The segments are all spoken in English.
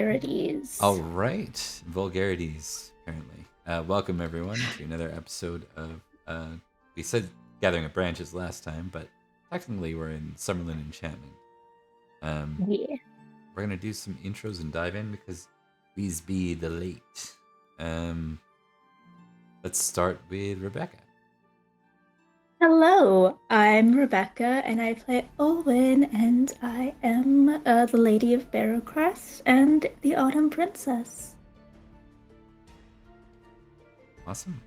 Vulgarities. All right, vulgarities, apparently. Welcome, everyone, to another episode of, we said Gathering of Branches last time, but technically we're in Summerland Enchantment. Yeah. We're going to do some intros and dive in because these be the late. Let's start with Rebecca. Hello, I'm Rebecca, and I play Olwen, and I am the Lady of Barrowcrest and the Autumn Princess. Awesome.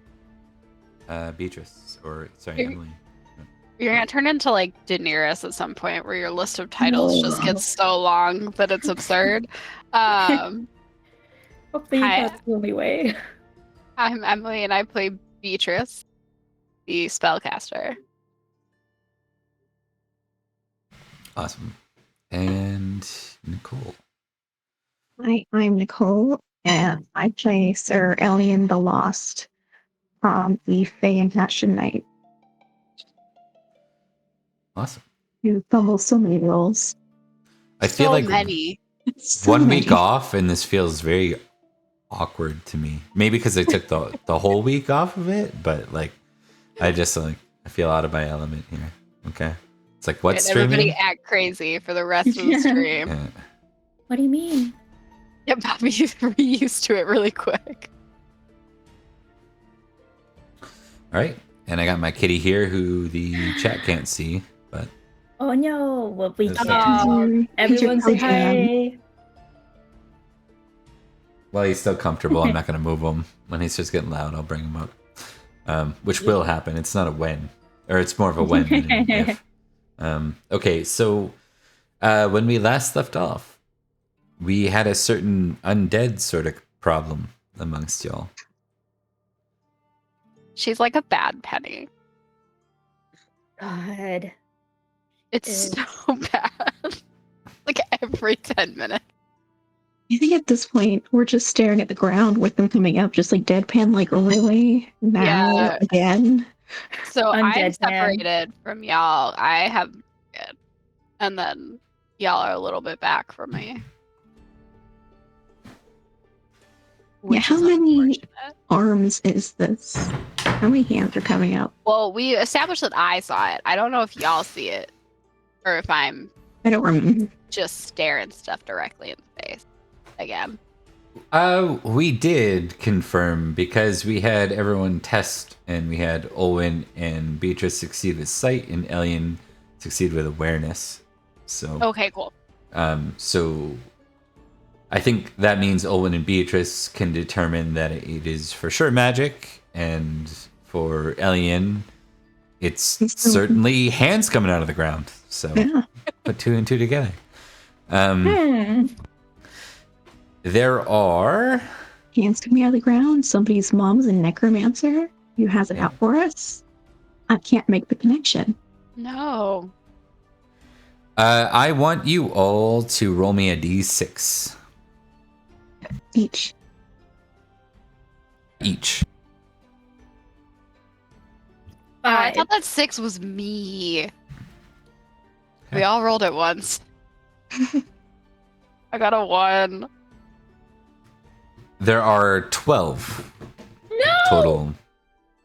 Beatrice, Emily. You're gonna turn into like Daenerys at some point, where your list of titles just gets so long that it's absurd. Hopefully Hi. that's the only way. I'm Emily, and I play Beatrice, the spellcaster. Awesome. And Nicole. Hi, I'm Nicole, and I play Sir Elian the Lost, the Fae and Passion Knight, Awesome. who fumbles so many roles. I feel So like many. So one many. week off, and this feels very awkward to me. Maybe because I took the whole week off of it, but like I just I feel out of my element here. Okay, it's like what's And everybody streaming? act crazy for the rest of the stream. Yeah. What do you mean? Yeah, Bobby's used to it really quick. All right, and I got my kitty here, who the chat can't see, but Oh no, well, we That's can. Everyone say playtime. hi. while he's still comfortable, I'm not going to move him. When he's just getting loud, I'll bring him up, which will happen. It's not a when, or it's more of a when than an if. Okay, so when we last left off, we had a certain undead sort of problem amongst y'all. She's like a bad penny. God. It's Ew. so bad. Like every 10 minutes. I think at this point we're just staring at the ground with them coming up, just like deadpan. Like really now Yeah. again. So I'm Undead man. separated from y'all. I have it. And then y'all are a little bit back from me. Which how is many- unfortunate. Arms is this? How many hands are coming out? Well, we established that I saw it. I don't know if y'all see it. Or if I'm I don't remember. just staring stuff directly in the face again. We did confirm because we had everyone test, and we had Olwen and Beatrice succeed with sight, and Elian succeed with awareness. So Okay, cool. So I think that means Olwen and Beatrice can determine that it is for sure magic, and for Elian, it's certainly hands coming out of the ground. So Yeah. put two and two together. Hmm. There are Hands coming out of the ground. Somebody's mom's a necromancer who has it out for us. I can't make the connection. No. I want you all to roll me a d6 Each. each. Oh, I Five. thought that 6 was me. We all rolled it once. I got a 1. There are 12 No! total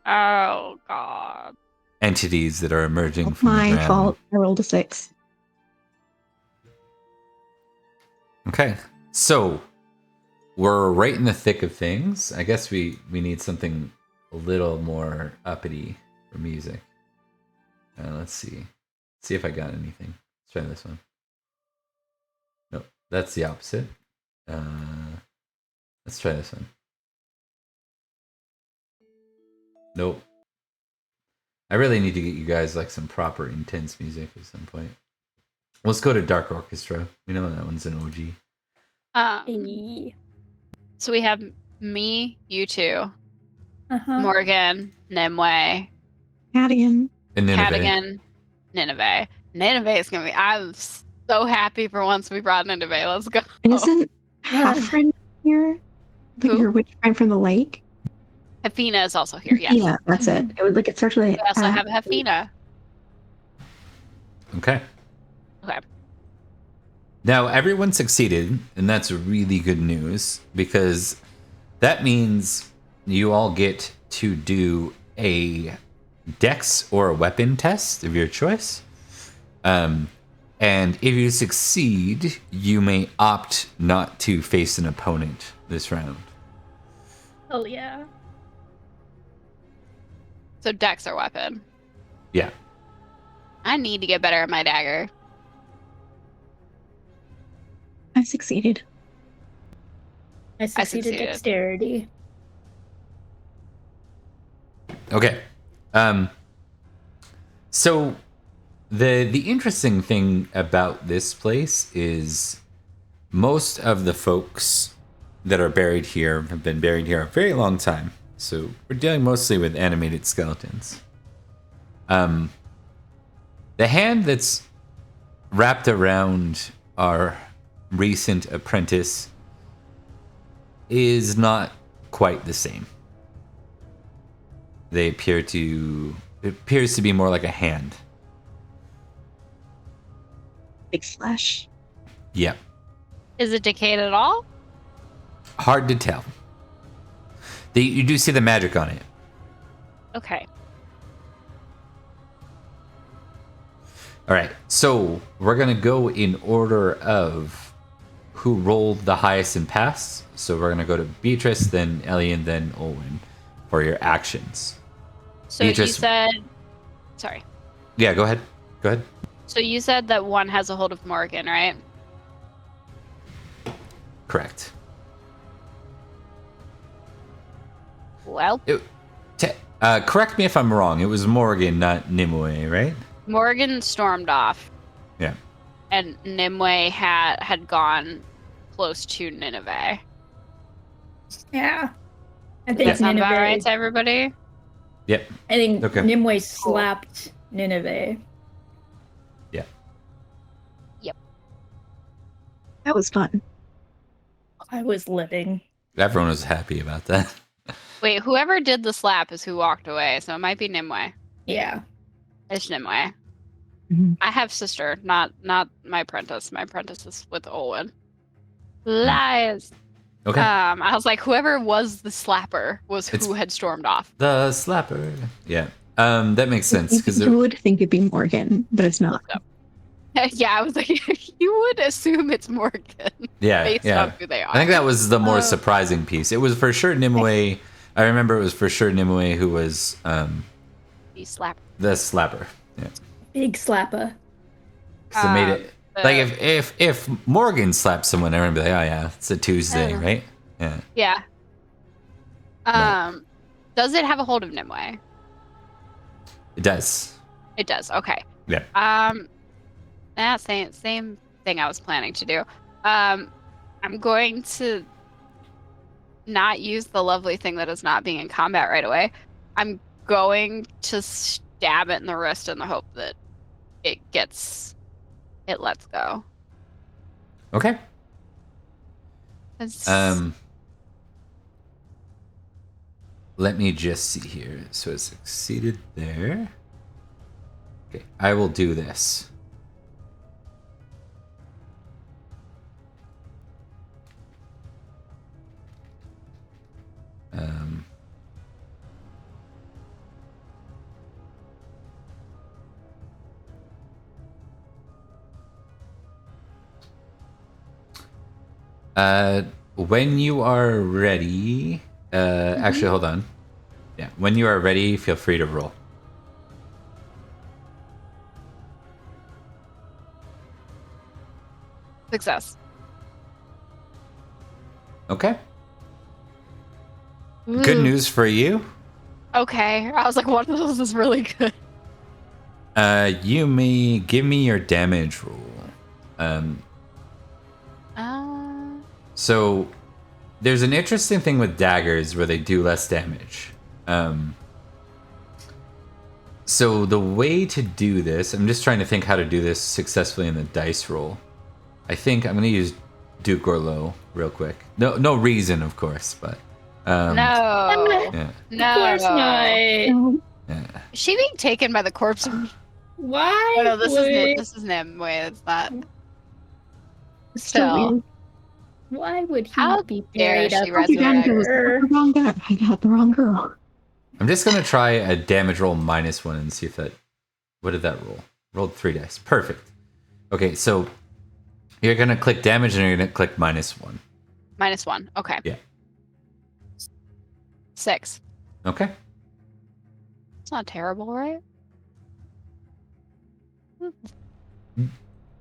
Oh, God. entities that are emerging from the My ground. fault. I rolled a 6. Okay, so we're right in the thick of things. I guess we need something a little more uppity for music. Let's see. See if I got anything. Let's try this one. Nope, that's the opposite. Let's try this one. Nope. I really need to get you guys like some proper intense music at some point. Let's go to Dark Orchestra. We know that one's an OG. Hey. So we have me, you two, Uh-huh. Morgan, Nimue, Cadigan. And Nineveh. Cadigan, Nineveh. Nineveh is gonna be. I'm so happy for once we brought Nineveh. Let's go. And isn't Halfriend here? Like Who? your witch friend from the lake? Hefina is also here. Yes. Yeah, that's it. It was like it starts with We also have Hefina. Okay. Okay. Now, everyone succeeded, and that's really good news because that means you all get to do a dex or a weapon test of your choice. And if you succeed, you may opt not to face an opponent this round. Oh yeah. So dex or weapon. Yeah. I need to get better at my dagger. I succeeded. I succeeded succeeded. dexterity. Okay. So the interesting thing about this place is most of the folks that are buried here have been buried here a very long time. So we're dealing mostly with animated skeletons. The hand that's wrapped around our recent apprentice is not quite the same. It appears to be more like a hand. Big flesh. Yep. Is it decayed at all? Hard to tell. You do see the magic on it. Okay. All right, so we're gonna go in order of who rolled the highest and passed. So we're gonna go to Beatrice, then Elian, then Olwen for your actions. So Beatrice- you said... Sorry. Yeah, go ahead. Go ahead. So you said that one has a hold of Morgan, right? Correct. Well, Correct me if I'm wrong. It was Morgan, not Nimue, right? Morgan stormed off, Yeah. and Nimue had gone close to Nineveh. Yeah. I Does think that sound about Nineveh. right to everybody? Yep. I think Okay. Nimue slapped Nineveh. Yeah. That was fun. I was living. Everyone was happy about that. Wait, whoever did the slap is who walked away, so it might be Nimue. Yeah. It's Nimue. Mhm. I have sister, not my apprentice. My apprentice is with Olwen. Lies. Okay. I was like, whoever was the slapper was It's- who had stormed off. The slapper. Yeah. That makes sense because You would think it'd be Morgan, but it's not. Yeah, I was like, you would assume it's Morgan based on who they are. I think that was the more surprising piece. It was for sure Nimue. I remember it was for sure Nimue who was The slapper. the slapper. Yeah. Big slapper. 'Cause it made it like if Morgan slapped someone, I remember like, oh yeah, it's a Tuesday, Yeah. right? Yeah. Yeah. Right. Does it have a hold of Nimue? It does. It does. Okay. Yeah. Same thing I was planning to do. I'm going to not use the lovely thing that is not being in combat right away. I'm going to stab it in the wrist in the hope that it lets go. Okay. 'Cause- Let me just see here. So it succeeded there. Okay, I will do this. When you are ready, actually, hold on. Yeah, when you are ready, feel free to roll. Success. Okay. Good Ooh. news for you. Okay. I was like, one of those is really good. You may give me your damage roll. So there's an interesting thing with daggers where they do less damage. So the way to do this, I'm just trying to think how to do this successfully in the dice roll. I think I'm going to use Duke Gorlow real quick. No reason, of course, but No. yeah, No. Of course not. No. yeah. Is she being taken by the corpse? Why? Oh, no, this would- is Nimue. It's not. It's so Still. weird. Why would he How be dare buried she up You done goes, there? the wrong guy. I got the wrong girl. I'm just gonna try a damage roll -1 and see if that. What did that roll? Rolled 3 dice. Perfect. Okay, so you're gonna click damage and you're gonna click -1. -1. Okay. Yeah. 6. Okay. It's not terrible, right?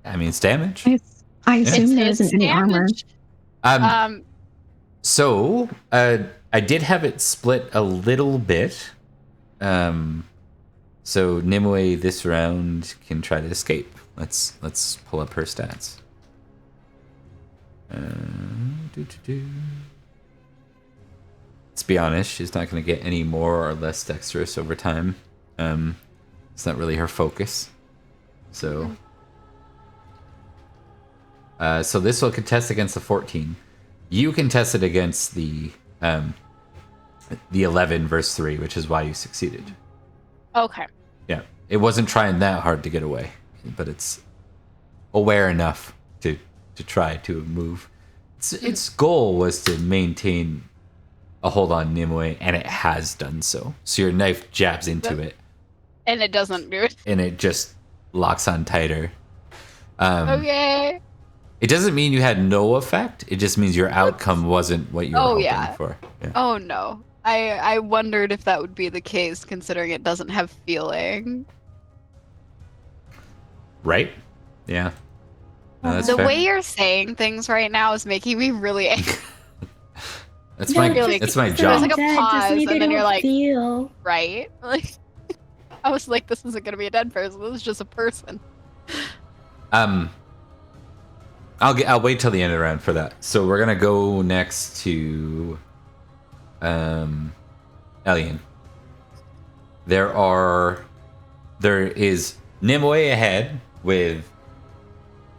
I mean, it's damage. I assume there It's isn't any armor. damage. So I did have it split a little bit. So Nimue this round can try to escape. Let's pull up her stats. Let's be honest, she's not going to get any more or less dexterous over time. It's not really her focus. So, so this will contest against the 14. You contest it against the 11 verse 3, which is why you succeeded. Okay. Yeah, it wasn't trying that hard to get away, but it's aware enough to try to move. Its goal was to maintain a hold on Nimue, and it has done so. So your knife jabs into it, And it doesn't do it. and it just locks on tighter. Okay. It doesn't mean you had no effect. It just means your outcome wasn't what you were hoping for. Yeah. Oh no. I wondered if that would be the case, considering it doesn't have feeling. Right? Yeah. No, that's The fair. way you're saying things right now is making me really angry. That's No, my really- that's my There's job. like a Dead, pause, just and they then you're don't like- feel. Right? Like, I was like, this isn't gonna be a dead person. This is just a person. I'll wait till the end of the round for that. So we're gonna go next to Elian. There is Nimue ahead with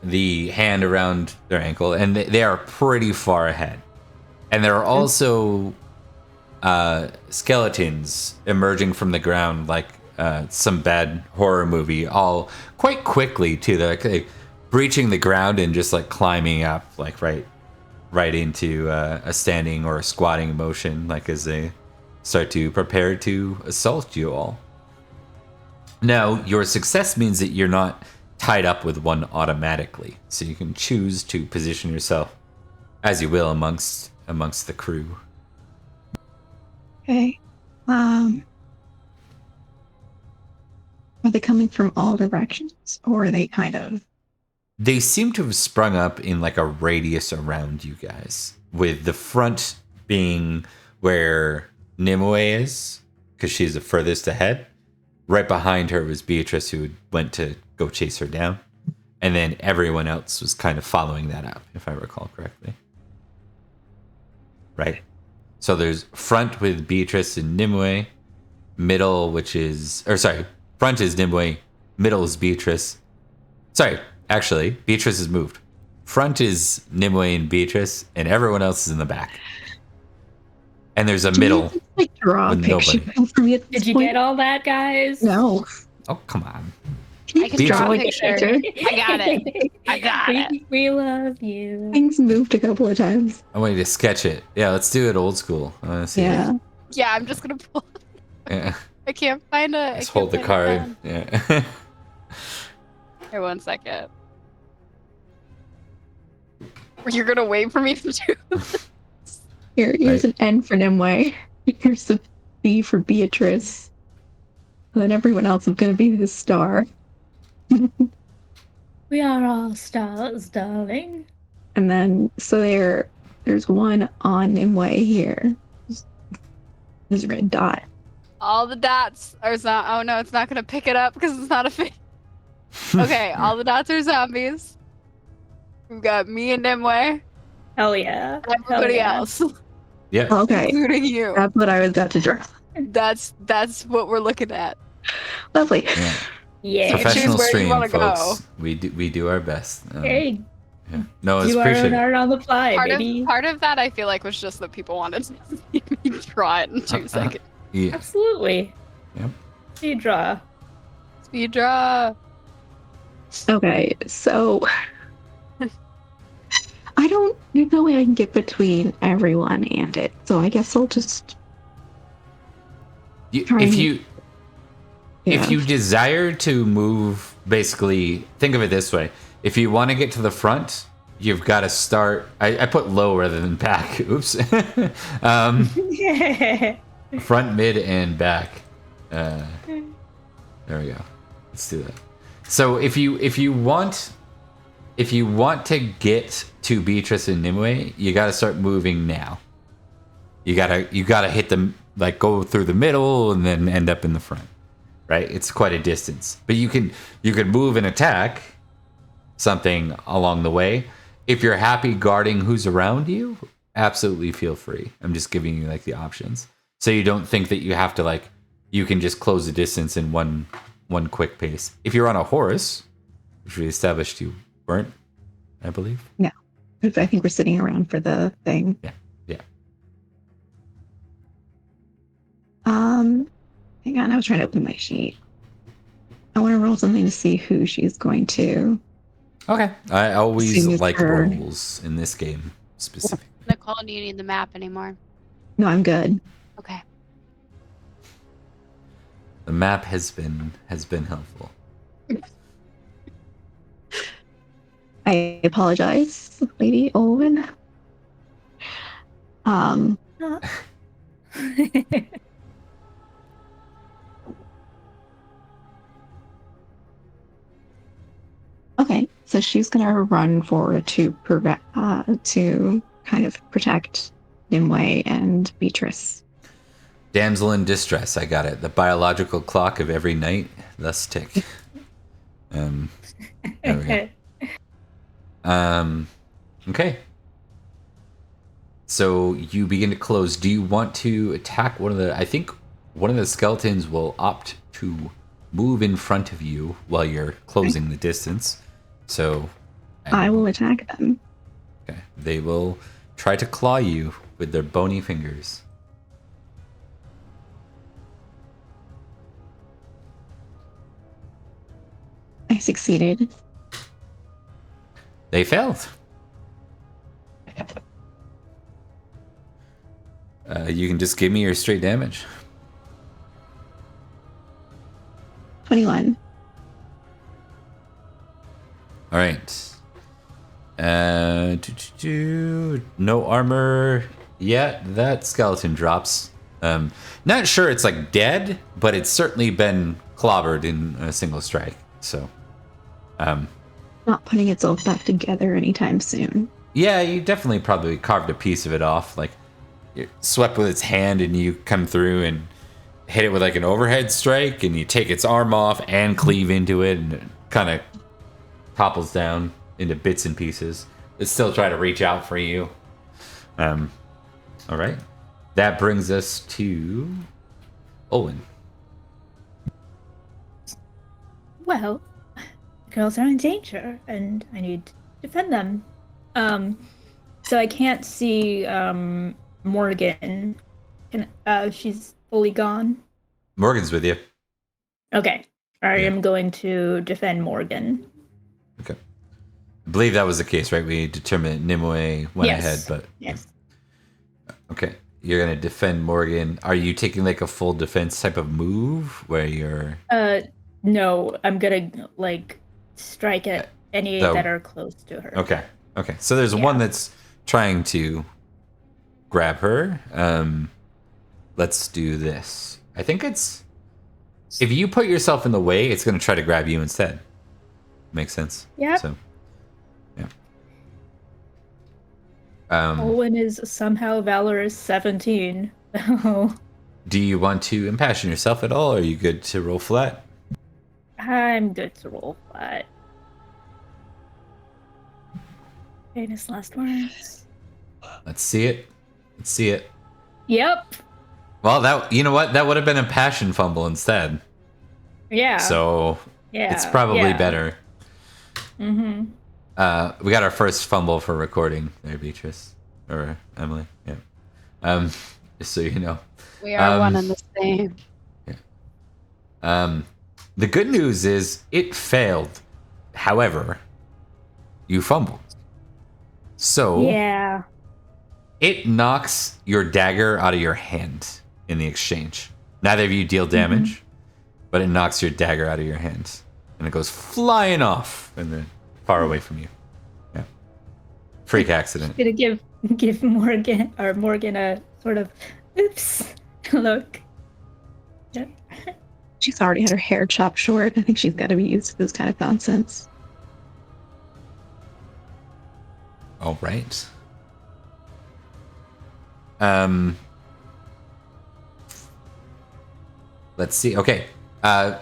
the hand around their ankle, and they are pretty far ahead. And there are also skeletons emerging from the ground like some bad horror movie, all quite quickly too. They're like breaching the ground and just like climbing up, like right into a standing or a squatting motion, like as they start to prepare to assault you all. Now, your success means that you're not tied up with one automatically, so you can choose to position yourself as you will amongst the crew. Okay. Are they coming from all directions, or are they kind of? They seem to have sprung up in like a radius around you guys, with the front being where Nimue is, because she's the furthest ahead. Right behind her was Beatrice, who went to go chase her down. And then everyone else was kind of following that up, if I recall correctly. Right? So there's front with Beatrice and Nimue, middle, front is Nimue, middle is Beatrice. Sorry, actually, Beatrice has moved. Front is Nimue and Beatrice, and everyone else is in the back. And there's a middle. Can you, like, draw a with picture nobody. for me at this Did you point? get all that, guys? No. Oh, come on. Can you I can just draw draw a like a picture. picture? I got it. I got it. We love you. Things moved a couple of times. I want you to sketch it. Yeah, let's do it old school. I want to see Yeah. it. Yeah, I'm just gonna pull. Yeah. I can't find it. Just hold the card. Yeah. Here, 1 second. You're gonna wait for me to do. Here's an N for Nimue. Here's a B for Beatrice. And then everyone else is going to be the star. We are all stars, darling. And then, so there's one on Nimue here. There's a red dot. All the dots are Oh no, it's not gonna pick it up because it's not a fish. Okay, all the dots are zombies. We've got me and Nimue. Hell yeah. Everybody Hell yeah. else, Yeah. Okay, including you. that's what I was about to draw. That's what we're looking at. Lovely. Yeah. Yeah. Professional choose where you stream, wanna go. folks. We do our best. Hey, Yeah. No, it's you are appreciated. an art on the fly, Part baby. of that I feel like was just that people wanted to see me draw it in 2 seconds. Yeah. Absolutely. Yep. You draw. Speed draw. Okay, so I don't. There's no way I can get between everyone and it. So I guess I'll just try. If you desire to move, basically, think of it this way. If you want to get to the front, you've got to start. I put low rather than back. Oops. Front, mid, and back. There we go. Let's do that. So if you want to get to Beatrice and Nimue, you got to start moving now. You gotta hit them, like go through the middle and then end up in the front. Right? It's quite a distance. But you can move and attack something along the way. If you're happy guarding who's around you, absolutely feel free. I'm just giving you like the options. So you don't think that you have to like you can just close the distance in one quick pace. If you're on a horse, which we established you weren't, I believe. Yeah. I think we're sitting around for the thing. Yeah. Hang on, I was trying to open my sheet. I want to roll something to see who she's going to. Okay. I always Same as like her. rolls in this game specifically. Nicole, do you need the map anymore? No, I'm good. Okay. The map has been helpful. I apologize, Lady Olwen. Okay, so she's gonna run forward to kind of protect Nimue and Beatrice. Damsel in distress. I got it. The biological clock of every night thus tick. There we go. Okay. So you begin to close. Do you want to attack one of the... I think one of the skeletons will opt to move in front of you while you're closing the distance. So... I will attack them. Okay. They will try to claw you with their bony fingers. I succeeded. They failed. You can just give me your straight damage. 21. All right. No armor yet. That skeleton drops. Not sure it's like dead, but it's certainly been clobbered in a single strike. So, Not putting itself back together anytime soon. yeah, you definitely probably carved a piece of it off. Like, you swept with its hand, and you come through and hit it with like an overhead strike, and you take its arm off and cleave into it, and it kind of topples down into bits and pieces. It's still trying to reach out for you. All right. That brings us to Owen. Well, the girls are in danger, and I need to defend them. So I can't see Morgan. She's fully gone. Morgan's with you. Okay, I Yeah. am going to defend Morgan. Okay. I believe that was the case, right? We determined Nimue went Yes. ahead, but Yes. okay. You're gonna defend Morgan. Are you taking like a full defense type of move where you're No, I'm gonna like strike at any So- that are close to her. okay? Okay. So there's Yeah. one that's trying to grab her. Let's do this. I think it's if you put yourself in the way, it's gonna try to grab you instead. Makes sense. Yep. So yeah. Owen is somehow valorous 17. So Do you want to impassion yourself at all? Or are you good to roll flat? I'm good to roll flat. Famous last words. Let's see it. Let's see it. Yep. Well, that you know what? That would have been a passion fumble instead. Yeah. So yeah. it's probably better. Mm-hmm. We got our first fumble for recording there, Beatrice or Emily. Yeah. Just so you know. We are one and the same. The good news is it failed. However, you fumbled. So Yeah. it knocks your dagger out of your hand in the exchange. Neither of you deal damage, but it knocks your dagger out of your hand. And it goes flying off and then far away from you. Yeah. Freak accident. Gonna give Morgan a sort of oops look. Yeah. She's already had her hair chopped short. I think she's got to be used to this kind of nonsense. All right. Let's see. Okay.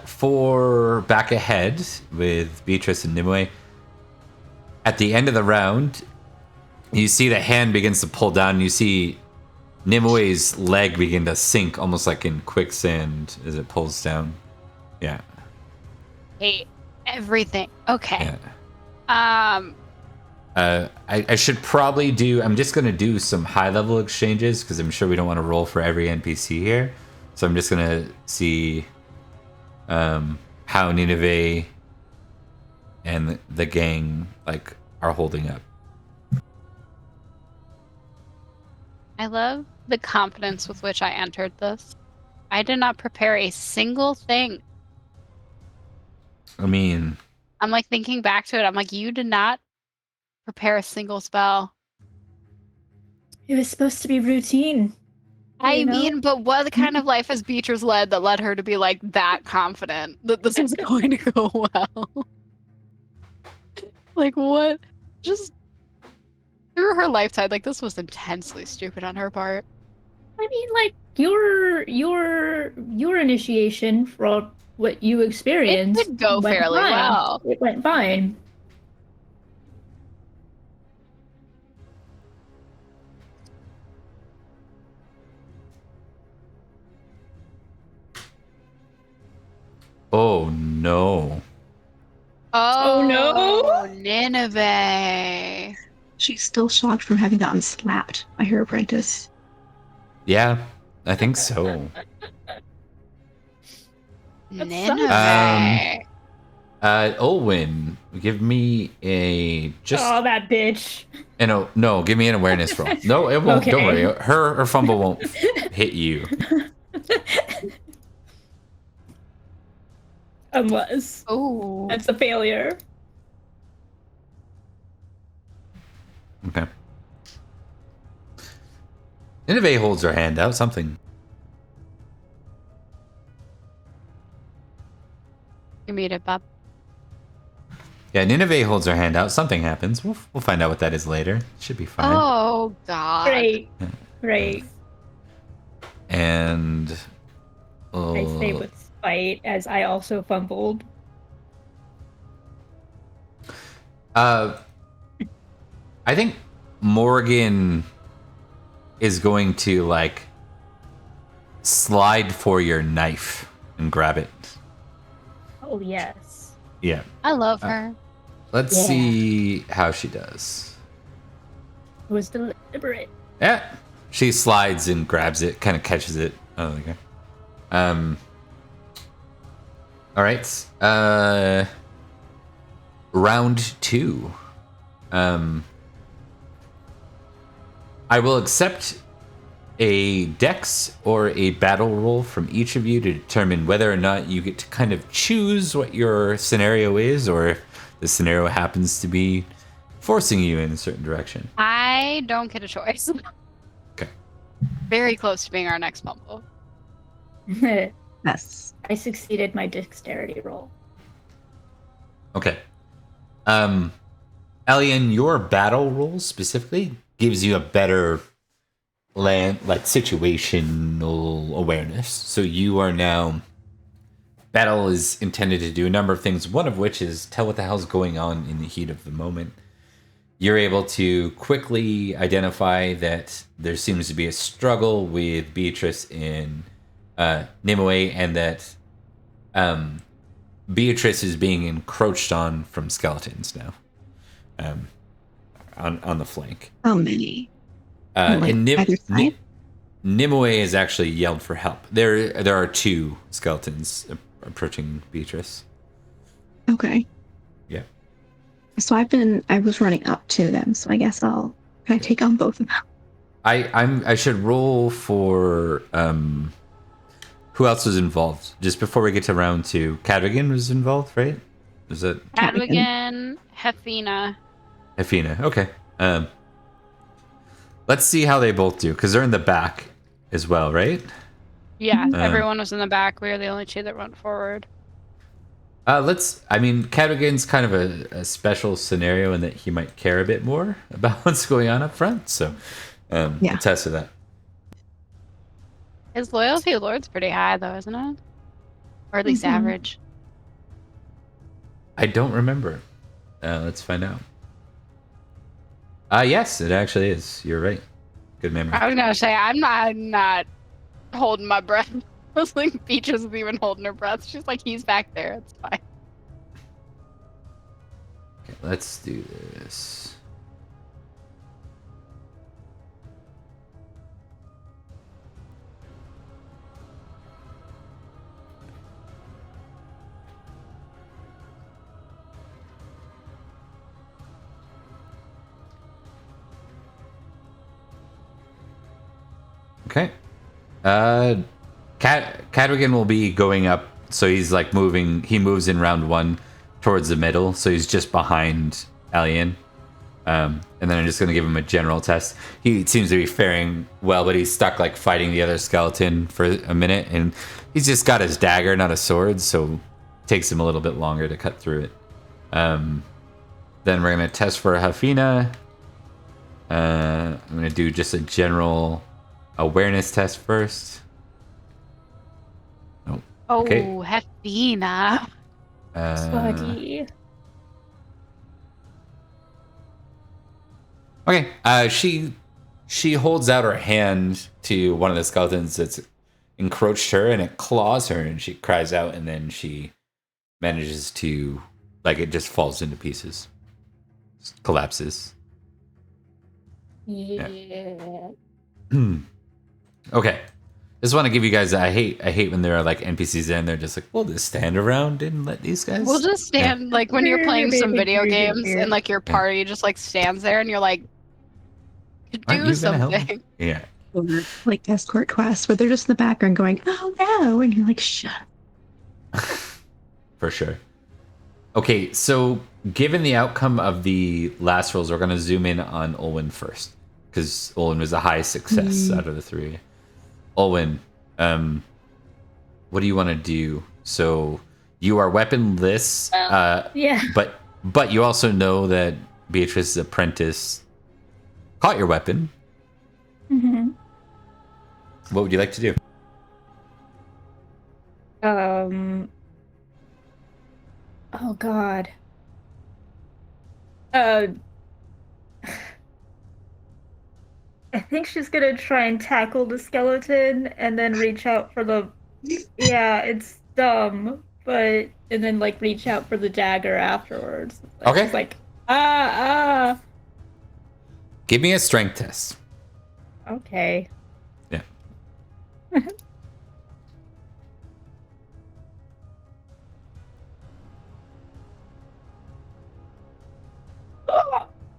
For back ahead with Beatrice and Nimue, at the end of the round, you see the hand begins to pull down. And you see Nimue's leg begin to sink, almost like in quicksand, as it pulls down. Yeah. Hate everything. Okay. Yeah. I should probably do. I'm just gonna do some high level exchanges because I'm sure we don't want to roll for every NPC here. So I'm just gonna see how Nineveh and the gang like are holding up. I love the confidence with which I entered this. I did not prepare a single thing. I mean, I'm like thinking back to it. I'm like, you did not prepare a single spell. It was supposed to be routine. I You know? mean, but what kind of life has Beatrice led that led her to be like that confident that this was going to go well? Like what? Just through her lifetime, like this was intensely stupid on her part. I mean, like your initiation for what you experienced It did go went fairly fine. well. It went fine. oh no. Oh no. Nineveh. She's still shocked from having gotten slapped by her apprentice. Yeah, I think so. Nineveh. Olwyn, give me a just. Oh, that bitch. No, give me an awareness roll. No, it won't. Don't Okay. worry. Her fumble won't hit you. Unless Oh. that's a failure. Okay. Nineveh holds her hand out. Something. You made it, Bob. Yeah, Nineveh holds her hand out. Something happens. We'll find out what that is later. Should be fine. Oh God. Great. Great. And I say with spite as I also fumbled. I think Morgan is going to like slide for your knife and grab it. Oh yes. Yeah. I love her. Let's Yeah. see how she does. It was deliberate. Yeah. She slides and grabs it, kind of catches it. Oh, okay. All right. Round 2. I will accept a dex or a battle roll from each of you to determine whether or not you get to kind of choose what your scenario is, or if the scenario happens to be forcing you in a certain direction. I don't get a choice. Okay. Very close to being our next fumble. Yes. I succeeded my dexterity roll. Okay. Elian, your battle roll specifically gives you a better situational awareness. So you are now. Battle is intended to do a number of things, one of which is tell what the hell's going on in the heat of the moment. You're able to quickly identify that there seems to be a struggle with Beatrice in Nimue, and that Beatrice is being encroached on from skeletons now. On the flank. How many? And Either side? Nimue has actually yelled for help. There are 2 skeletons approaching Beatrice. Okay. Yeah. So I was running up to them, so I guess can I take on both of them? I should roll for who else was involved? Just before we get to round 2, Cadogan was involved, right? Is that Cadogan, Hefina. Hefina? Okay. Let's see how they both do, because they're in the back as well, right? Yeah, everyone was in the back. We were the only 2 that went forward. Cadogan's kind of a special scenario in that he might care a bit more about what's going on up front. So, we'll test for that. His loyalty to Lord's pretty high, though, isn't it? Or at least average. I don't remember. Let's find out. Yes, it actually is. You're right. Good memory. I was gonna say I'm not holding my breath. I was like, Peach isn't even holding her breath. She's like, he's back there. It's fine. Okay, let's do this. Okay. Cadogan will be going up, so he's like moving. He moves in round 1 towards the middle, so he's just behind Alien. And then I'm just going to give him a general test. He seems to be faring well, but he's stuck like fighting the other skeleton for a minute, and he's just got his dagger, not a sword, so it takes him a little bit longer to cut through it. Then we're going to test for Hafina. I'm going to do just a general awareness test first. Oh, okay. Hefina. Swaggy. Okay. She holds out her hand to one of the skeletons that's encroached her, and it claws her, and she cries out, and then she manages to, like, it just falls into pieces, just collapses. Yeah. Okay. Just want to give you guys. I hate when there are like NPCs in. They're just like, we'll just stand around and let these guys. We'll just stand like when you're playing some video games and like your party just like stands there and you're like, Aren't do you gonna help me? something. Yeah. Like escort quests where they're just in the background going, "Oh no," and you're like, "Shut." For sure. Okay, so given the outcome of the last rolls, we're going to zoom in on Olwen first, because Olwen was a high success out of the 3. Olwen, what do you want to do? So you are weaponless, Yeah. but you also know that Beatrice's apprentice caught your weapon. Mm-hmm. What would you like to do? Oh God. I think she's gonna try and tackle the skeleton and then reach out for the. Yeah, it's dumb, but and then like reach out for the dagger afterwards. Like, Okay. She's like, ah. Give me a strength test. Okay. Yeah.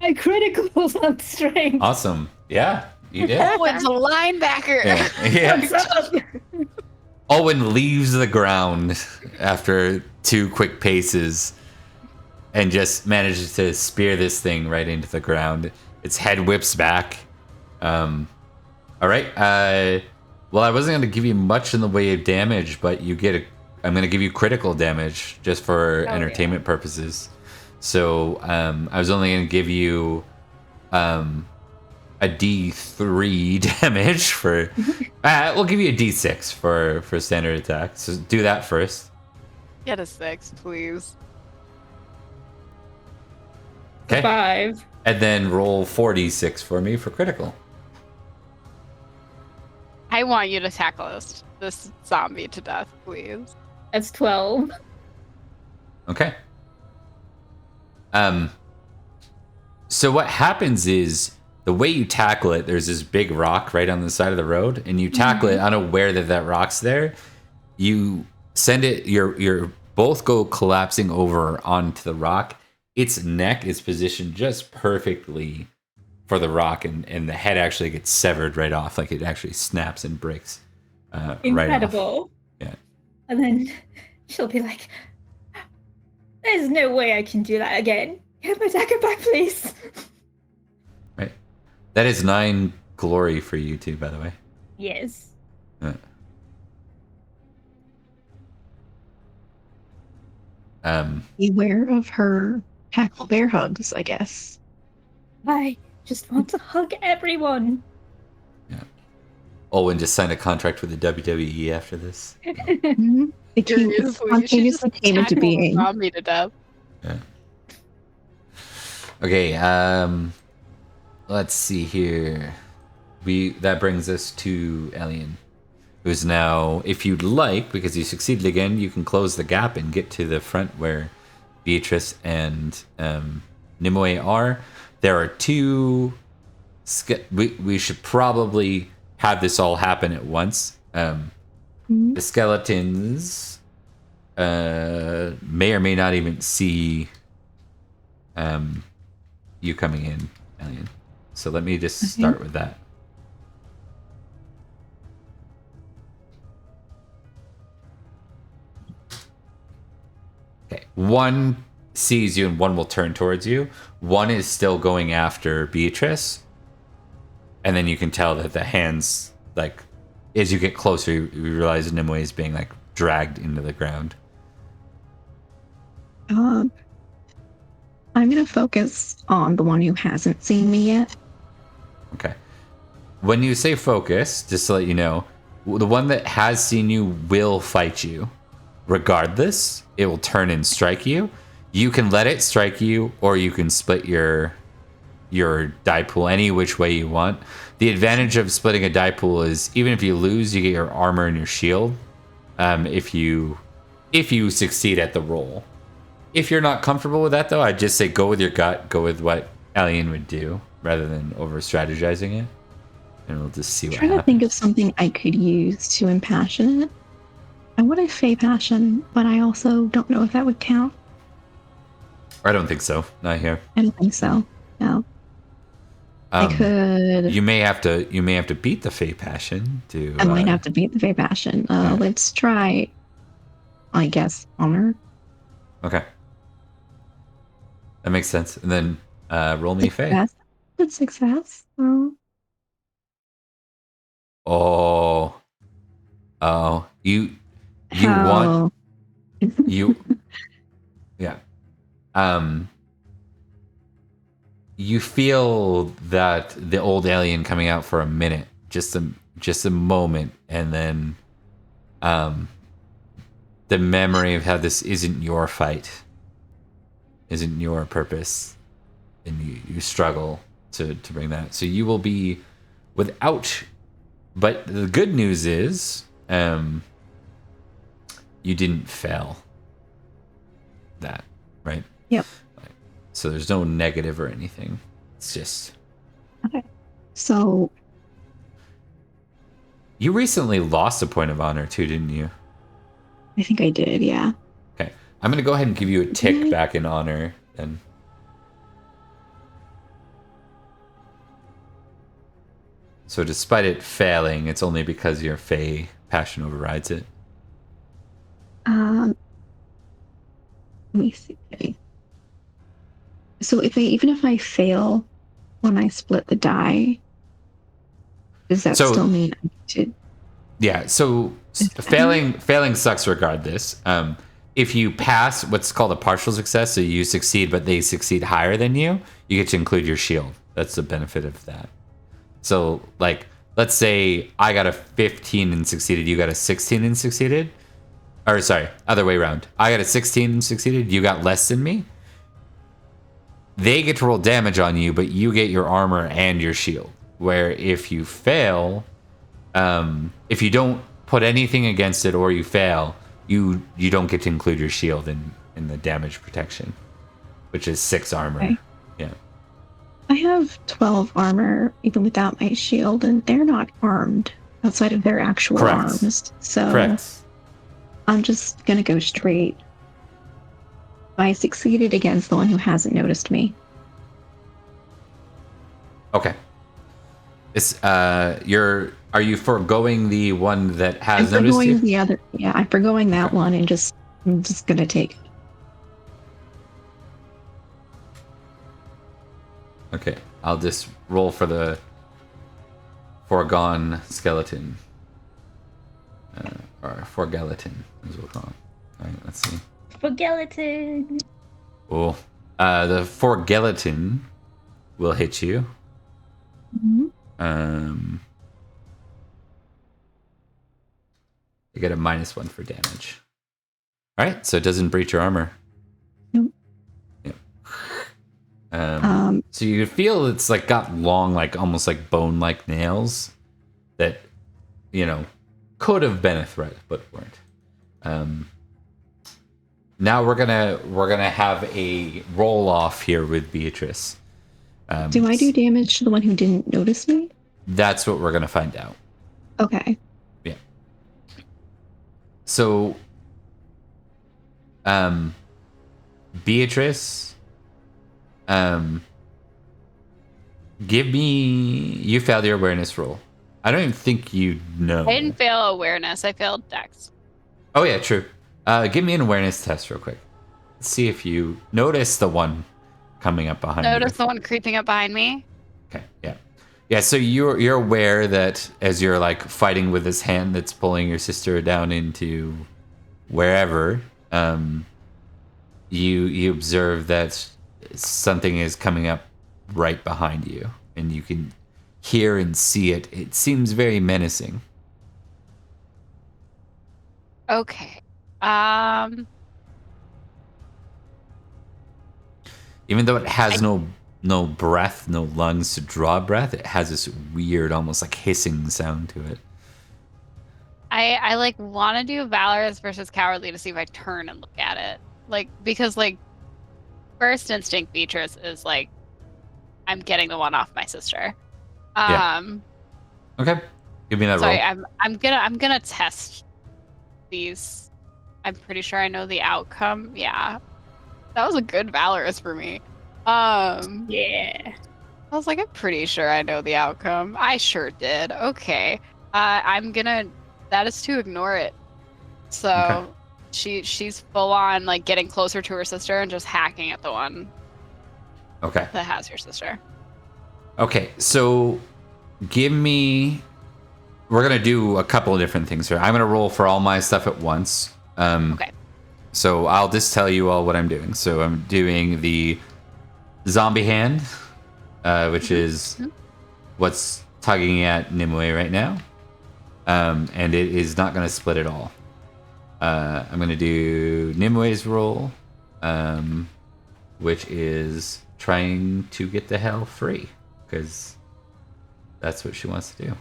I criticals on strength. Awesome. Yeah, you did. Owen's a linebacker. Yeah. Owen leaves the ground after 2 quick paces and just manages to spear this thing right into the ground. Its head whips back. All right. Well, I wasn't going to give you much in the way of damage, but I'm going to give you critical damage just for entertainment purposes. So I was only going to give you a D3 damage for. We'll give you a D6 for standard attack. So do that first. Get a 6, please. Okay. 5. And then roll 4d6 for me for critical. I want you to tackle this zombie to death, please. That's 12. Okay. So what happens is the way you tackle it, there's this big rock right on the side of the road, and you tackle it unaware that rock's there. You send it. You're both go collapsing over onto the rock, its neck is positioned just perfectly for the rock, and the head actually gets severed right off. Like it actually snaps and breaks right off. Incredible. Yeah. And then she'll be like, "There's no way I can do that again. Get my dagger back, please." Right. That is 9 glory for you too, by the way. Yes. Beware of her tackle bear hugs, I guess. I just want to hug everyone. Yeah. Owen just signed a contract with the WWE after this. Mm-hmm. It spontaneously came into being. Me to death. Yeah. Okay, let's see here. That brings us to Elian, who's now, if you'd like, because you succeeded again, you can close the gap and get to the front where Beatrice and Nimue are. There are 2. We should probably have this all happen at once. The skeletons may or may not even see you coming in, Elian. So let me just start with that. Okay, one sees you and one will turn towards you. One is still going after Beatrice. And then you can tell that the hands, like, as you get closer, you realize Nimue is being, like, dragged into the ground. I'm going to focus on the one who hasn't seen me yet. Okay. When you say focus, just to let you know, the one that has seen you will fight you. Regardless, it will turn and strike you. You can let it strike you, or you can split your die pool any which way you want. The advantage of splitting a die pool is even if you lose, you get your armor and your shield. If you succeed at the roll. If you're not comfortable with that, though, I'd just say go with your gut, go with what Elian would do, rather than over strategizing it. And we'll just see what happens. I'm trying to think of something I could use to impassion it. I would have Fey Passion, but I also don't know if that would count. I don't think so. Not here. I don't think so. No. I could. You may have to beat the Fey Passion to. I might have to beat the Fey Passion. Let's try. I guess honor. Okay. That makes sense. And then roll me Fey. Good success. Oh. You want you. Yeah. You feel that the old alien coming out for a minute, just a moment, and then the memory of how this isn't your fight, isn't your purpose, and you struggle to bring that. So you will be without. But the good news is, you didn't fail that, right? Yep. So there's no negative or anything. It's just. Okay. So. You recently lost a point of honor too, didn't you? I think I did, yeah. Okay. I'm going to go ahead and give you a tick back in honor then. So despite it failing, it's only because your Fey passion overrides it. Let me see. So even if I fail when I split the die, does that still mean I should? Yeah. So failing sucks regardless. If you pass what's called a partial success, so you succeed, but they succeed higher than you get to include your shield. That's the benefit of that. So, like, let's say I got a 15 and succeeded, you got a 16 and succeeded. Or, sorry, other way around. I got a 16 and succeeded, you got less than me. They get to roll damage on you, but you get your armor and your shield. Where if you fail, if you don't put anything against it or you fail, you don't get to include your shield in the damage protection, which is 6 armor. Okay. Yeah. I have 12 armor even without my shield, and they're not armed outside of their actual arms. So Correct. I'm just gonna go straight I succeeded against the one who hasn't noticed me. Okay. It's are you foregoing the one that has I'm noticed you? forgoing the other. Yeah, I'm forgoing that Okay. one and I'm just gonna take it. Okay. I'll just roll for the foregone skeleton. Or forgelatin, as we'll call it. Alright, let's see. Skeleton. Cool. The forgelatin will hit you. Mhm. You get a -1 for damage. Alright, so it doesn't breach your armor. Nope. Yep. Um, So you feel it's like got long, like almost like bone-like nails that, could have been a threat, but weren't. Now we're gonna have a roll off here with Beatrice. do I do damage to the one who didn't notice me? That's what we're gonna find out. Okay. Yeah. So, Beatrice, give me. You failed your awareness roll. I don't even think you know. I didn't fail awareness. I failed dex. Oh yeah, true. Give me an awareness test real quick. Let's see if you notice the one coming up behind you. Notice the one creeping up behind me. Okay, yeah. Yeah, so you're aware that as you're like fighting with this hand that's pulling your sister down into wherever, you observe that something is coming up right behind you, and you can hear and see it. It seems very menacing. Okay. Even though it has no breath, no lungs to draw breath, it has this weird, almost like hissing sound to it. I like want to do valorous versus cowardly to see if I turn and look at it. Like, because like first instinct Beatrice is like I'm getting the one off my sister. Yeah. Okay. Give me that So roll. I'm gonna test these. I'm pretty sure I know the outcome. Yeah. That was a good valorous for me. Yeah. I was like, I'm pretty sure I know the outcome. I sure did. Okay. That is to ignore it. So Okay. she's full on like getting closer to her sister and just hacking at the one Okay. that has your sister. Okay. So give me. We're gonna do a couple of different things here. I'm gonna roll for all my stuff at once. Okay. So I'll just tell you all what I'm doing. So I'm doing the zombie hand, which is what's tugging at Nimue right now. And it is not going to split at all. I'm going to do Nimue's roll, which is trying to get the hell free, because that's what she wants to do.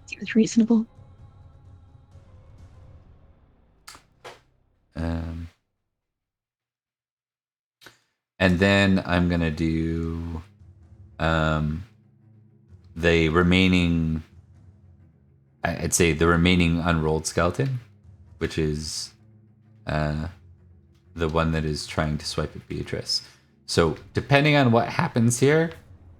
Seems reasonable. And then I'm going to do the remaining, I'd say the remaining unrolled skeleton, which is the one that is trying to swipe at Beatrice. So depending on what happens here,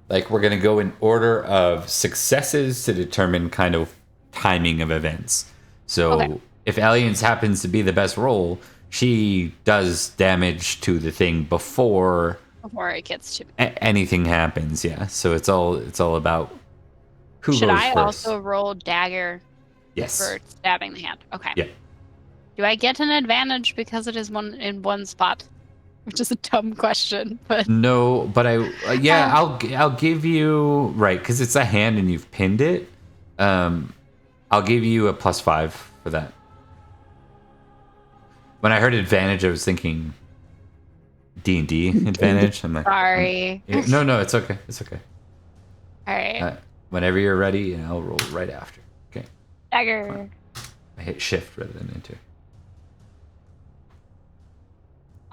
like we're going to go in order of successes to determine kind of timing of events. So if Aliens happens to be the best roll, she does damage to the thing before it gets to me. Anything happens. Yeah. So it's all about who Should goes I first. also roll dagger Yes. for stabbing the hand? Okay. Yeah. Do I get an advantage because it is one spot? Which is a dumb question, but No, but I'll give you right because it's a hand and you've pinned it. I'll give you a +5 for that. When I heard advantage, I was thinking D&D advantage. I'm like, sorry. No, it's okay. It's okay. All right. Whenever you're ready, and I'll roll right after. Okay. Dagger. I hit shift rather than enter.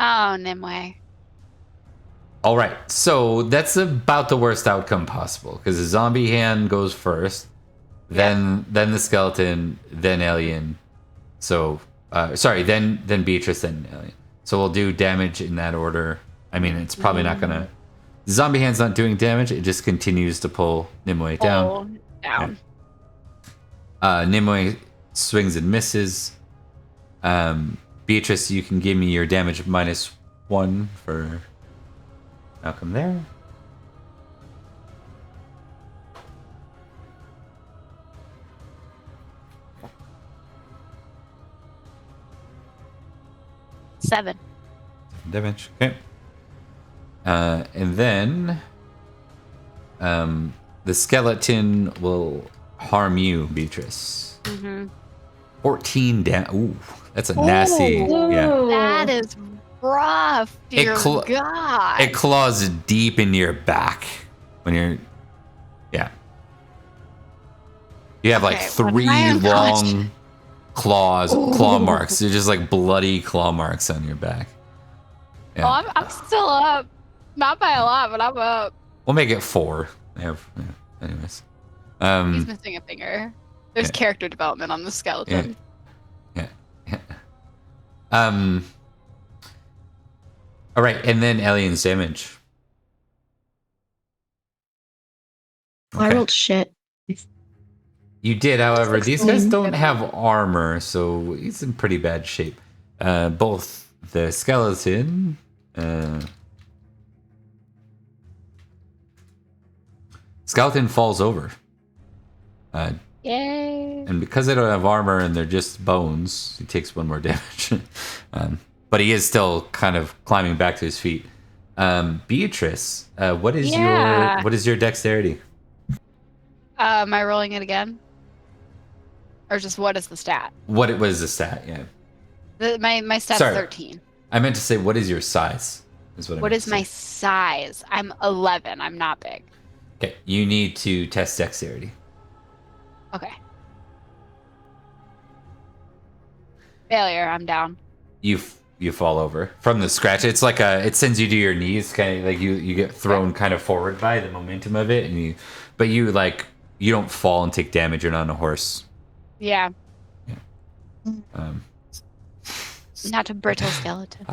Oh, Nimue. All right, so that's about the worst outcome possible because the zombie hand goes first, then the skeleton, then alien. So Sorry, then Beatrice, then Alien. So we'll do damage in that order. I mean, it's probably not gonna. Zombie hand's not doing damage. It just continues to pull Nimue down. Pull down. Nimue swings and misses. Beatrice, you can give me your damage -1 for Malcolm there. Seven. Damage. Okay. And then the skeleton will harm you, Beatrice. 14 damage. Ooh, that's a nasty. Yeah. That is rough, dear God. It claws deep into your back when you're. Yeah. You have like Okay, 3 long claw marks. They're just like bloody claw marks on your back. Yeah. Oh, I'm still up. Not by a lot, but I'm up. We'll make it 4. Anyways. He's missing a finger. There's character development on the skeleton. Yeah. All right, and then alien's damage. I rolled shit. You did, however, these guys 16. don't have armor, so he's in pretty bad shape. Both the skeleton. Skeleton falls over. Yay. And because they don't have armor and they're just bones, he takes 1 more damage. But he is still kind of climbing back to his feet. Beatrice, what is your dexterity? Am I rolling it again? Or just what is the stat? What is the stat? Yeah. My stat's Sorry. 13. I meant to say, what is your size? What is my size? I'm 11. I'm not big. Okay, you need to test dexterity. Okay. Failure. I'm down. You fall over from the scratch. It's like it sends you to your knees, kind of like you get thrown kind of forward by the momentum of it, and you don't fall and take damage. You're not on a horse. Yeah. Yeah. Not a brittle skeleton.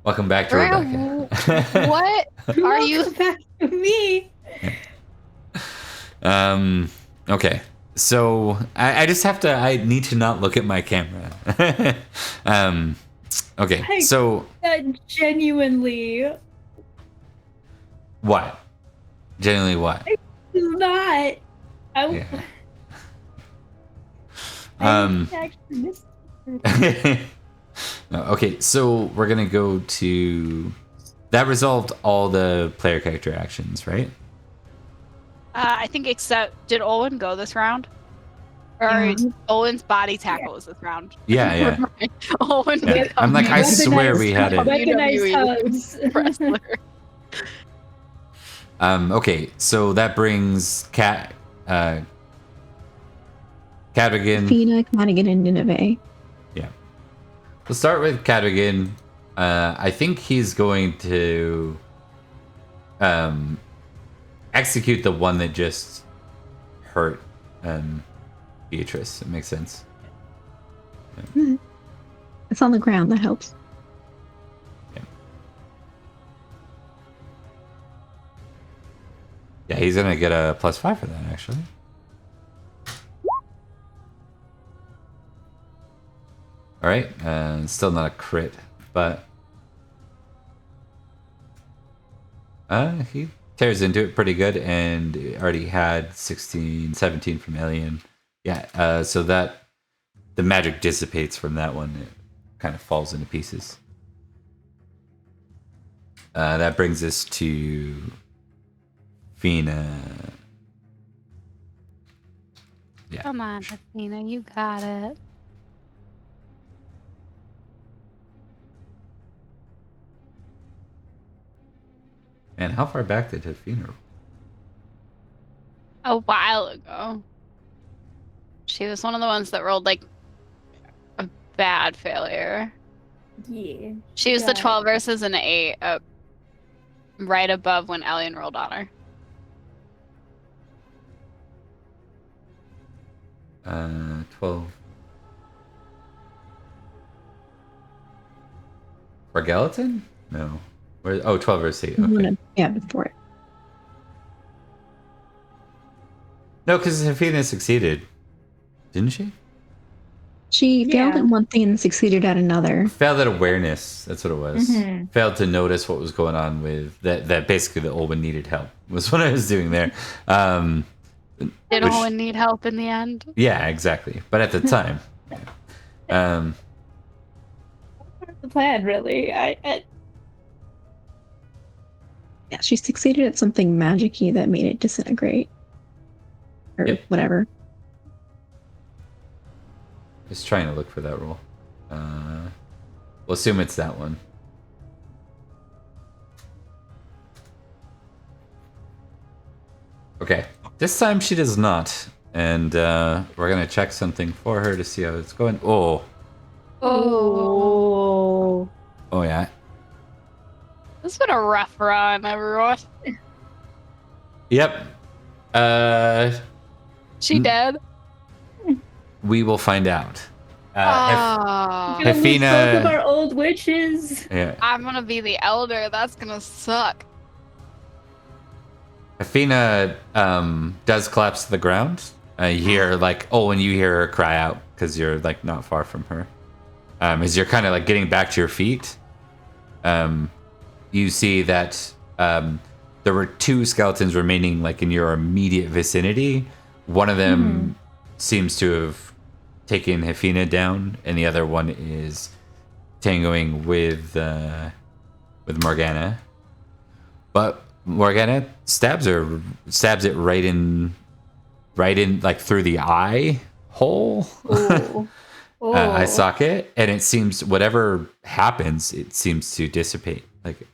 Welcome back to Rebecca. What are you? Back to me. Okay. So I just have to. I need to not look at my camera. Okay. So Genuinely. what? Genuinely what? It's not. Yeah. I actually missed it. No, okay, so we're gonna go to that. Resolved all the player character actions, right? I think except did Owen go this round? Or Yeah. Owen's body tackle is this round. Yeah. Owen. Yeah. I'm like, I swear we had it. Weaponized WWE hugs. wrestler. Okay, so that brings Cadogan. Athena, Cadogan, and Nineveh. Yeah. We'll start with Cadogan. I think he's going to execute the one that just hurt Beatrice. It makes sense. It's on the ground. That helps. Yeah, he's gonna get a +5 for that, actually. All right, still not a crit, but he tears into it pretty good, and already had 16, 17 from Alien. Yeah, so that the magic dissipates from that one. It kind of falls into pieces. That brings us to Fina. Yeah. Come on, Athena, you got it. And how far back did Fina roll? A while ago. She was one of the ones that rolled like a bad failure. Yeah. She was the 12 versus an 8 up right above when Alien rolled on her. 12. Bargalatin? No. Where? Oh, 12 versus 8. I'm Okay. gonna- Yeah, before it. No, because Hafina succeeded, didn't she? She failed Yeah. at one thing and succeeded at another. Failed at awareness. That's what it was. Mhm. Failed to notice what was going on with that. That basically the Olwen needed help was what I was doing there. Did Which- Owen need help in the end? Yeah, exactly. But at the time, um, The plan, really. Yeah, she succeeded at something magic-y that made it disintegrate. Or Yep. whatever. just trying to look for that roll. We'll assume it's that one. Okay. This time she does not. And we're going to check something for her to see how it's going. Oh. Oh. Oh, yeah. This has been a rough run, everyone. Yep. She dead? We will find out. Oh. Gonna lose Hafina- both of our old witches. Yeah. I'm gonna be the elder. That's gonna suck. Hafina does collapse to the ground. You hear when you hear her cry out because you're like not far from her. As you're kind of like getting back to your feet, you see that there were two skeletons remaining like in your immediate vicinity. One of them seems to have taken Hafina down, and the other one is tangoing with Morgana. But Morgana stabs it right in like through the eye hole. Oh. Eye socket, and it seems whatever happens, it seems to dissipate. Like it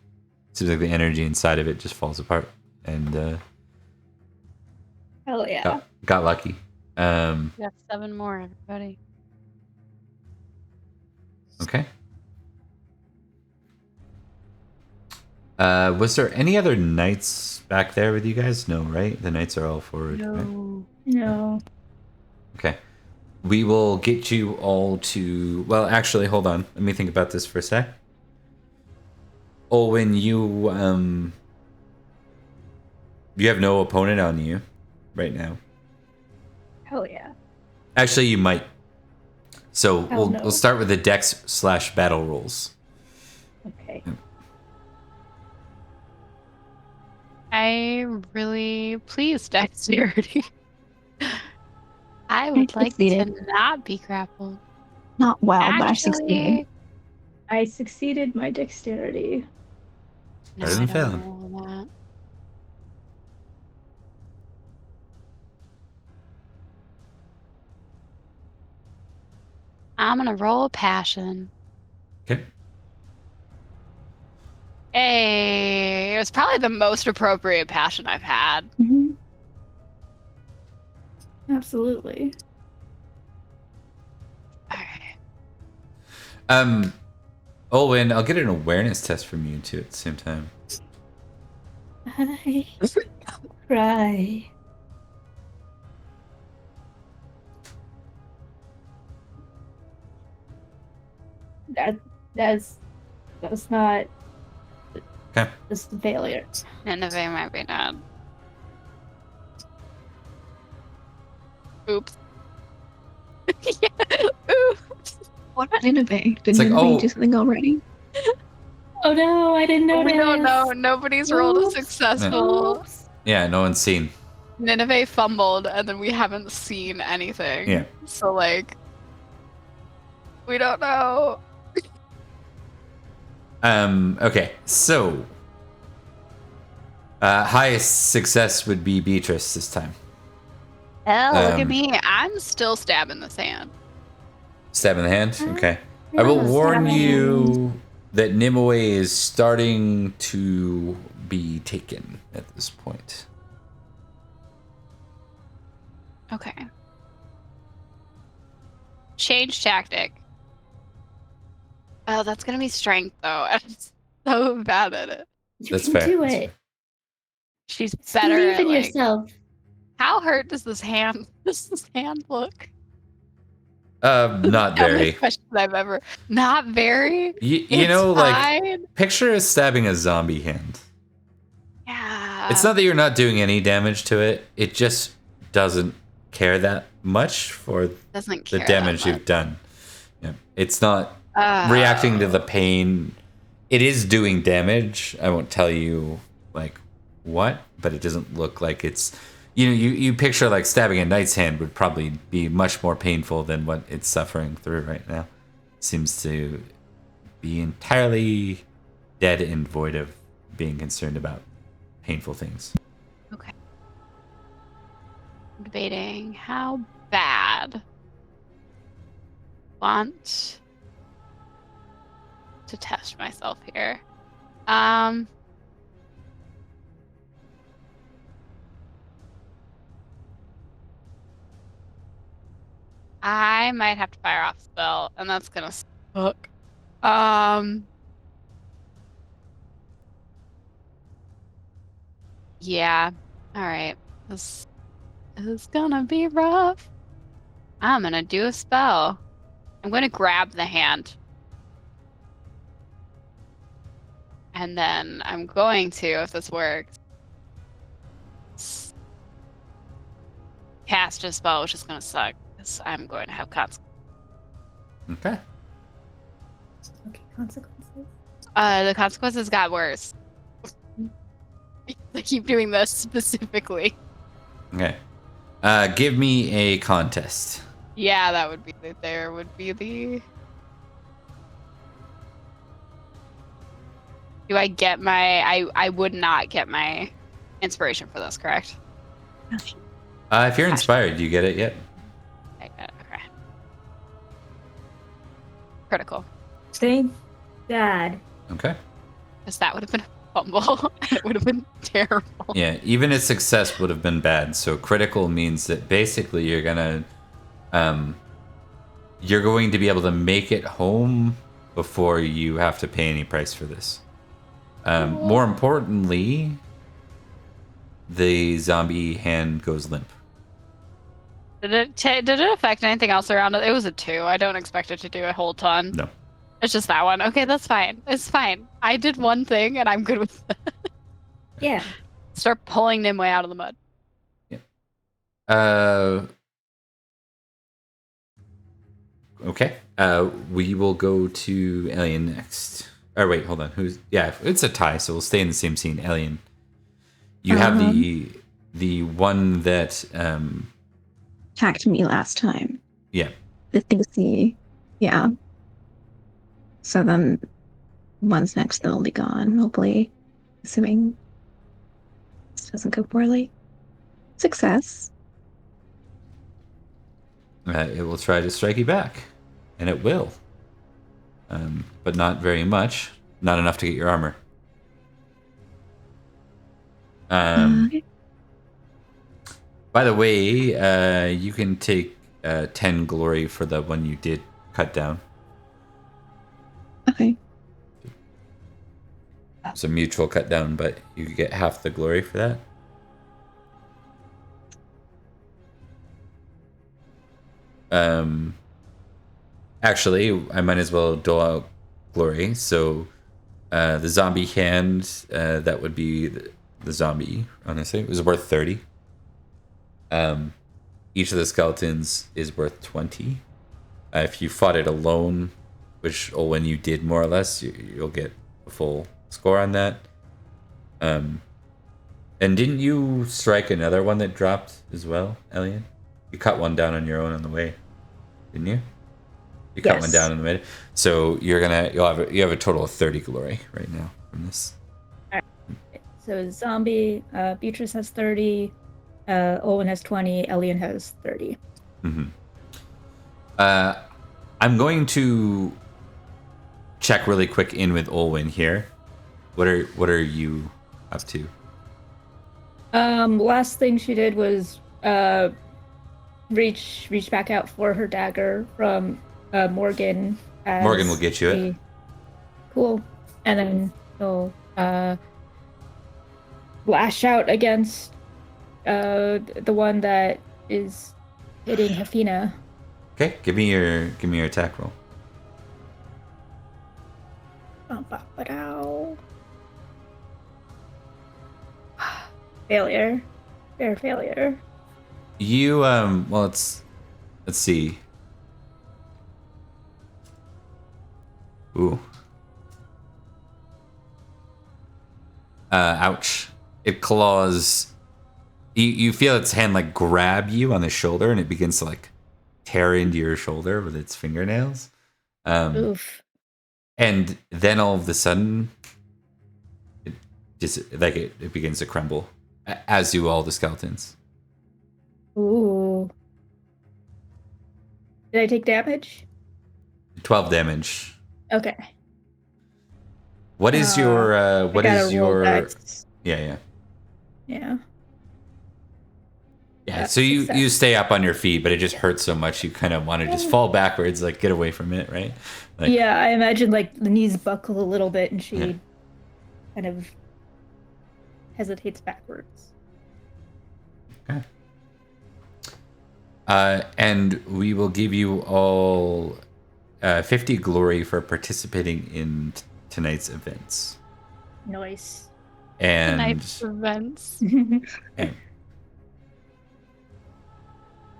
seems like the energy inside of it just falls apart, and Hell yeah. got lucky. We got 7 more, everybody. Okay. Was there any other knights back there with you guys? No, right? The knights are all forward. Right? No. Okay. We will get you all to... Well, actually, hold on. Let me think about this for a sec. Owen, you have no opponent on you right now. Hell yeah. Actually, you might. So Hell no. we'll start with the dex/battle rolls. Okay. I really please dexterity. I would like to succeeded. not be grappled. Not well, but I succeeded. Actually, I succeeded my dexterity. no, Better I than don't failing. know that. I'm gonna roll passion. Okay. Hey, it was probably the most appropriate passion I've had. Mm-hmm. Absolutely. Alright. Owen, I'll get an awareness test from you too at the same time. I cry. That's not. Okay. That's a failure. Nineveh might be dead. Oops. Yeah. Oops. What about Nineveh? Did like, Nineveh oh. do something already? Oh no, I didn't notice. We don't know. Nobody's rolled a Oops. successful. Oops. Yeah, no one's seen. Nineveh fumbled, and then we haven't seen anything. Yeah. So, like, we don't know. Okay, so highest success would be Beatrice this time. Hell, look at Um, me. I'm still stabbing the sand. Stab in the hand. Okay. I will Yeah, warn stabbing. you that Nimue is starting to be taken at this point. Okay. Change tactic. Oh, that's gonna be strength, though. I'm so bad at it. You That's can fair. do That's it. She's Just better believe at, in like, yourself. how hurt does this hand look? Not Dumbest very. question I've ever. Not very. You It's know, like, fine. picture us stabbing a zombie hand. Yeah. It's not that you're not doing any damage to it. It just doesn't care that much for Doesn't the care damage that much. you've done. Yeah. It's not Oh. reacting to the pain. It is doing damage. I won't tell you like what, but it doesn't look like it's. You know, you picture like stabbing a knight's hand would probably be much more painful than what it's suffering through right now. Seems to be entirely dead and void of being concerned about painful things. Okay. I'm debating how bad. Want to test myself here. I might have to fire off a spell, and that's gonna suck. Yeah. All right. This is gonna be rough. I'm gonna do a spell. I'm gonna grab the hand. And then I'm going to, if this works, cast a spell, which is gonna suck, because I'm going to have consequences. Okay. Okay, consequences. The consequences got worse. I keep doing this specifically. Okay. Give me a contest. Yeah, that would be there would be the. Do I get my? I would not get my inspiration for this, correct? If you're inspired, do you get it yet? I get it. Okay. Critical. Stay bad. Okay. Because that would have been a fumble. It would have been terrible. Yeah, even a success would have been bad. So critical means that basically you're going to be able to make it home before you have to pay any price for this. More importantly, the zombie hand goes limp. Did it affect anything else around it? It was a 2. I don't expect it to do a whole ton. No. It's just that one. Okay, that's fine. It's fine. I did one thing, and I'm good with it. Yeah. Start pulling Nimue out of the mud. Okay. We will go to Alien next. Oh wait, hold on. It's a tie, so we'll stay in the same scene. Alien. You have the one that Attacked me last time. yeah. The Thursday. Yeah. So then one's next they'll be gone, hopefully. Assuming this doesn't go poorly. Success. It will try to strike you back, and it will. But not very much. Not enough to get your armor. By the way, you can take 10 glory for the one you did cut down. Okay. It's a mutual cut down, but you get half the glory for that. Actually, I might as well dole out glory. So, the zombie hand, that would be the zombie, honestly. It was worth 30. Each of the skeletons is worth 20. If you fought it alone, which when you did more or less, you'll get a full score on that. And didn't you strike another one that dropped as well, Elian? You cut one down on your own on the way, didn't you? You cut one down in the mid. So you have a total of 30 glory right now from this. All right. So zombie, Beatrice has 30, Owen has 20, Elian has 30. Mm-hmm. I'm going to check really quick in with Olwen here. What are you up to? Last thing she did was reach back out for her dagger from Morgan. Morgan will get you it. Cool. And then he'll lash out against the one that is hitting Hefina. Okay, give me your attack roll. Ba-ba-ba-dow. Failure. Fair failure. You well, let's see. Ooh. Ouch. It claws. You feel its hand like grab you on the shoulder, and it begins to like tear into your shoulder with its fingernails. Oof. And then all of a sudden, it just like it begins to crumble, as do all the skeletons. Ooh. Did I take damage? 12 damage. Okay. What is your what I gotta is roll your dex. yeah. Yeah. Yeah, so you Success. stay up on your feet, but it just hurts so much you kind of want to just fall backwards, like get away from it, right? Like, Yeah, I imagine like the knees buckle a little bit and she Yeah. kind of hesitates backwards. Okay. And we will give you all 50 glory for participating in tonight's events. Nice. And Tonight's events. and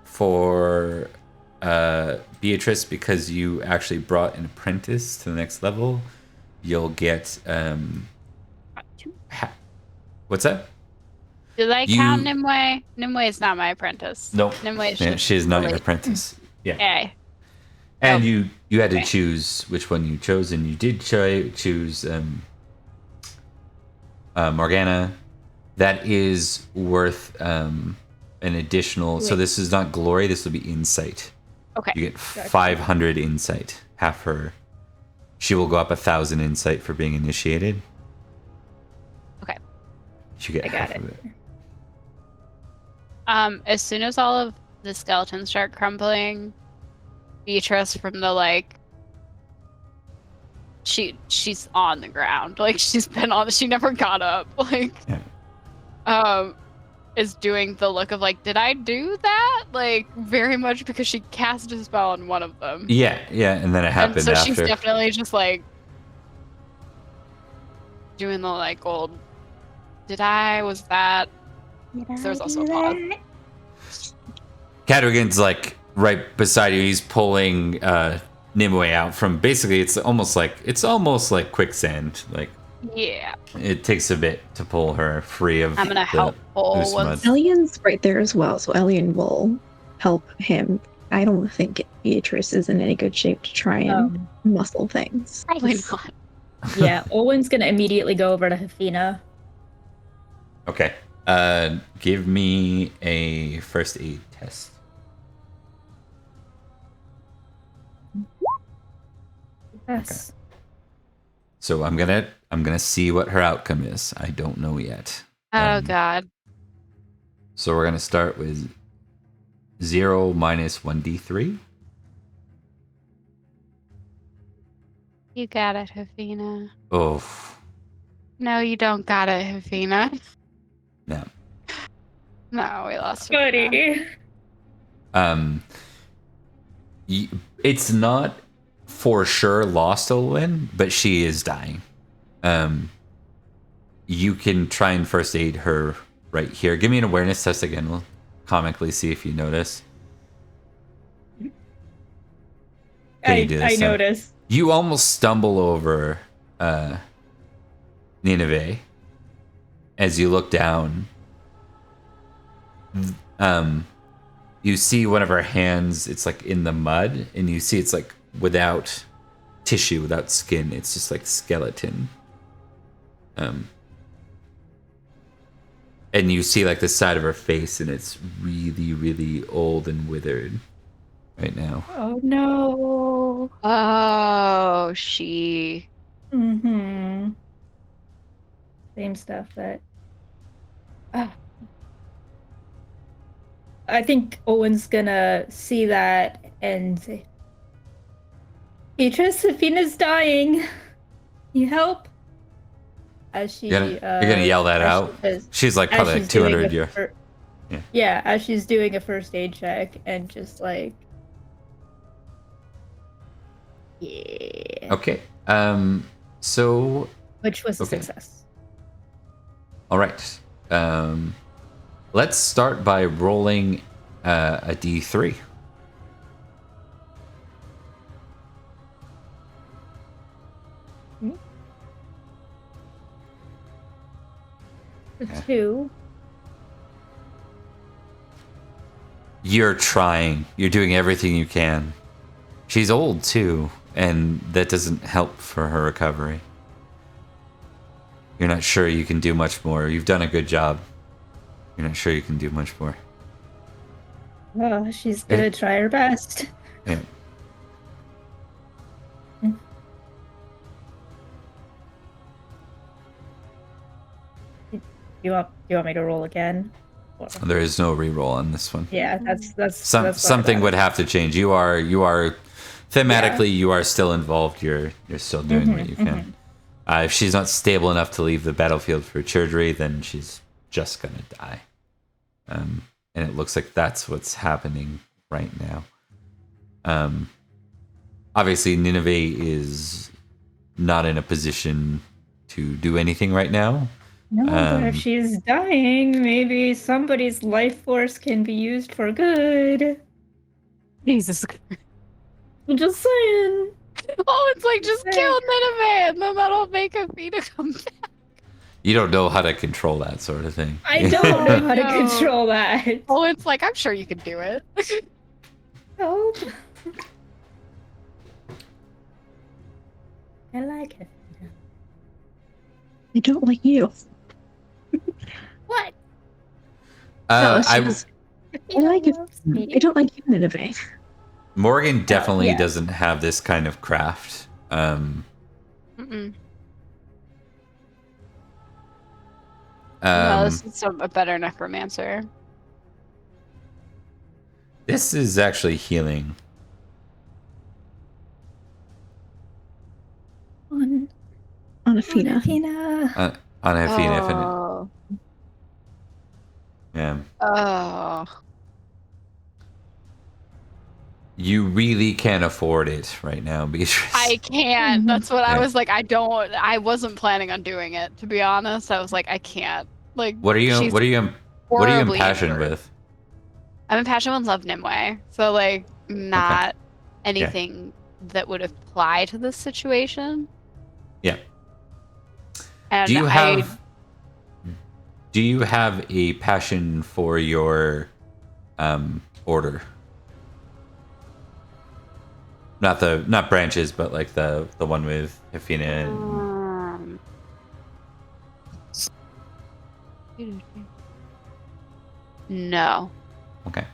for Beatrice, because you actually brought an apprentice to the next level, you'll get what's that? Do they You- count Nimue? Nimue is not my apprentice. Nope. Nimue is Yeah, just she is not your really- apprentice. Yeah. Okay. And Nope. you had to Okay. choose which one you chose, and you did choose Morgana. That is worth an additional. So Wait. this is not glory. This will be insight. Okay. You get 500 insight. Half her. She will go up 1,000 insight for being initiated. Okay. You get I got half it. of it. As soon as all of the skeletons start crumbling, Beatrice from the like she's on the ground. Like she's been on she never got up. Like is doing the look of like, did I do that? Like very much because she cast a spell on one of them. Yeah, and then it happened And so after. she's definitely just like doing the like old was that there's also a pause. Cadogan's like right beside you. He's pulling Nimue out from basically it's almost like quicksand. Like Yeah. it takes a bit to pull her free of I'm gonna the help pull loose mud. once Elian's right there as well, so Elian will help him. I don't think Beatrice is in any good shape to try and muscle things. probably not. Yeah, Owen's gonna immediately go over to Hafina. Okay. Give me a first aid test. Yes. So I'm gonna see what her outcome is. I don't know yet. Oh god. So we're gonna start with 0 minus 1d3. You got it, Hafina. Oh No, you don't got it, Hafina. no. No, we lost Hafina. Buddy. It's not for sure lost Olwen, but she is dying. You can try and first aid her right here. Give me an awareness test again. We'll comically see if you notice. Can you do this I then? noticed. You almost stumble over Nineveh as you look down. You see one of her hands, it's like in the mud, and you see it's like without tissue, without skin. It's just like skeleton. And you see like the side of her face, and it's really, really old and withered right now. Oh no. Oh, she. Mm-hmm. Same stuff that. I think Owen's gonna see that and say, Beatrice, Hafina's dying. You help? As she You're gonna yell that as out? she says- She's like as probably like she's doing 200 years. yeah, as she's doing a first aid check and just like Yeah. Okay. So Which was a Okay. success. all right. Let's start by rolling a d3. The Okay. 2. You're trying. You're doing everything you can. She's old too, and that doesn't help for her recovery. You're not sure you can do much more. You've done a good job. You're not sure you can do much more. Oh, she's gonna try her best. Yeah. You want me to roll again? Or- There is no reroll on this one. Yeah, that's what I Something thought. would have to change. You are thematically you are still involved. You're still doing what you can. If she's not stable enough to leave the battlefield for surgery, then she's just gonna die. And it looks like that's what's happening right now. Obviously, Nineveh is not in a position to do anything right now. No, but if she's dying, maybe somebody's life force can be used for good. Jesus. I'm just saying. Oh, it's like just kill Nineveh and then that'll make Athena come back. You don't know how to control that sort of thing. I don't know how to No. control that. Oh, it's like I'm sure you can do it. Help. I like it. I don't like you. What? No, I like it. Loves me. I don't like you, Nineveh. Morgan definitely yeah. doesn't have this kind of craft. Mm-mm. No, this is a better necromancer. This is actually healing. On Athena. Athena. On Athena, Oh. yeah. Oh. You really can't afford it right now, Beatrice. I can't. That's what I Yeah. was like. I wasn't planning on doing it, to be honest. I was like, I can't. Like, What are you she's horribly impassioned injured. with? I'm impassioned with Love Nimue. So, like, not anything that would apply to this situation. Yeah. And Do you have a passion for your order? Not branches, but like the one with Athena and No. okay.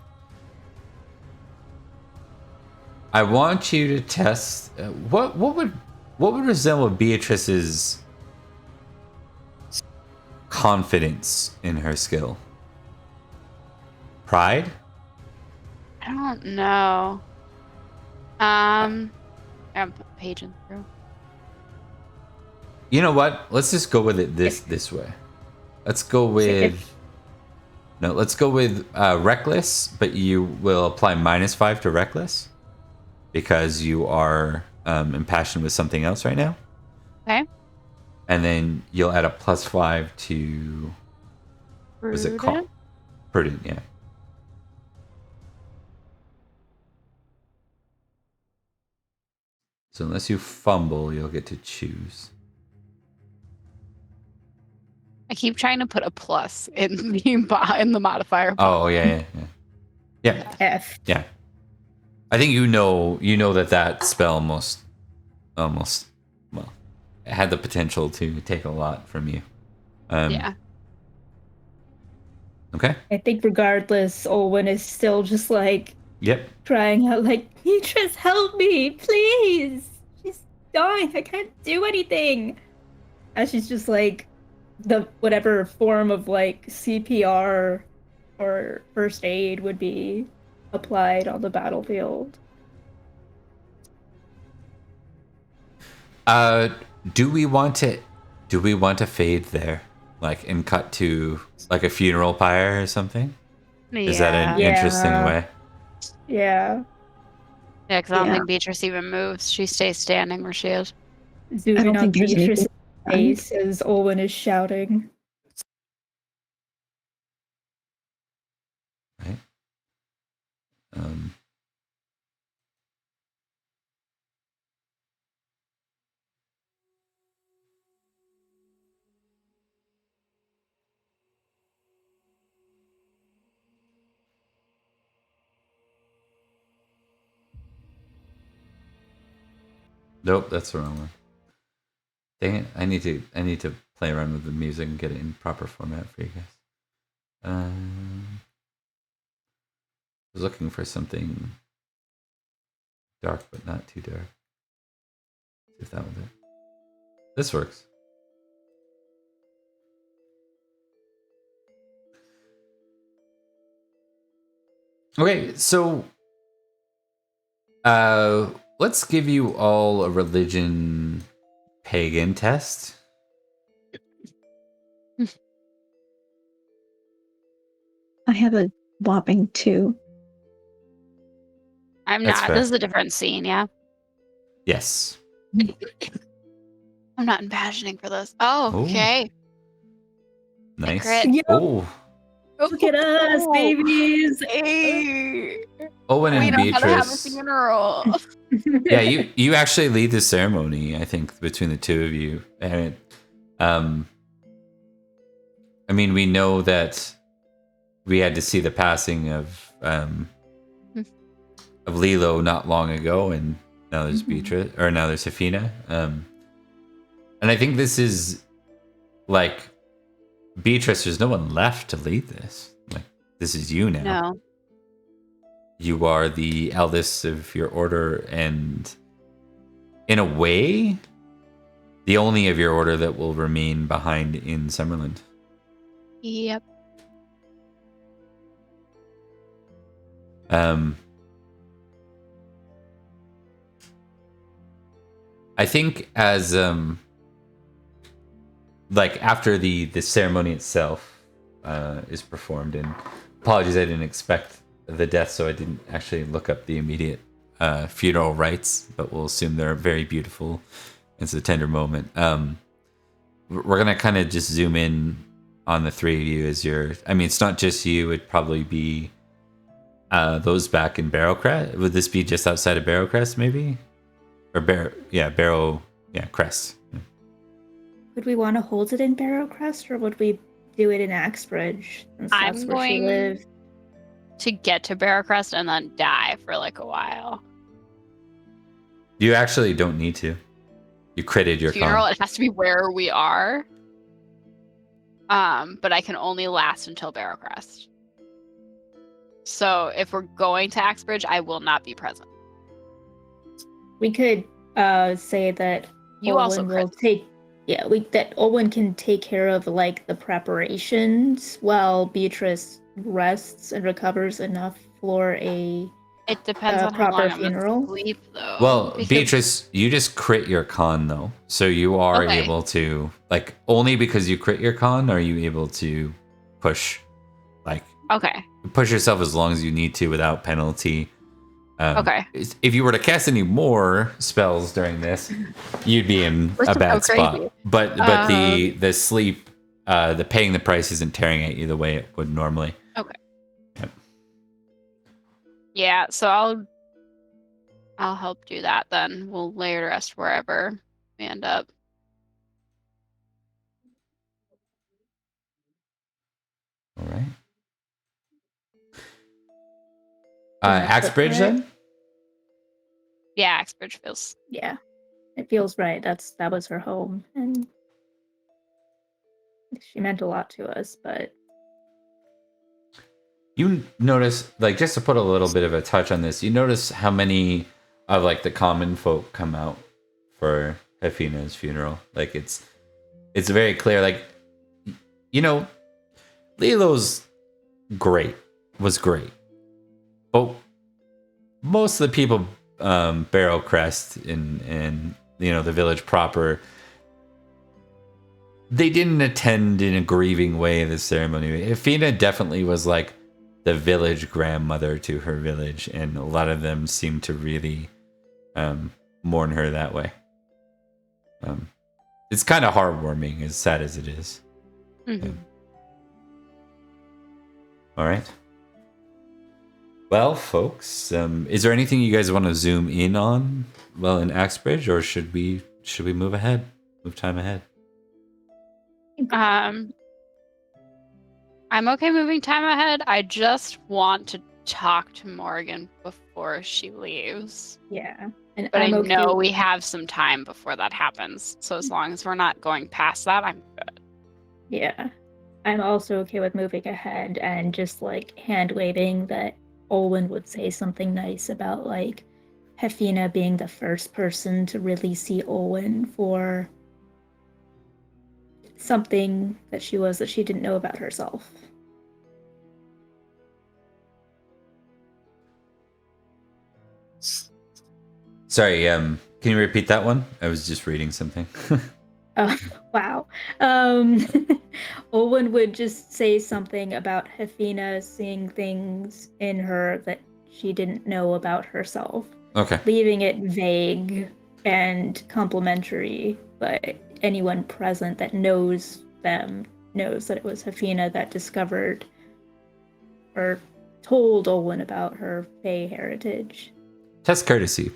I want you to test what would resemble Beatrice's confidence in her skill. Pride? I don't know. I'm paging through. You know what? Let's just go with it this way. Let's go with reckless, but you will apply -5 to reckless because you are impassioned with something else right now. Okay. And then you'll add a +5 to was it called? Prudent, yeah. So unless you fumble, you'll get to choose. I keep trying to put a plus in the modifier. Oh yeah. F. Yeah. I think you know that spell almost well, it had the potential to take a lot from you. Yeah. Okay. I think regardless, Olwen is still just like Yep. crying out like, Beatrice, help me, please. She's dying. I can't do anything. And she's just like the whatever form of like CPR or first aid would be applied on the battlefield. Do we want to fade there? Like and cut to like a funeral pyre or something? Is that an Yeah. interesting way? Yeah. Yeah, because I don't Yeah. think Beatrice even moves. She stays standing where she is. Zooming on think there's Beatrice's anything face as Olwen is shouting. Right. Nope, that's the wrong one. Dang it! I need to play around with the music and get it in proper format for you guys. I was looking for something dark, but not too dark. See if that will do. This works. Okay, so let's give you all a religion pagan test. I have a whopping 2. I'm That's not. fair. This is a different scene, yeah. Yes. I'm not imagining for this. Oh, Ooh. okay. Nice. Crit. Yep. Oh, Look at us, babies! Hey. Owen We and know how to have a Beatrice. funeral. Yeah, you actually lead the ceremony. I think between the two of you, and I mean, we know that we had to see the passing of Lilo not long ago, and now there's Beatrice, or now there's Hafina. And I think this is like Beatrice. There's no one left to lead this. Like this is you now. No. You are the eldest of your order, and in a way, the only of your order that will remain behind in Summerland. Yep. I think as like after the ceremony itself is performed, and apologies, I didn't expect the death, so I didn't actually look up the immediate funeral rites, but we'll assume they're very beautiful. It's a tender moment. We're gonna kind of just zoom in on the three of you as you're. I mean, it's not just you. It'd probably be those back in Barrowcrest. Would this be just outside of Barrowcrest, maybe? Or Crest. Would we want to hold it in Barrowcrest, or would we do it in Axbridge? Since I'm that's where she going lived. to get to Barrowcrest and then die for like a while. You actually don't need to. You critted your Funeral, con. it has to be where we are. But I can only last until Barrowcrest. So if we're going to Axbridge, I will not be present. We could say that You also Olwen will crit. take. Yeah, that Olwen can take care of like the preparations while Beatrice rests and recovers enough for a It depends on how proper long I'm funeral. asleep, though. Well, because- Beatrice, you just crit your con though, so you are Okay. able to like only because you crit your con are you able to push, like Okay. push yourself as long as you need to without penalty. Okay. If you were to cast any more spells during this, you'd be in We're a so bad spot. crazy. But the sleep, the paying the price isn't tearing at you the way it would normally. Okay. Yep. Yeah, so I'll help do that then. We'll lay to rest wherever we end up. All right. Does that Axbridge look then? Yeah, Axbridge feels. Yeah, it feels right. That was her home, and she meant a lot to us. But You notice, like, just to put a little bit of a touch on this, you notice how many of like the common folk come out for Hefina's funeral. Like it's very clear. Like, you know, Lilo's was great, but most of the people, Barrowcrest and you know the village proper, they didn't attend in a grieving way the ceremony. Hefina definitely was like the village grandmother to her village, and a lot of them seem to really mourn her that way. It's kind of heartwarming, as sad as it is. Mm-hmm. Yeah. All right. Well, folks, is there anything you guys want to zoom in on while in Axbridge, or should we move ahead? Move time ahead. I'm okay moving time ahead. I just want to talk to Morgan before she leaves. Yeah. And But I'm I okay. know we have some time before that happens. So as long as we're not going past that, I'm good. Yeah. I'm also okay with moving ahead and just like hand waving that Olwen would say something nice about like Hefina being the first person to really see Olwen for something that she was that she didn't know about herself. Sorry, can you repeat that one? I was just reading something. Oh, wow. Olwen would just say something about Hefina seeing things in her that she didn't know about herself. Okay. Leaving it vague and complimentary, but anyone present that knows them knows that it was Hefina that discovered or told Olwen about her Fae heritage. Test courtesy.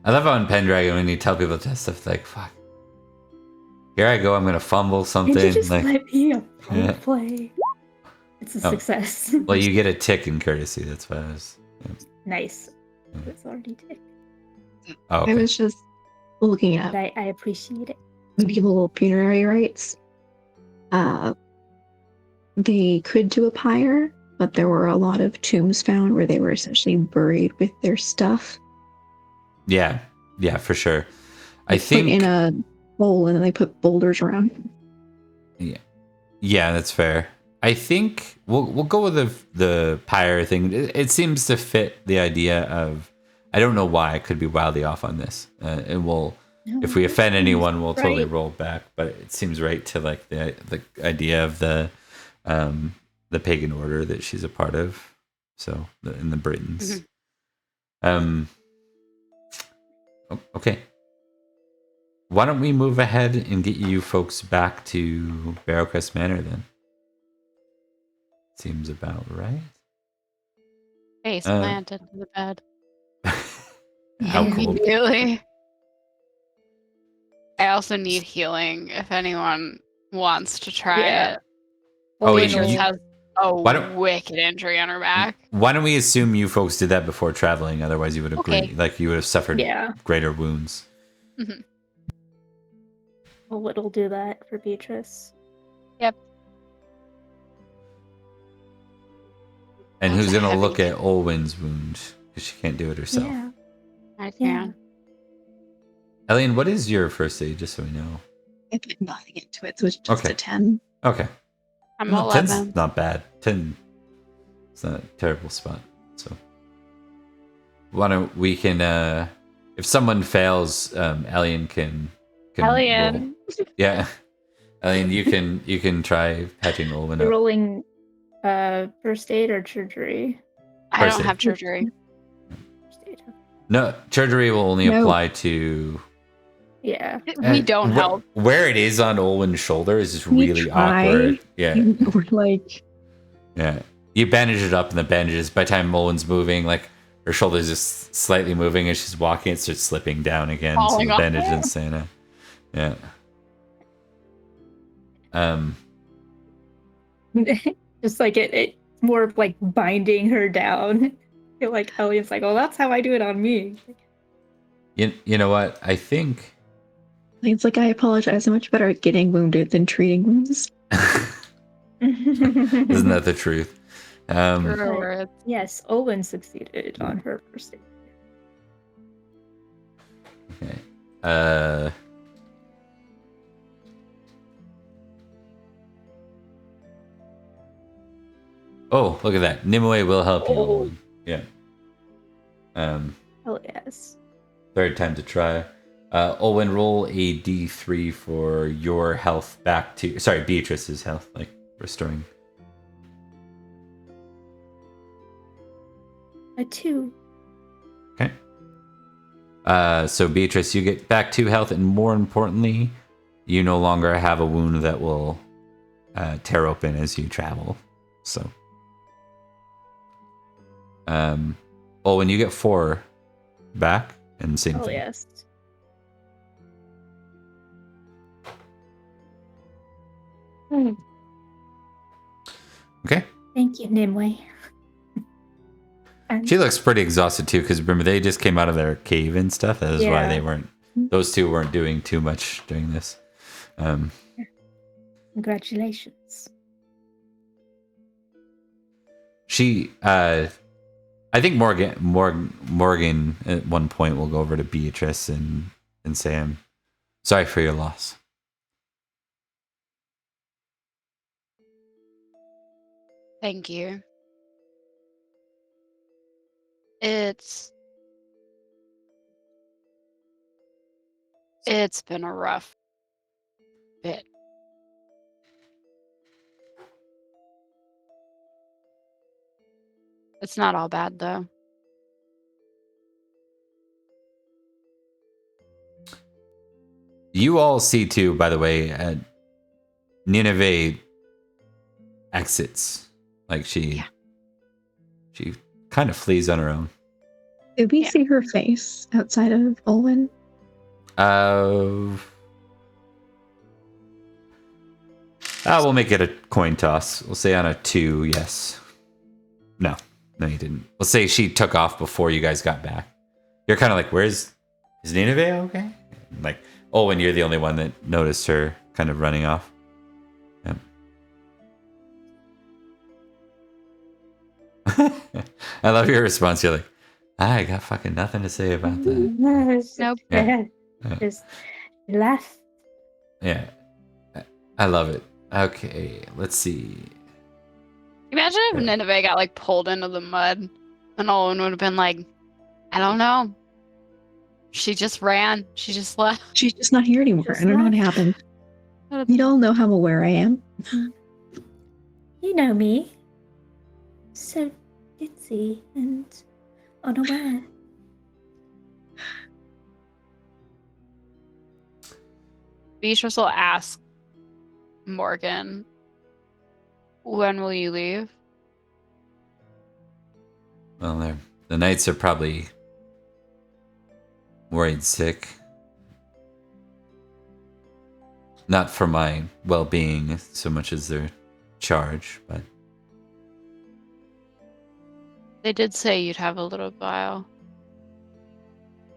I love how in Pendragon when you tell people to test stuff, like, fuck. Here I go, I'm gonna fumble something. Did you just like, let me yeah. play? It's a success. Well, you get a tick in courtesy, that's why I was... Yeah. Nice. It's already ticked. Oh, okay. I was just looking But at I appreciate it. medieval funerary rites. They could do a pyre, but there were a lot of tombs found where they were essentially buried with their stuff. Yeah, for sure. They I think... put in a hole and then they put boulders around. Yeah, that's fair. I think we'll go with the pyre thing. It seems to fit the idea of... I don't know why. I could be wildly off on this. And we'll... If we offend anyone, we'll totally roll back. But it seems right to like the idea of the pagan order that she's a part of. So in the Britons. Mm-hmm. Okay. Why don't we move ahead and get you folks back to Barrowcrest Manor then? Seems about right. Face planted to the bed. How cool. Immediately. I also need healing if anyone wants to try it. Oh, Beatrice you- has a wicked injury on her back. Why don't we assume you folks did that before traveling? Otherwise, you would agree. Okay. Like you would have suffered greater wounds. Mm-hmm. Well, it'll do that for Beatrice. Yep. And That's who's a gonna heavy look at Olwen's wound because she can't do it herself? Yeah. I can. Elian, what is your first aid? Just so we know. I put nothing into it, so it's just a 10. Okay. I'm Well, 11. 10's not bad. 10. It's not a terrible spot. So, why don't we can? If someone fails, Elian can Elian. roll. Yeah, Elian, you can try patching Olwen You're up. rolling first aid or surgery? I First don't aid. have surgery. First aid. No, surgery will only apply to. Yeah. We don't help. Where it is on Olwen's shoulder is just We really try. awkward. Yeah. We're like, Yeah. You bandage it up, and the bandages, by the time Mullen's moving, like, her shoulder's just slightly moving as she's walking, it starts slipping down again. So Falling the off. bandage didn't stay in it. Yeah. Just like it's more of like binding her down. I feel like Elliot's like, oh, that's how I do it on me. You know what? I think... it's like I apologize. I'm much better at getting wounded than treating wounds. Isn't that the truth? But, yes, Owen succeeded on her first aid. Okay. Oh, look at that. Nimue will help you. Oh. Yeah. Oh yes. Third time to try. Owen, roll a d3 for your health back to... Sorry, Beatrice's health, like restoring. A 2. Okay. So Beatrice, you get back 2 health, and more importantly, you no longer have a wound that will tear open as you travel. So, Owen, you get 4 back, and same Oh, thing. yes. Okay. Thank you, Nimue. She looks pretty exhausted too, because remember they just came out of their cave and stuff. That is why they weren't. Those two weren't doing too much during this. Congratulations. She, I think Morgan at one point will go over to Beatrice and say, "I'm sorry for your loss." Thank you. It's been a rough bit. It's not all bad though. You all see too, by the way, Nineveh exits. Like she kind of flees on her own. Did we see her face outside of Olwen? We'll make it a coin toss. We'll say on a 2, yes. No, you didn't. We'll say she took off before you guys got back. You're kind of like, is Nineveh okay? Like, and you're the only one that noticed her kind of running off. Yeah. I love your response. You're like, I got fucking nothing to say about that. No, it's Nope. bad. Yeah. Just laugh. Yeah. I love it. Okay, let's see. Imagine if Nineveh got like pulled into the mud, and Olin would have been like, I don't know. She just ran. She just left. She's just not here anymore. Just I don't know what left. happened. You all know how aware I am. You know me. So ditzy and unaware. Beatrice will ask Morgan, when will you leave? Well, the knights are probably worried sick. Not for my well-being so much as their charge, but They did say you'd have a little vial.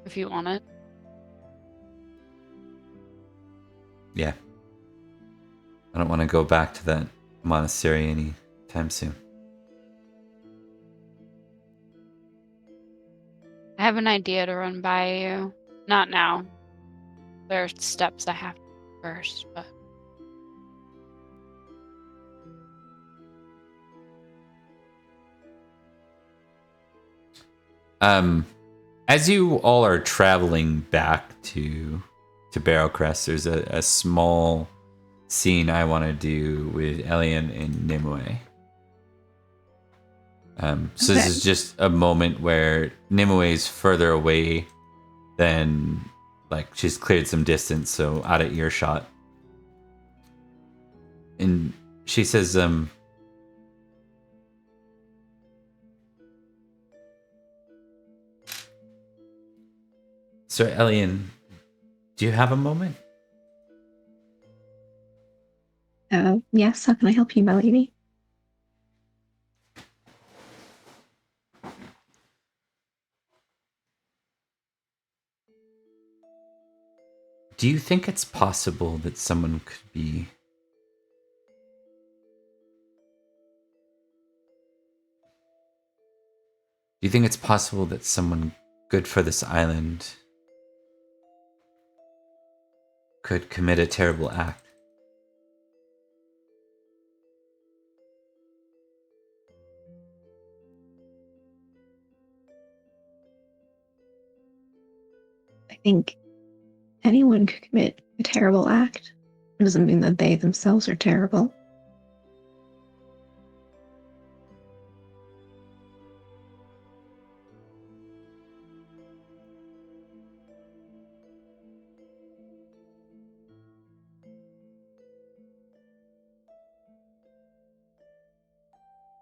If you want it. yeah. I don't want to go back to that monastery anytime soon. I have an idea to run by you. Not now. There are steps I have to take first, but as you all are traveling back to Barrowcrest, there's a small scene I want to do with Elian and Nimue. So this is just a moment where Nimue's further away than, like, she's cleared some distance, so out of earshot. And she says, Sir Elian, do you have a moment? Yes, how can I help you, my lady? Do you think it's possible that someone could be... Do you think it's possible that someone good for this island could commit a terrible act? I think anyone could commit a terrible act. It doesn't mean that they themselves are terrible.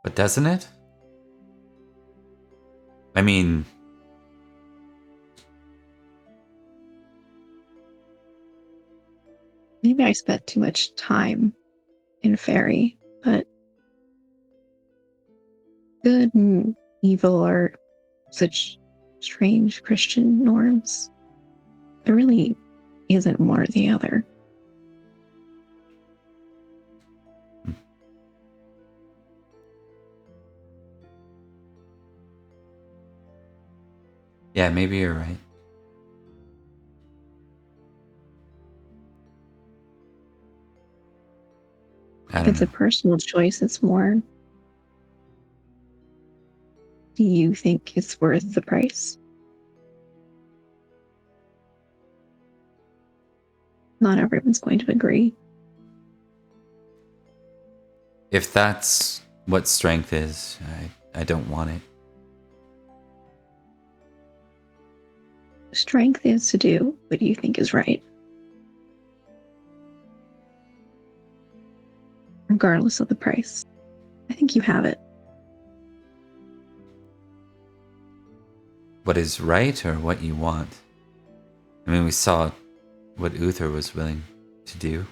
But doesn't it? I mean, Maybe I spent too much time in Faerie, but good and evil are such strange Christian norms. There really isn't one or the other. yeah, maybe you're right. I If don't it's a know. personal choice, it's more, do you think it's worth the price? Not everyone's going to agree. If that's what strength is, I don't want it. Strength is to do what you think is right, regardless of the price. I think you have it. What is right or what you want? I mean, we saw what Uther was willing to do.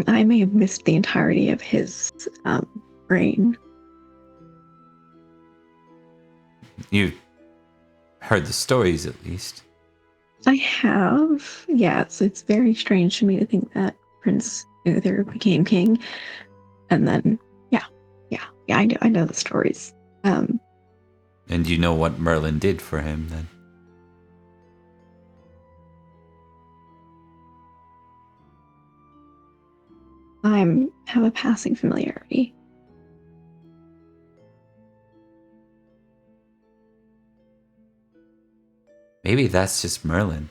I may have missed the entirety of his reign. You've heard the stories at least. I have, yes. It's very strange to me to think that Prince Uther became king, and then, yeah. I know the stories. And you know what Merlin did for him then? I have a passing familiarity. Maybe that's just Merlin.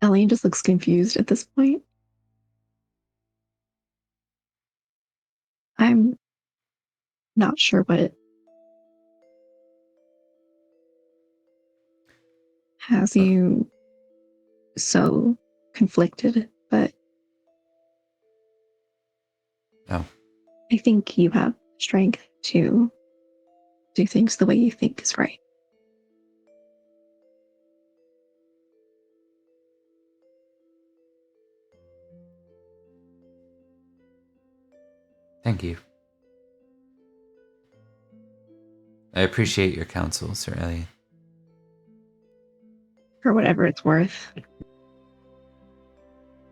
Elaine just looks confused at this point. I'm not sure what has you so conflicted, but Oh, I think you have strength to do things the way you think is right. thank you. I appreciate your counsel, Sir Elliot. For whatever it's worth.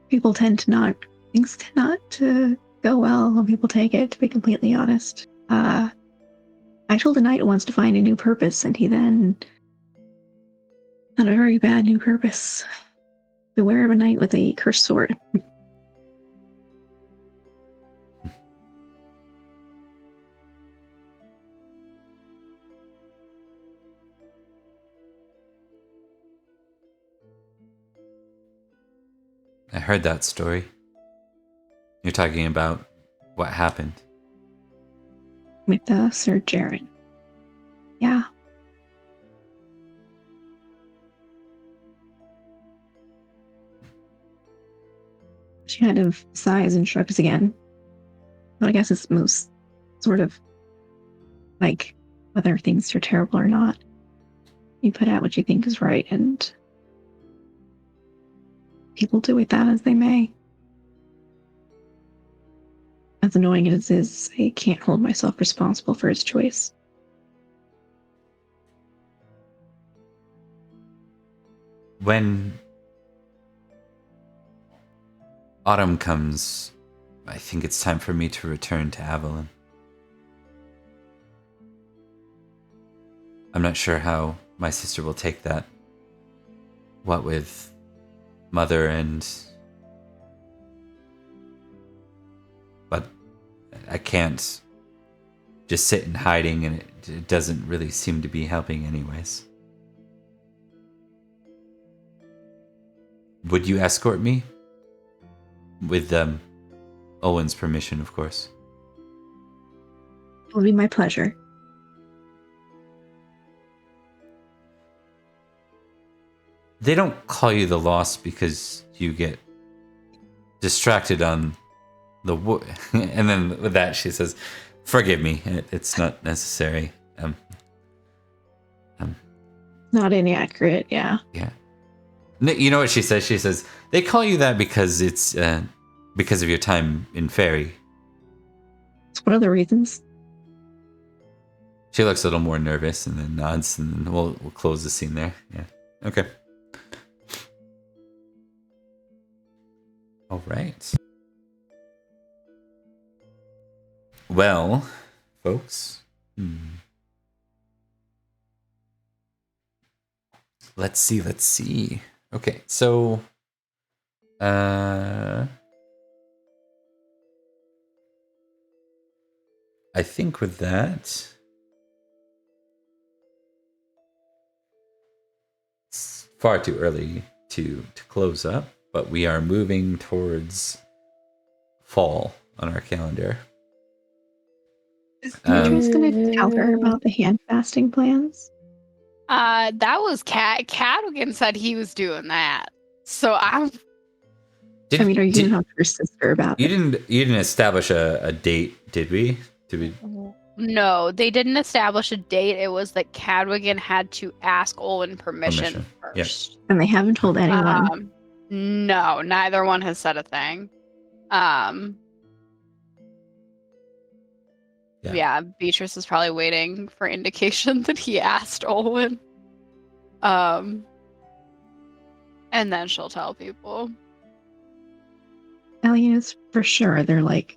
People tend to not, things tend not to go well when people take it, to be completely honest. I told a knight once to find a new purpose, and he then had a very bad new purpose. Beware of a knight with a cursed sword. I heard that story. You're talking about what happened. With Sir Jaren. Yeah. She kind of sighs and shrugs again. But I guess it's most sort of like whether things are terrible or not. You put out what you think is right, and people do with that as they may. As annoying as it is, I can't hold myself responsible for his choice. When autumn comes, I think it's time for me to return to Avalon. I'm not sure how my sister will take that. What with mother and but I can't just sit in hiding, and it doesn't really seem to be helping anyways. Would you escort me? With Owen's permission, of course. It will be my pleasure. They don't call you the Lost because you get distracted on the and then with that she says, "Forgive me, it's not necessary." Not inaccurate, yeah. Yeah. You know what she says? She says, "They call you that because it's because of your time in Faerie." It's one of the reasons. She looks a little more nervous and then nods, and then we'll close the scene there. Yeah. Okay. All right. Well, folks. Let's see. Okay, so I think with that, it's far too early to close up, but we are moving towards fall on our calendar. Is Beatrice going to tell her about the hand fasting plans? That was Cat. Cadwigan said he was doing that. So I'm. Are you going to talk to her sister about it? You didn't establish a date, did we? No, they didn't establish a date. It was that Cadwigan had to ask Olin permission first. Yep. And they haven't told anyone. No, neither one has said a thing. Yeah, Beatrice is probably waiting for indication that he asked Olin. And then she'll tell people. Aliens, for sure, they're like,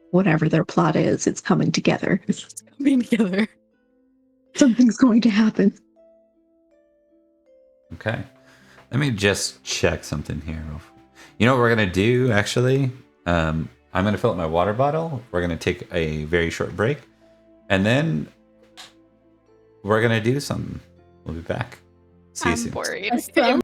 whatever their plot is, it's coming together. It's coming together. Something's going to happen. Okay. Let me just check something here. You know what we're going to do, actually? I'm going to fill up my water bottle. We're going to take a very short break. And then we're going to do something. We'll be back. See you soon. I'm worried.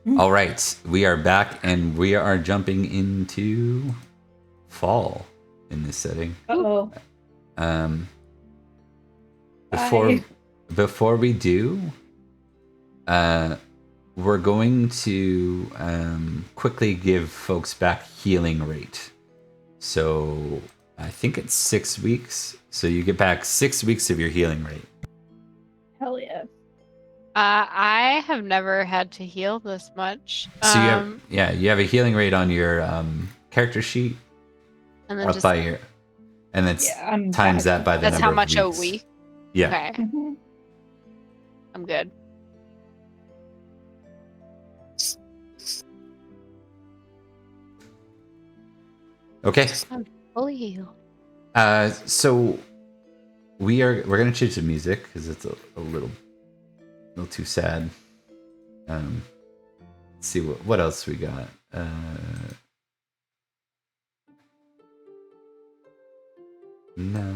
All right, we are back, and we are jumping into fall in this setting. Uh-oh. Before Bye. before we do, we're going to quickly give folks back healing rate. So I think it's 6 weeks. So you get back 6 weeks of your healing rate. Hell yeah. I have never had to heal this much. So you have a healing rate on your character sheet, and then up just by your, and it's Yeah, I'm times back. that by the that's number how of much weeks. a week. Yeah. Okay, Mhm. I'm good. Okay. I'm fully healed. So we're gonna change the music because it's a little too sad. Let's see what else we got. No.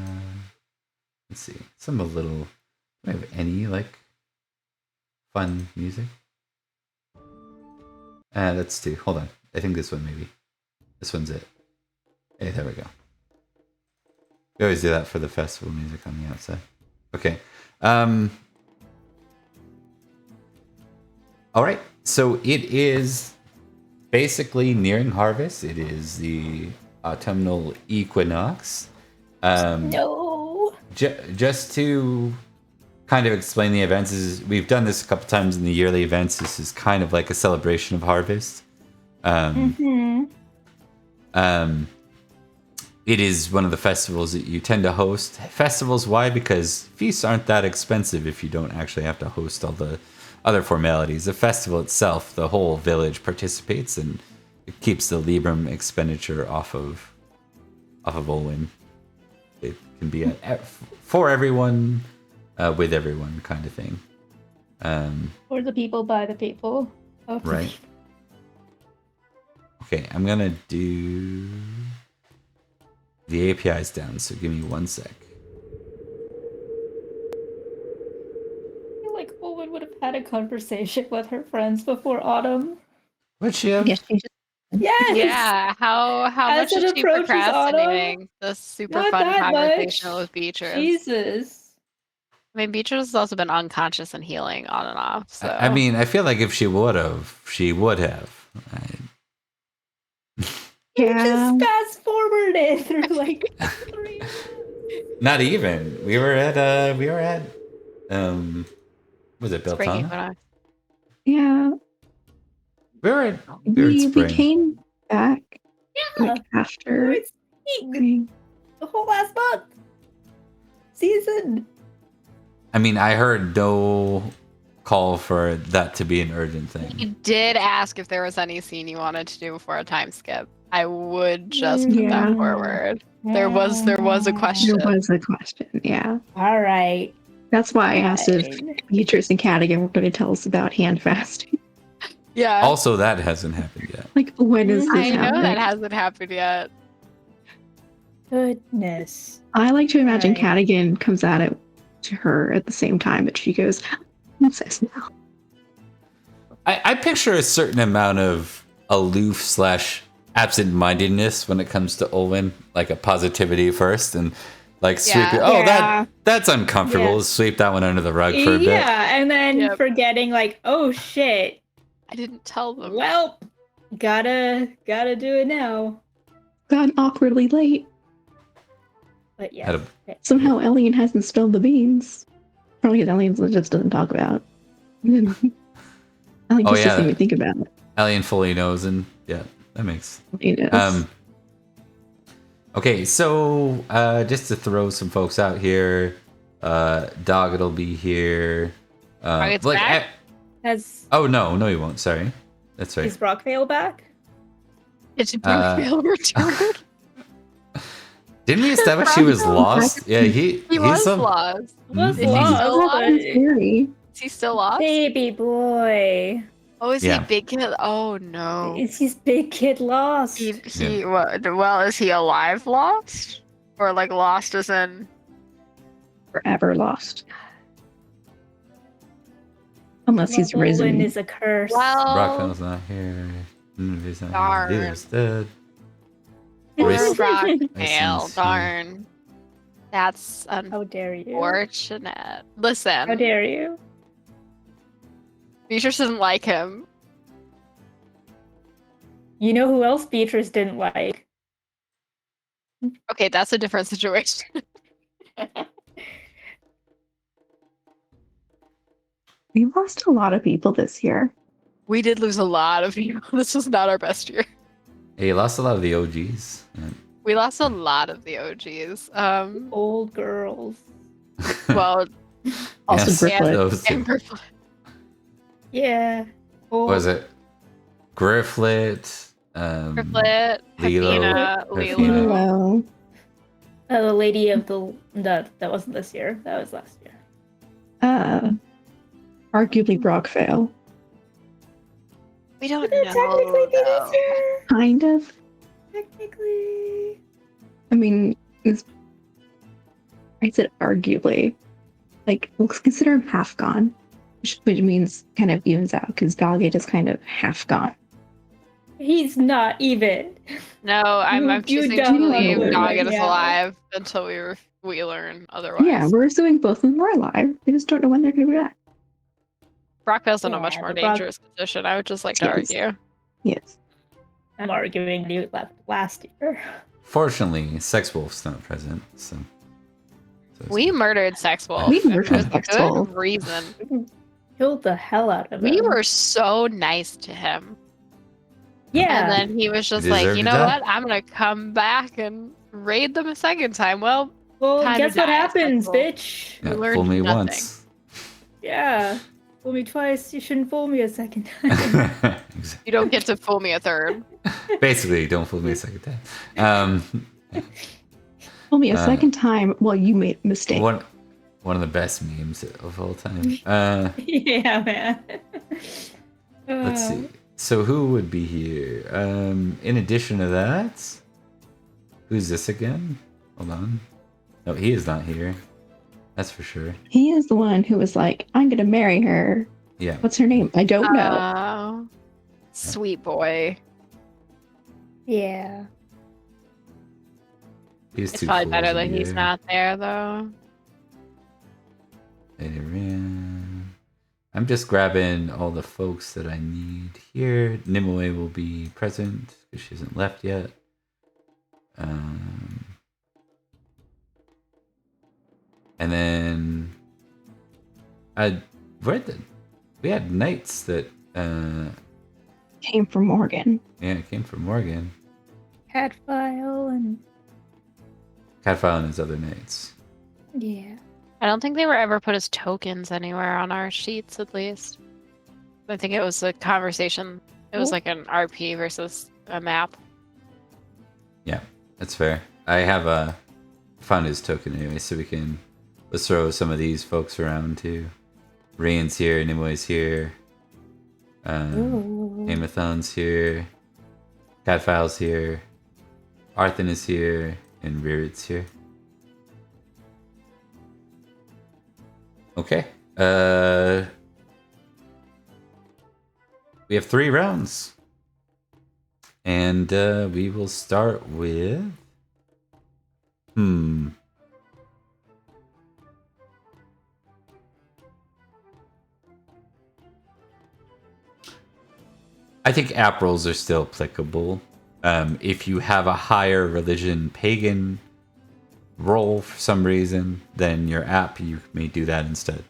Let's see. Some a little. Do I have any like fun music? Let's do. Hold on. I think this one maybe. This one's it. Hey, there we go. We always do that for the festival music on the outside. Okay. All right. So it is basically nearing harvest. It is the autumnal equinox. No. Just to kind of explain the events, we've done this a couple times in the yearly events. This is kind of like a celebration of harvest. It is one of the festivals that you tend to host. Festivals, why? Because feasts aren't that expensive if you don't actually have to host all the other formalities. The festival itself, the whole village participates, and it keeps the Libram expenditure off of Olwen. It can be for everyone, with everyone kind of thing. For the people, by the people. Of the Right. people. Okay, I'm gonna do the API's down, so give me 1 sec. I feel like Owen would have had a conversation with her friends before autumn. Would she have? Yes, she just Yes. Yeah, how As much it is she approaches procrastinating this super Not fun that conversation much. with Beatrice? Jesus. I mean, Beatrice has also been unconscious and healing on and off. So I mean, I feel like if she would have, she would have. You Yeah. just fast forwarded through like 3 Not even. We were at was it spring Beltana? equinox. Yeah. We were at We spring. came back Yeah. like after It's spring. the whole last month. Season. I mean, I heard no call for that to be an urgent You thing. did ask if there was any scene you wanted to do before a time skip. I would just put Yeah. that forward. There was a question. There was a question, yeah. All right. That's why I asked if Fine. Beatrice and Cadigan were going to tell us about hand fasting. Yeah. Also, that hasn't happened yet. Like, when is this I know happening? that hasn't happened yet. Goodness. I like to imagine Right. Cadigan comes at it to her at the same time, but she goes, "What's this now?" I picture a certain amount of aloof / absent-mindedness when it comes to Olwen, like a positivity first, and like sweep it. Oh, Yeah. that's uncomfortable. Yeah. Sweep that one under the rug for a bit. Yeah, and then Yep. forgetting like, oh shit. I didn't tell them. Well, gotta do it now. Got awkwardly late. But yeah. Had a- Somehow Elian hasn't spilled the beans. Probably because Elian just doesn't talk about it. Elian Oh, just yeah. doesn't even think about it. Alien fully knows, and yeah, that makes. He knows. Okay, so just to throw some folks out here, Dog will be here. Target's back? Has Oh no, he won't. Sorry, that's right. is Brockvale back? It's a Uh, return. Didn't we establish he was lost? Yeah, he was some- lost. Was Mhm. lost. still but- Faerie. Is he still lost? Baby boy. Oh, is he Yeah. a big kid? Oh no. Is his big kid lost? Well, is he alive lost? Or like lost as in Forever lost. Unless he's Olin risen. is a curse. Well, Rockfell's not here. He's not Darn. here. Leo's dead. poor Risk- Rocktail. License, Darn. That's How dare you? unfortunate. How Listen, dare you? Beatrice doesn't like him. You know who else Beatrice didn't like? Okay, that's a different situation. We lost a lot of people this year. We did lose a lot of people. This was not our best year. Hey, you lost a lot of the OGs. We lost a lot of the OGs. Old girls. Well, Also, Yes, Grifflet. those two. and Grifflet. Yeah. Old. Was it Grifflet? Grifflet, Lilo, Hefina, Hefina. Lilo. Well, The lady of the that wasn't this year. That was last year. arguably Brockvale. We don't Would it know. technically be though. this year? Kind of. Technically. I mean, I said arguably. Like, let's consider him half gone, which means kind of evens out because Galgate is kind of half gone. He's not even. No, I'm You choosing to don't believe know Dog right is now. alive until we learn otherwise. Yeah, we're assuming both of them are alive. We just don't know when they're going to be back. Brockvale's in a Yeah, much more but Brock- dangerous position. I would just like to Yes. argue. Yes. I'm arguing you left last year. Fortunately, Sex Wolf's not present, so it's We murdered Sex Wolf. We and murdered for Sex good Wolf. reason. Killed the hell out of him. We were so nice to him. Yeah. And then he was just He like, deserved you to know die. what? I'm going to come back and raid them a second time. Well, well, time to guess what die, happens, Sex Wolf. bitch? yeah, learned fool me nothing. once. Yeah. Fool me twice. You shouldn't fool me a second time. Exactly. you don't get to fool me a third. Basically, don't fool me a second time. Told me a Uh, second time while you made a mistake. One of the best memes of all time. Yeah, man. Let's see. So who would be here? In addition to that, who's this again? Hold on. No, he is not here. That's for sure. He is the one who was like, I'm going to marry her. Yeah. What's her name? I don't know. Oh, sweet boy. Yeah. These It's two probably fools better will that be he's there. not there, though. Lady Ryan. I'm just grabbing all the folks that I need here. Nimue will be present because she hasn't left yet. And then we had knights that Came from Morgan. it came from Morgan. Catfile and Catfile and his other knights. yeah. I don't think they were ever put as tokens anywhere on our sheets, at least. I think it was a conversation. It was Oh. like an RP versus a map. Yeah, that's fair. I have found his token anyway, so let's throw some of these folks around too. Rain's here, Nimue's here, Ooh. Amathon's here, Catfile's here, Arthur is here, and Ririt's here. Okay. We have 3 rounds. And we will start with... I think app rolls are still applicable. If you have a higher religion pagan roll for some reason, then your app, you may do that instead.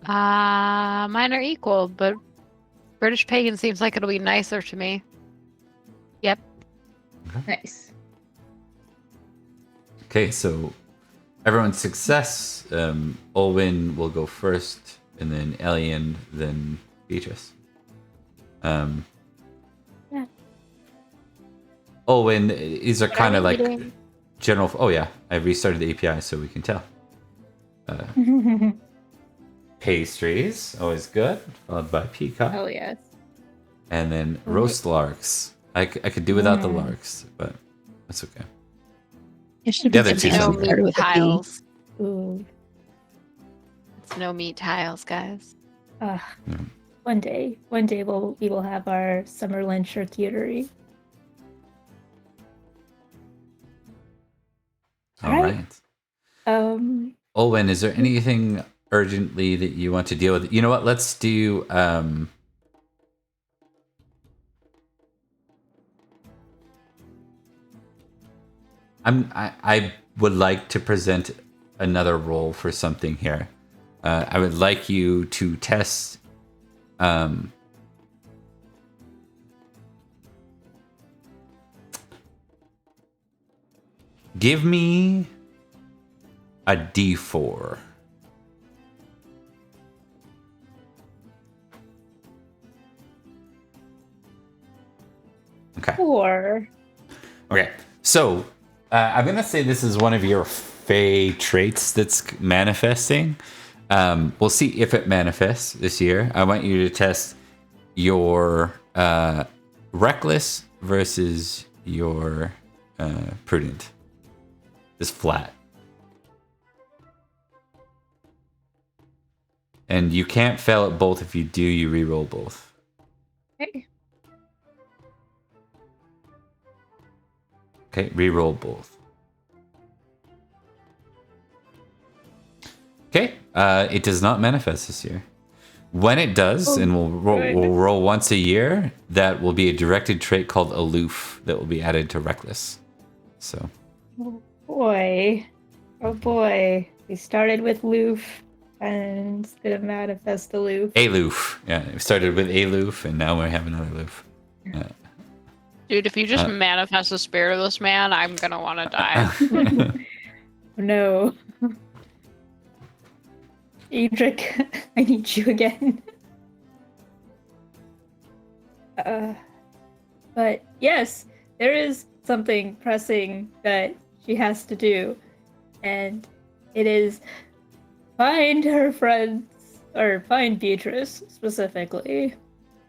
Mine are equal, but British pagan seems like it'll be nicer to me. Yep. Nice. Okay, so everyone's success. Olwyn will go first, and then Elian, then Beatrice. Yeah. Olwyn, these are kind of like Doing? general. Oh yeah, I restarted the API so we can tell. Pastries, always good. Followed by peacock, Oh yes. and then roast larks. I could do without the larks, but that's okay. It should The be other two something No sound that started meat with a P. tiles. Ooh. It's no meat tiles, guys. Uh, Yeah. one day we will have our Summerland charcuterie. All right. Olwen, is there anything urgently that you want to deal with? You know what? Let's do. I would like to present another role for something here. I would like you to test. Give me a D4. Okay. 4. Okay. So I'm gonna say this is one of your Fae traits that's manifesting. We'll see if it manifests this year. I want you to test your reckless versus your prudent. Just flat. And you can't fail at both. If you do, you reroll both. Okay. Okay, reroll both. Okay, it does not manifest this year. When it does, and we'll roll once a year, that will be a directed trait called Aloof that will be added to Reckless. So. Oh boy. Oh boy. We started with Loof and it's gonna manifest Aloof. Aloof. Yeah, we started with Aloof and now we have another Loof. Dude, if you just manifest the spirit of this man, I'm gonna want to die. No. Edric, I need you again. But yes, there is something pressing that she has to do, and it is find her friends, or find Beatrice specifically,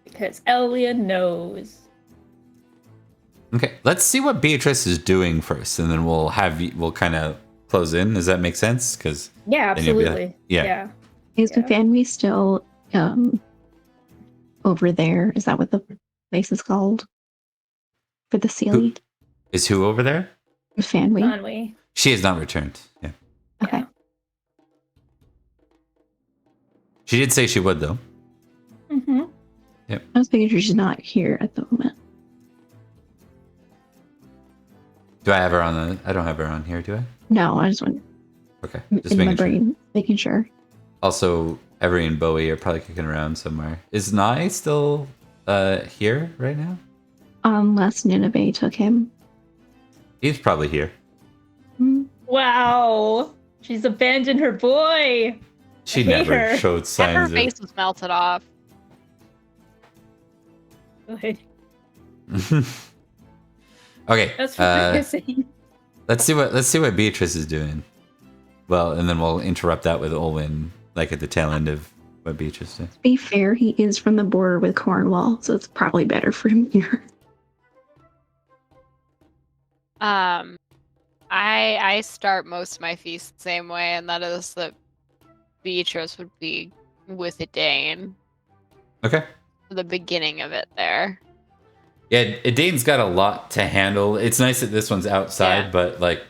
because Elia knows. Okay, let's see what Beatrice is doing first, and then we'll kind of close in. Does that make sense? Because yeah, absolutely. Yeah. Is the family still over there? Is that what the place is called? For the Sealy? Who over there? The family. Conway. She has not returned. Yeah. Okay. Yeah. She did say she would, though. Mm-hmm. Yep. I was making sure she's not here at the moment. Do I have her on the? I don't have her on here, do I? No, I just went Okay. Just in my making sure. brain, making sure. Also, Every and Bowie are probably kicking around somewhere. Is Nye still here right now? Unless Nineveh took him. He's probably here. Wow. She's abandoned her boy. She I hate never her. showed Her signs of. face was melted off. Good. Okay. That's what I'm saying. Let's see what Beatrice is doing. Well, and then we'll interrupt that with Olwen, like at the tail end of what Beatrice did. To be fair, he is from the border with Cornwall, so it's probably better for him here. I start most of my feast the same way, and that is that Beatrice would be with Edane. Okay. The beginning of it there. Yeah, Edane's got a lot to handle. It's nice that this one's outside, Yeah. but like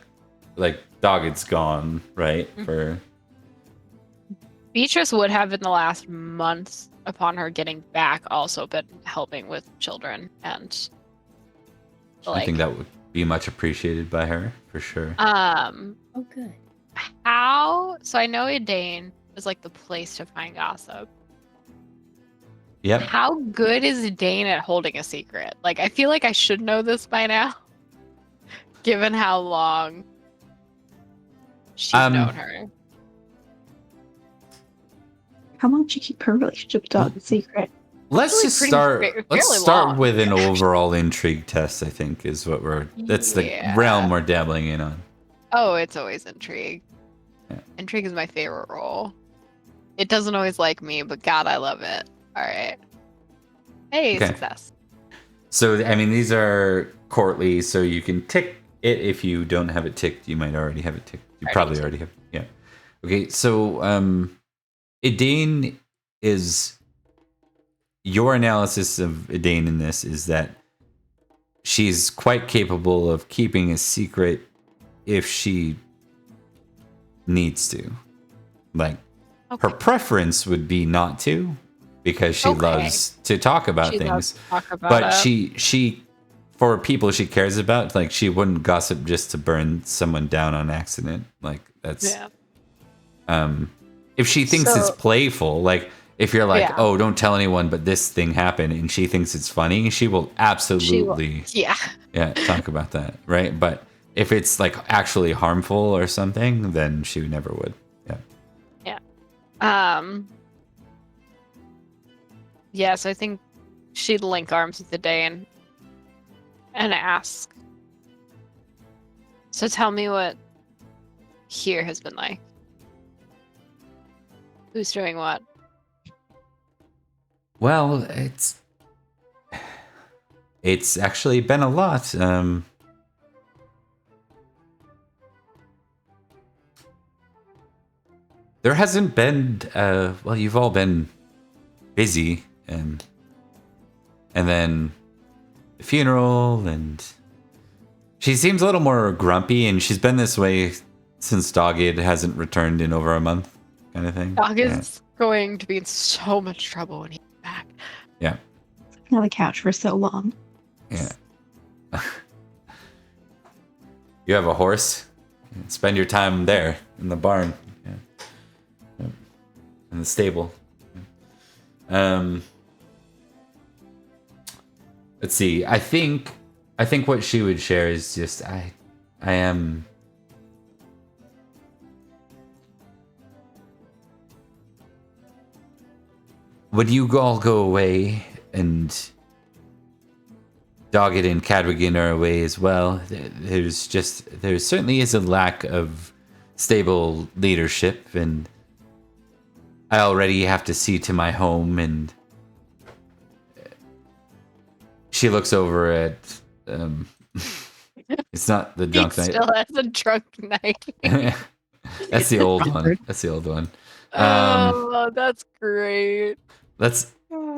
Doggett's gone, right? For Beatrice would have in the last months upon her getting back also been helping with children and I think that would be much appreciated by her for sure. Oh, good. So I know Edane is like the place to find gossip. Yep. How good is Edane at holding a secret? Like, I feel like I should know this by now, given how long she's known her. How long did you keep her relationship with Dog a secret? Let's Really just pretty- start. fairly Let's start long. with an overall intrigue test. I think is what that's the Yeah. realm we're dabbling in on. Oh, it's always intrigue. Yeah. Intrigue is my favorite role. It doesn't always like me, but God, I love it. All right. Hey, Okay. success. So I mean, these are courtly, so you can tick it. If you don't have it ticked, you might already have it ticked. You probably already have. Yeah. Okay. So Edane is your analysis of Edain in this is that she's quite capable of keeping a secret if she needs to. Like, her preference would be not to, because she loves to talk about things. But she, for people she cares about, like, she wouldn't gossip just to burn someone down on accident. Like, that's if she thinks it's playful, like if you're like, oh, don't tell anyone, but this thing happened, and she thinks it's funny, she will absolutely talk about that, right? But if it's like actually harmful or something, then she never would. So I think she'd link arms with Edain and ask, so tell me what here has been like. Who's doing what? Well, it's actually been a lot. There hasn't been. Well, you've all been busy, and then the funeral, and she seems a little more grumpy, and she's been this way since Dogged hasn't returned in over a month, kind of thing. Dog is going to be in so much trouble when he's back. Yeah. On the couch for so long. Yeah. You have a horse? Spend your time there in the barn. Yeah. In the stable. Let's see. I think what she would share is just I am when you all go away and Dogged and Cadrigan are away as well, there certainly is a lack of stable leadership, and I already have to see to my home. And she looks over at it's not the drunk night. Still has a drunk night. That's the old one. That's the old one. Oh, that's great.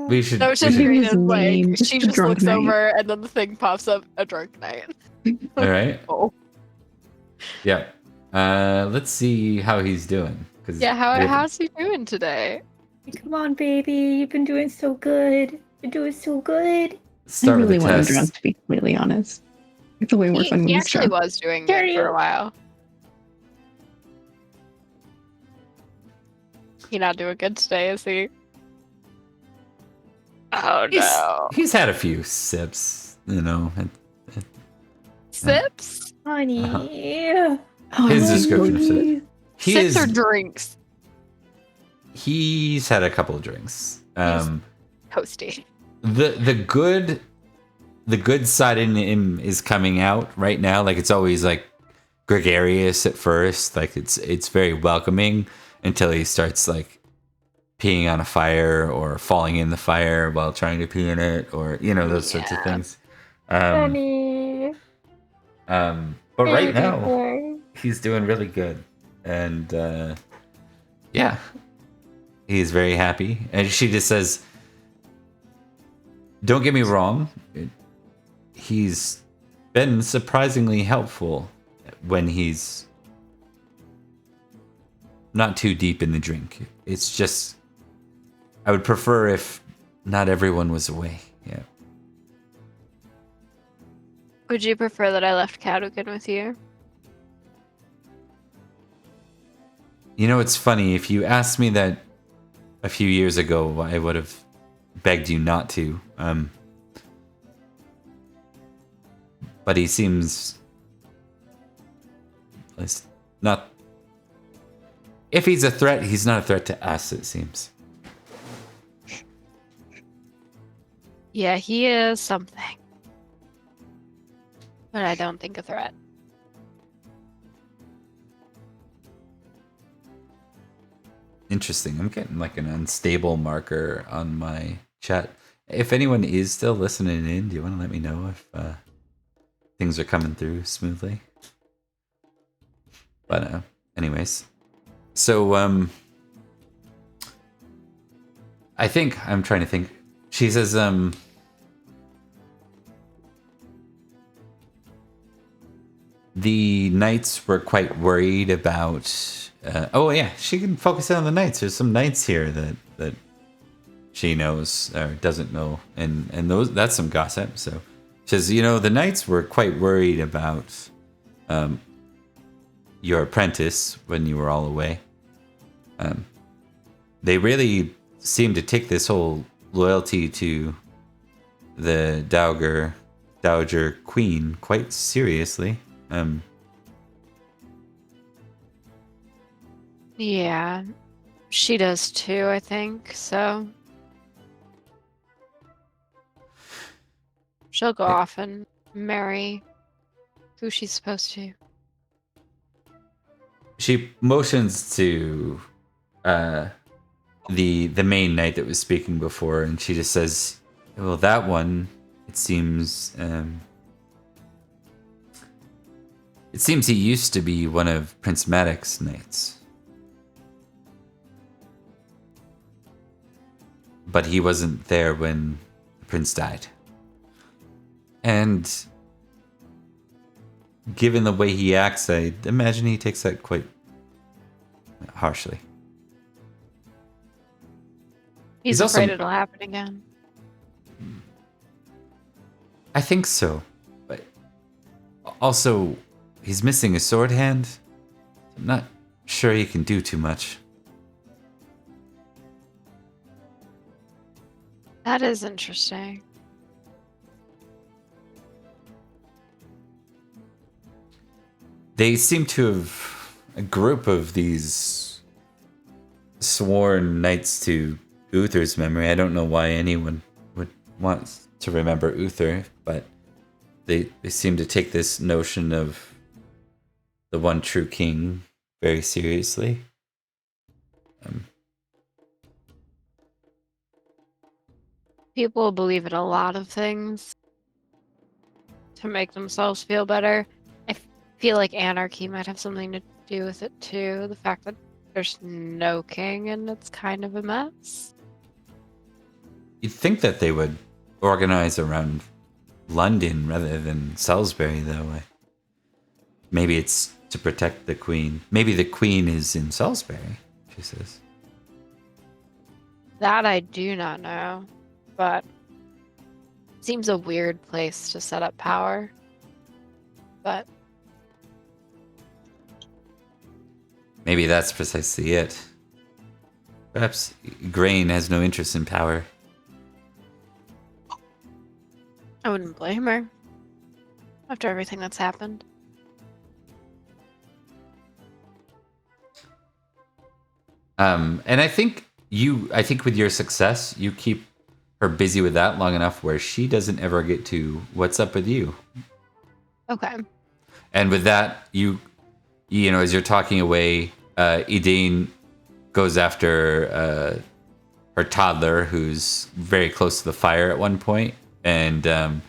We should. No, she's great. It's like name, she just drunk looks night. over, and then the thing pops up, a drunk night. All right. Oh. Yeah. Let's see how he's doing. Yeah, how's he doing today? Come on, baby. You've been doing so good. You're doing so good. Start I really with the want him test. drunk, to be completely honest. It's way more fun when He he's actually drunk. was doing good for a while. He not doing good today, is he? Oh no. He's had a few sips, you know. Sips? Honey. Oh, His I description of really- Sips or drinks? He's had a couple of drinks. Toasty. The good side in him is coming out right now. Like, it's always like gregarious at first. Like, it's very welcoming until he starts like peeing on a fire or falling in the fire while trying to pee in it, or those sorts of things. Honey. But right now he's doing really good, and he's very happy. And she just says, don't get me wrong, he's been surprisingly helpful when he's not too deep in the drink. It's just, I would prefer if not everyone was away. Yeah. Would you prefer that I left Cadogan with you? It's funny. If you asked me that a few years ago, I would have begged you not to. But he seems not. If he's a threat, he's not a threat to us, it seems. Yeah, he is something. But I don't think a threat. Interesting. I'm getting like an unstable marker on my chat. If anyone is still listening in, do you want to let me know if things are coming through smoothly? But anyways. So I think I'm trying to think. She says, the knights were quite worried about. Oh yeah, she can focus on the knights. There's some knights here that she knows or doesn't know, and that's some gossip. So she says, the knights were quite worried about your apprentice when you were all away. They really seem to take this whole loyalty to the dowager queen quite seriously. Yeah, she does too, I think. So she'll go off and marry who she's supposed to. She motions to the main knight that was speaking before, and she just says, "Well, that one, it seems he used to be one of Prince Maddox's knights, but he wasn't there when the prince died. And given the way he acts, I imagine he takes that quite harshly." He's also- afraid it'll happen again. I think so. But also, he's missing a sword hand. I'm not sure he can do too much. That is interesting. They seem to have a group of these sworn knights to Uther's memory. I don't know why anyone would want to remember Uther, but they seem to take this notion of the one true king very seriously. People believe in a lot of things to make themselves feel better. I feel like anarchy might have something to do with it too. The fact that there's no king and it's kind of a mess. You'd think that they would organize around London rather than Salisbury, though. Maybe it's to protect the queen. Maybe the queen is in Salisbury, she says. That I do not know, but it seems a weird place to set up power. But maybe that's precisely it. Perhaps Grain has no interest in power. I wouldn't blame her after everything that's happened. And I think with your success, you keep her busy with that long enough where she doesn't ever get to what's up with you. Okay. And with that, you know, as you're talking away, Idine goes after her toddler, who's very close to the fire at one point, and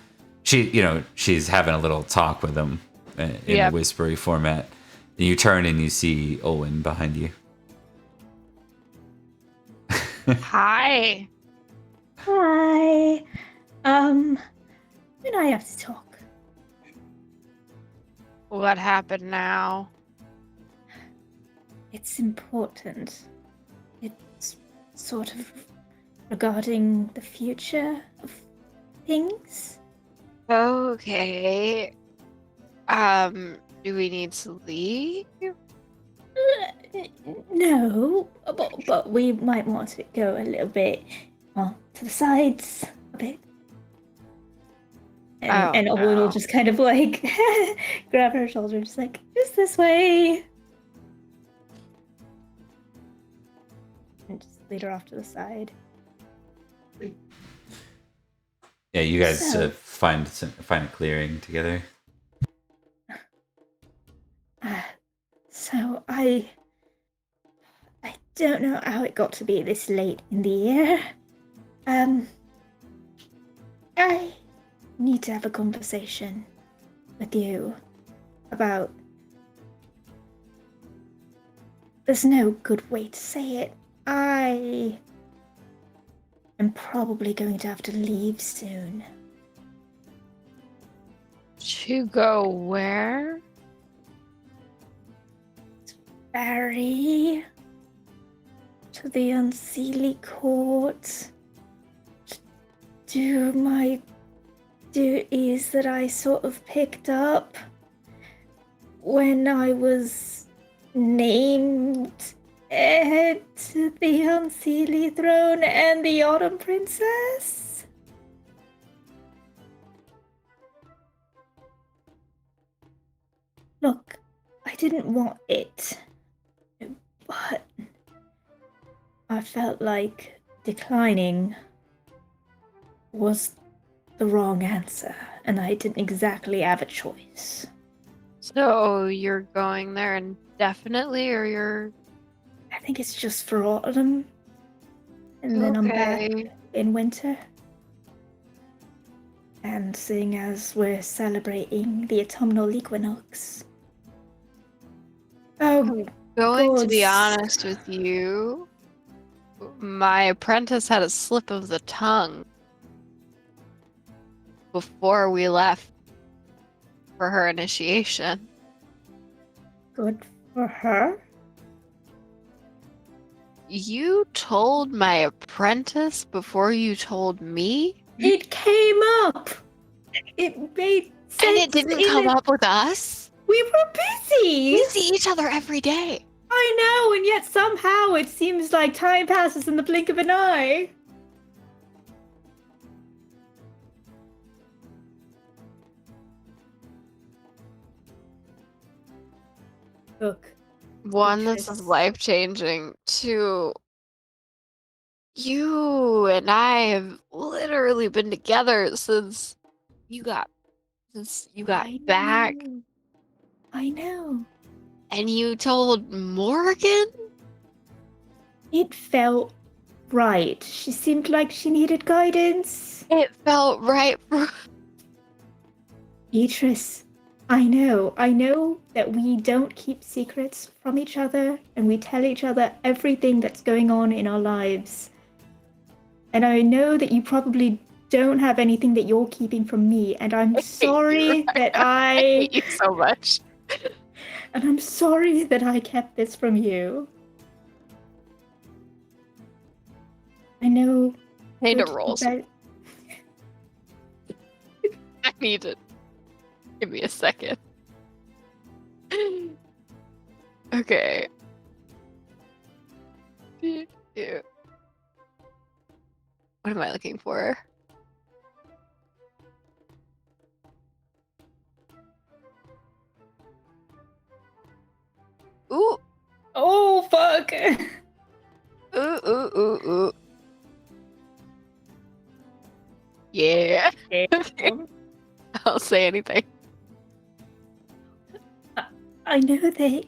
she's having a little talk with him in a whispery format. And you turn and you see Owen behind you. Hi. Hi. And I have to talk. What happened now? It's important. It's sort of regarding the future of things. Okay. Do we need to leave? No, but we might want to go a little bit to the sides a bit. And Owen will just kind of like grab her shoulder, just like, just this way. And just lead her off to the side. Yeah, you guys So- find a clearing together. So I don't know how it got to be this late in the year. I need to have a conversation with you about... There's no good way to say it. I I'm probably going to have to leave soon. To go where? Faerie. To the unseelie court. To do my duties that I sort of picked up when I was named heir to the unseelie throne and the Autumn Princess. Look, I didn't want it, but I felt like declining was the wrong answer, and I didn't exactly have a choice. So you're going there indefinitely, or you're I think it's just for autumn, and then I'm back okay? in winter. And seeing as we're celebrating the autumnal equinox. Oh, Going to be gods. honest with you, my apprentice had a slip of the tongue before we left for her initiation. Good for her. You told my apprentice before you told me? It came up. It made sense. And it didn't come up with us? We were busy. We see each other every day. I know, and yet somehow it seems like time passes in the blink of an eye. Look. One, this is life-changing. Two, you and I have literally been together since you got back. I know. And you told Morgan? It felt right. She seemed like she needed guidance. It felt right for... Beatrice, I know that we don't keep secrets from each other, and we tell each other everything that's going on in our lives. And I know that you probably don't have anything that you're keeping from me, and I'm sorry that I hate you so much. And I'm sorry that I kept this from you. I know. I need to roll. That... I need to. Give me a second. Okay. Yeah. What am I looking for? Ooh. Oh, fuck. Ooh. Yeah. I'll say anything. I know that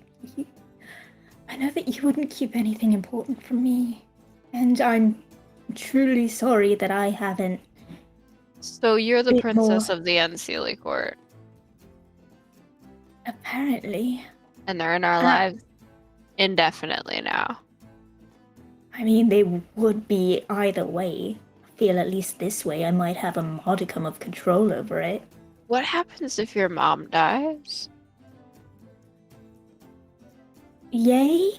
you wouldn't keep anything important from me, and I'm truly sorry that I haven't. So you're the princess of the Unseelie Court. Apparently. And they're in our lives indefinitely now. I mean, they would be either way. I feel at least this way I might have a modicum of control over it. What happens if your mom dies? Yay?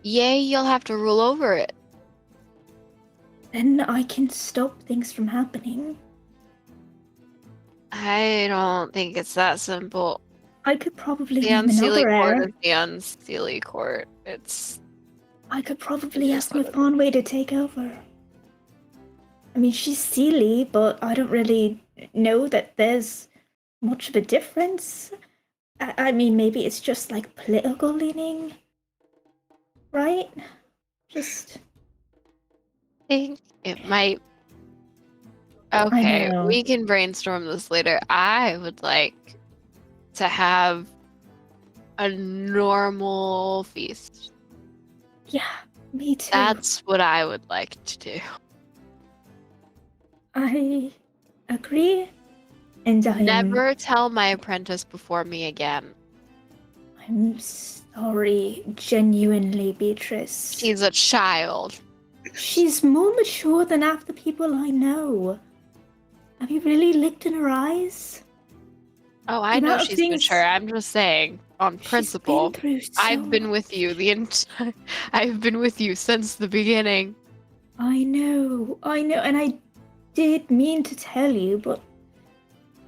Yay, you'll have to rule over it. Then I can stop things from happening. I don't think it's that simple. I could probably the Unseelie Court is the Unseelie Court. I could probably ask Mathonway to take over. I mean, she's Seelie, but I don't really know that there's much of a difference. I mean, maybe it's just like political leaning, right? Just. I think it might. Okay, we can brainstorm this later. I would like to have a normal feast. Yeah, me too. That's what I would like to do. I agree. And never tell my apprentice before me again. I'm sorry, genuinely, Beatrice. She's a child. She's more mature than half the people I know. Have you really looked in her eyes? Oh, I The know amount of she's mature. things I'm just saying, on she's been principle, through so I've been with you much. the entire. I've been with you since the beginning. I know, and I did mean to tell you, but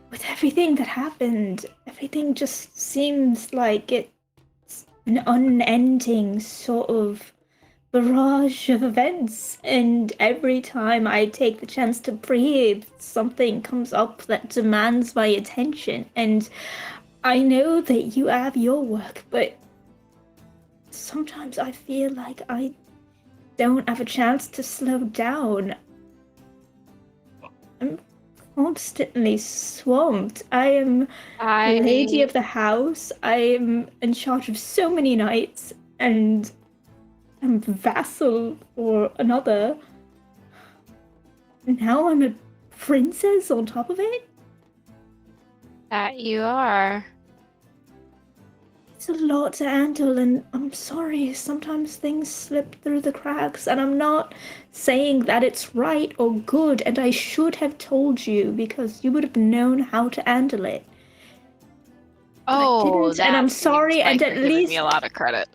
with everything that happened, everything just seems like it's an unending sort of barrage of events. And every time I take the chance to breathe, something comes up that demands my attention. And I know that you have your work, but sometimes I feel like I don't have a chance to slow down. I'm constantly swamped. I am lady I of the house. I am in charge of so many knights, and I'm vassal for another. Now I'm a princess on top of it. that you are. It's a lot to handle, and I'm sorry, sometimes things slip through the cracks, and I'm not saying that it's right or good, and I should have told you because you would have known how to handle it. But I Oh, didn't, and I'm that seems sorry, and like at you're giving me least a lot of credit.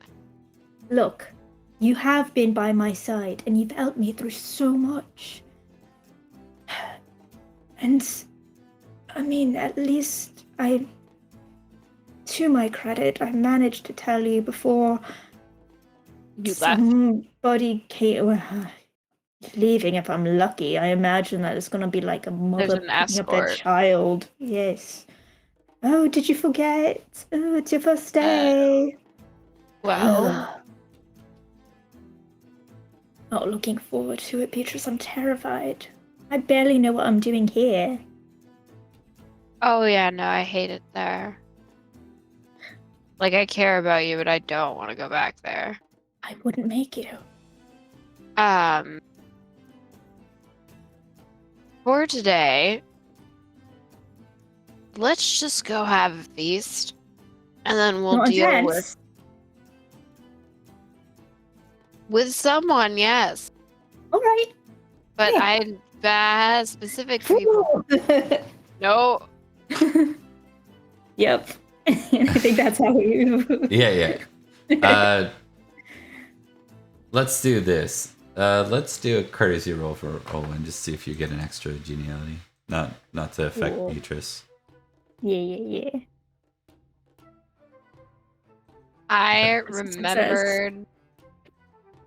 look, you have been by my side, and you've helped me through so much. And I mean, at least to my credit, I managed to tell you before You left. somebody came. Well, leaving if I'm lucky. I imagine that it's gonna be like a There's mother an picking up their escort. child. Yes. Oh, did you forget? Oh, it's your first day. Well, Not looking forward to it, Beatrice. I'm terrified. I barely know what I'm doing here. oh yeah, no, I hate it there. Like, I care about you, but I don't want to go back there. I wouldn't make you. For today, let's just go have a feast, and then we'll Not deal intense. with someone, yes. All right. But Yeah. specific people. No, Yep. I think that's how we. Yeah. Let's do this. Let's do a courtesy roll for Olwen, just see if you get an extra geniality. Not to affect Cool. Beatrice. Yeah. I Success. remembered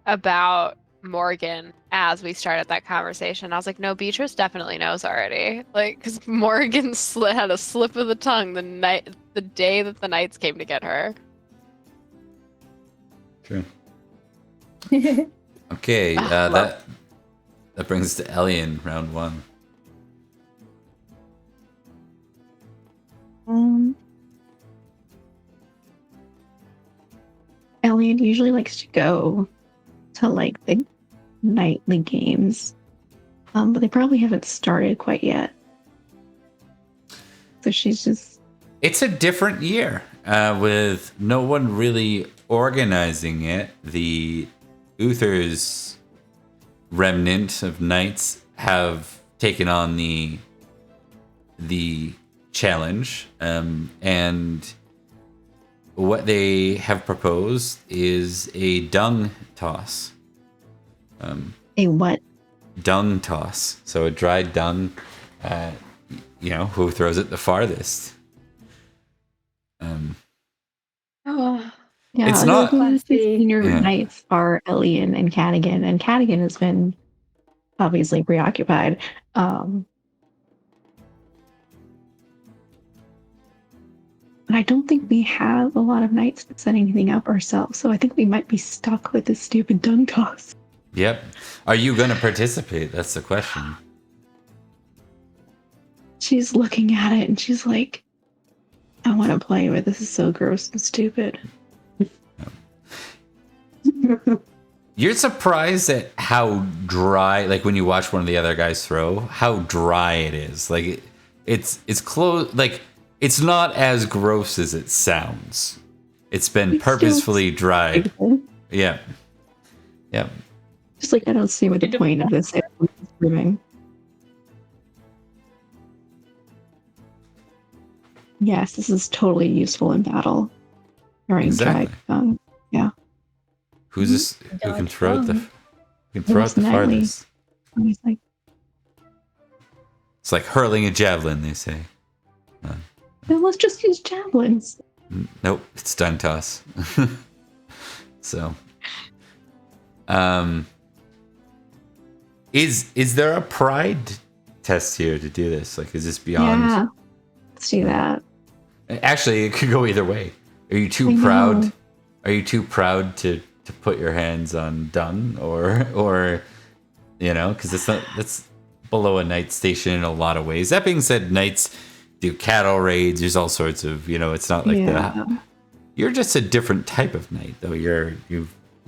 about Morgan as we started that conversation. I was like, no, Beatrice definitely knows already. Like, because Morgan had a slip of the tongue the day that the knights came to get her. True. Okay, Well. that brings us to Ellie in round 1. Elliot usually likes to go to like the nightly games, but they probably haven't started quite yet. So she's just. It's a different year with no one really organizing it. The Uther's remnant of knights have taken on the challenge, and what they have proposed is a dung toss. A what? Dung toss. So a dried dung, who throws it the farthest. Yeah, It's the not- senior Yeah. knights are Elian and Cadigan, and Cadigan has been obviously preoccupied. And I don't think we have a lot of knights to set anything up ourselves, so I think we might be stuck with this stupid dung toss. Yep. Are you going to participate? That's the question. She's looking at it and she's like, I want to play, but this is so gross and stupid. You're surprised at how dry, like when you watch one of the other guys throw, how dry it is. Like it's close. Like it's not as gross as it sounds. It's been It's still purposefully dried. stupid. Yeah. Just like I don't see what the point of this is proving. Yes, this is totally useful in battle. Exactly. Yeah. Who's this? Who can throw out the? Who can throw out Most the knightly. farthest? He's like, It's like hurling a javelin, they say. then let's just use javelins. Nope, it's stun toss. So, is there a pride test here to do this? Like, is this beyond? Yeah. Let's do that. Actually, it could go either way. Are you too proud? Are you too proud to put your hands on dung, or because that's below a knight station in a lot of ways. That being said, knights do cattle raids. There's all sorts of it's not like that. You're just a different type of knight, though. You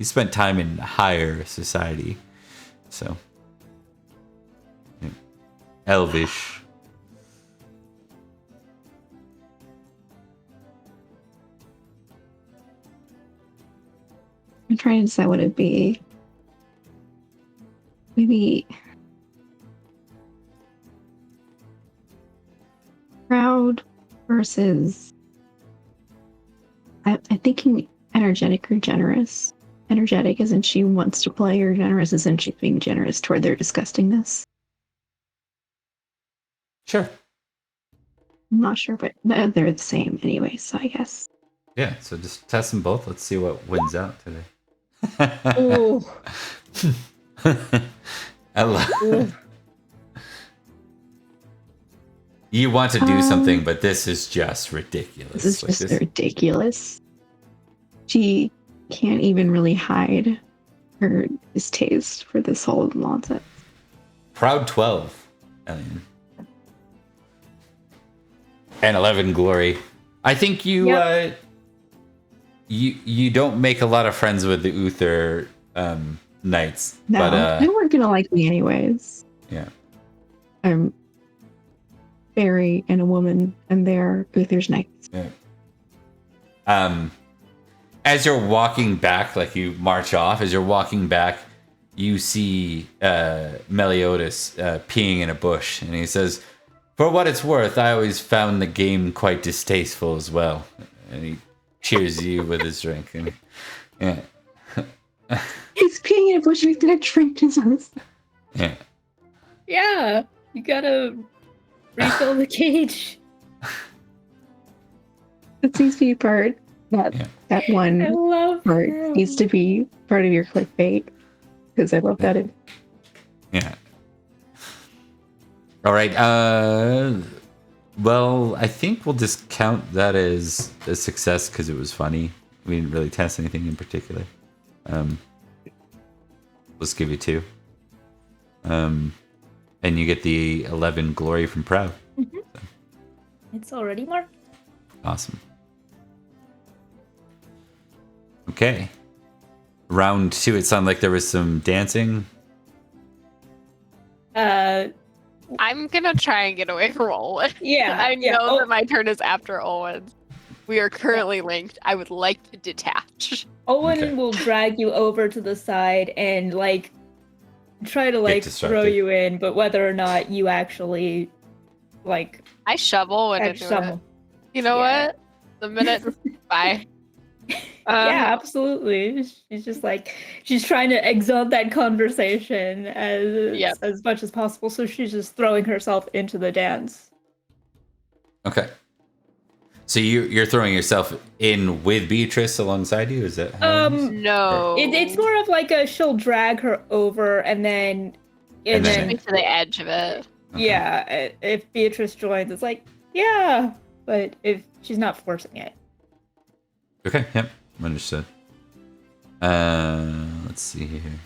spent time in higher society, so elvish. I'm trying to decide what it'd be. Maybe proud versus. I'm thinking energetic or generous. Energetic isn't she wants to play, or generous isn't she being generous toward their disgustingness. Sure. I'm not sure, but they're the same anyway, so I guess. Yeah, so just test them both. Let's see what wins out today. Ooh. I love. You want to do something, but this is just ridiculous. This is just ridiculous. She can't even really hide her distaste for this whole nonsense. Proud 12, Elian. And 11 glory. I think you you don't make a lot of friends with the Uther knights. No, but they weren't gonna like me anyways. Yeah. I'm Faerie and a woman, and they're Uther's knights. Yeah. As you're walking back, like you march off, as you're walking back, you see Meliodas peeing in a bush, and he says, "For what it's worth, I always found the game quite distasteful as well." And he cheers you with his drink. And He's peeing in a bush and he's gonna drink his own. Yeah. Yeah, you gotta refill the cage. That seems to be part that one I love part him. needs to be part of your clickbait, because I love that. Yeah. All right. Well, I think we'll just count that as a success because it was funny. We didn't really test anything in particular. Let's give you 2. And you get the 11 glory from Proud. Mm-hmm. So. It's already marked. Awesome. Okay. Round 2, it sounded like there was some dancing. I'm gonna try and get away from Olwen. Yeah. I know that my turn is after Olwen's. We are currently linked. I would like to detach. Owen will drag you over to the side and try to throw you in, but whether or not you actually I shovel when I do it. You know what? The minute bye. Yeah, absolutely. She's just she's trying to exalt that conversation as much as possible, so she's just throwing herself into the dance. Okay. So you're throwing yourself in with Beatrice alongside you? Is that how no. It's more of she'll drag her over and then to the edge of it. Okay. Yeah, if Beatrice joins, it's yeah, but if she's not forcing it. Okay, yep. Understood. Let's see here.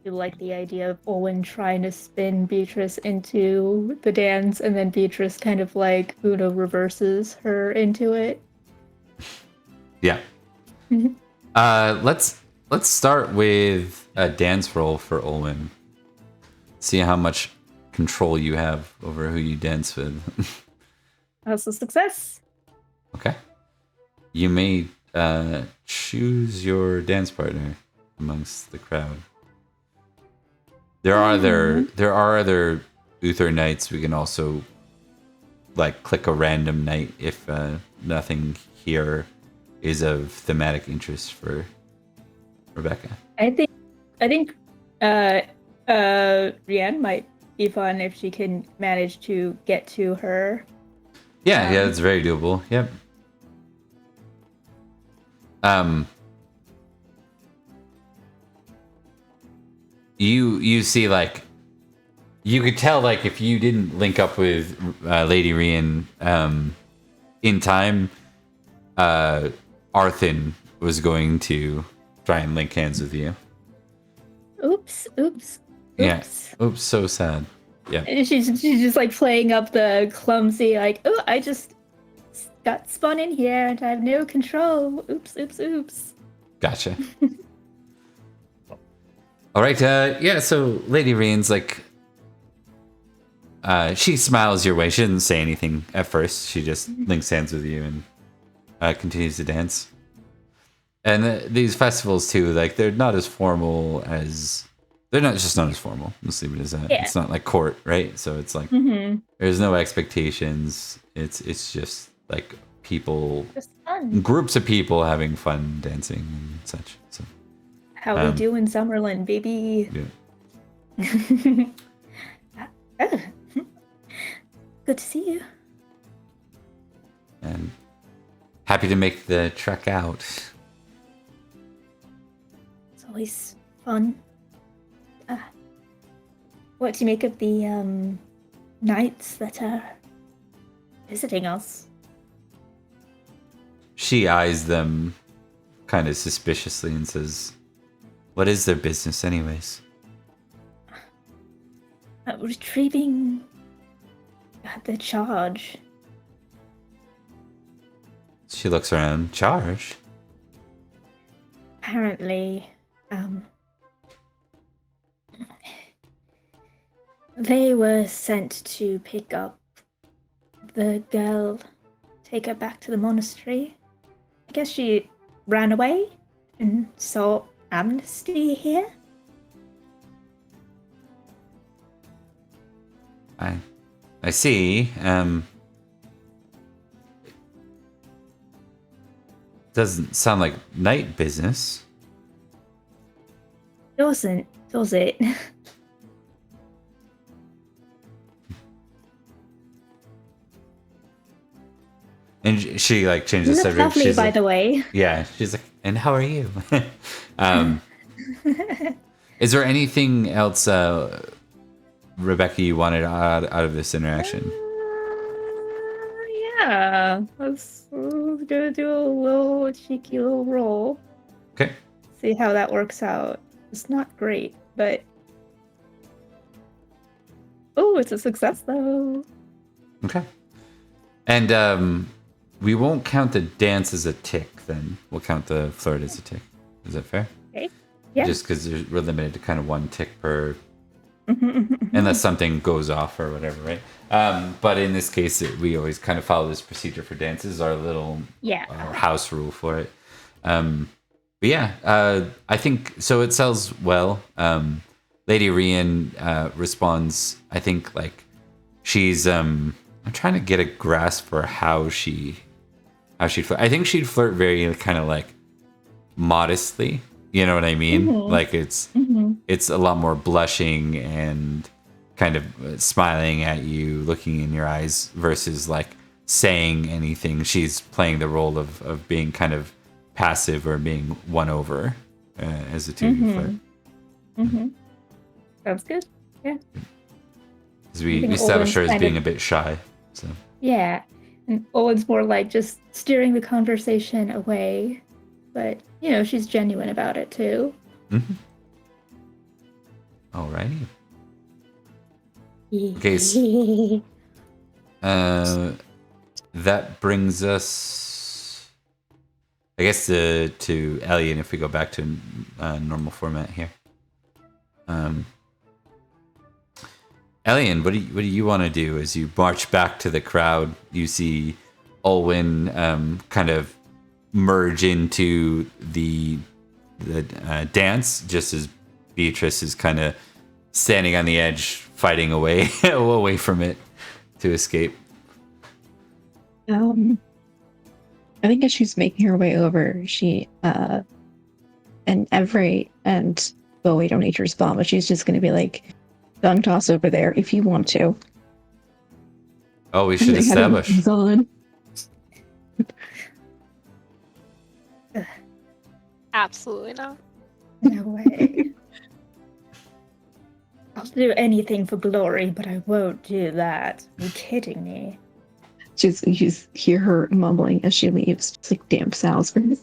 You like the idea of Owen trying to spin Beatrice into the dance, and then Beatrice kind of Uno reverses her into it. Yeah. Let's start with a dance roll for Olwen. See how much control you have over who you dance with. That's a success. Okay. You may choose your dance partner amongst the crowd. There are other Uther knights. We can also like click a random knight if nothing here is of thematic interest for Rebecca. I think Rianne might be fun if she can manage to get to her. Yeah, it's very doable. Yep. You see, like, you could tell, like, if you didn't link up with Lady Rian in time, Arthin was going to try and link hands with you. Oops. Yeah. Oops, so sad. Yeah. And she's just like playing up the clumsy, like, oh, I just got spun in here and I have no control. Oops. Gotcha. All right. Yeah. So Lady Rian's like, she smiles your way. She doesn't say anything at first. She just links hands with you and continues to dance. And these festivals too, like they're not as formal as not as formal. Let's leave it as that. Yeah. It's not like court, right? So it's like there's no expectations. It's just like people, Just fun. groups of people having fun dancing and such. So How we do in Summerland, baby. yeah. Oh. Good to see you. And happy to make the trek out. It's always fun. What do you make of the knights that are visiting us? She eyes them kind of suspiciously and says, "What is their business anyways?" Retrieving the charge. She looks around. Charge? Apparently, they were sent to pick up the girl, take her back to the monastery. I guess she ran away and sought amnesty here. I see. Doesn't sound like night business. Doesn't, does it? And she like changes the You look subject. lovely, She's by like, the way. yeah, she's like, "And how are you?" Is there anything else, Rebecca, you wanted out of this interaction? Yeah, let's go do a little cheeky little roll. Okay. See how that works out. It's not great, but oh, it's a success though. Okay. And we won't count the dance as a tick. Then we'll count the flirt as a tick. Is that fair? Okay. Yeah. Just because we're limited to kind of one tick per, unless something goes off or whatever, right? But in this case, we always kind of follow this procedure for dances. Our little our house rule for it. But yeah, I think so. It sells well. Lady Rian responds. I think like she's. I'm trying to get a grasp for how she flirt. I think she'd flirt very kind of like modestly. You know what I mean? Like it's a lot more blushing and kind of smiling at you, looking in your eyes versus like saying anything. She's playing the role of being kind of passive or being won over as a two flirt. Sounds good. Yeah. Because we establish her as being a bit shy. So yeah, and Owen's more like just steering the conversation away, but you know she's genuine about it too. Alrighty. Okay. So, that brings us, I guess, to Ellie, and if we go back to normal format here. Elian, what do you want to do as you march back to the crowd? You see Olwyn kind of merge into the dance, just as Beatrice is kind of standing on the edge, fighting away away from it to escape. I think as she's making her way over, she and Bowie don't need to respond, but she's just going to be like, tongue toss over there if you want to. Oh, we should establish. On. Absolutely not. No way. I'll do anything for glory, but I won't do that. Are you kidding me? You just hear her mumbling as she leaves, just like damn Salisbury.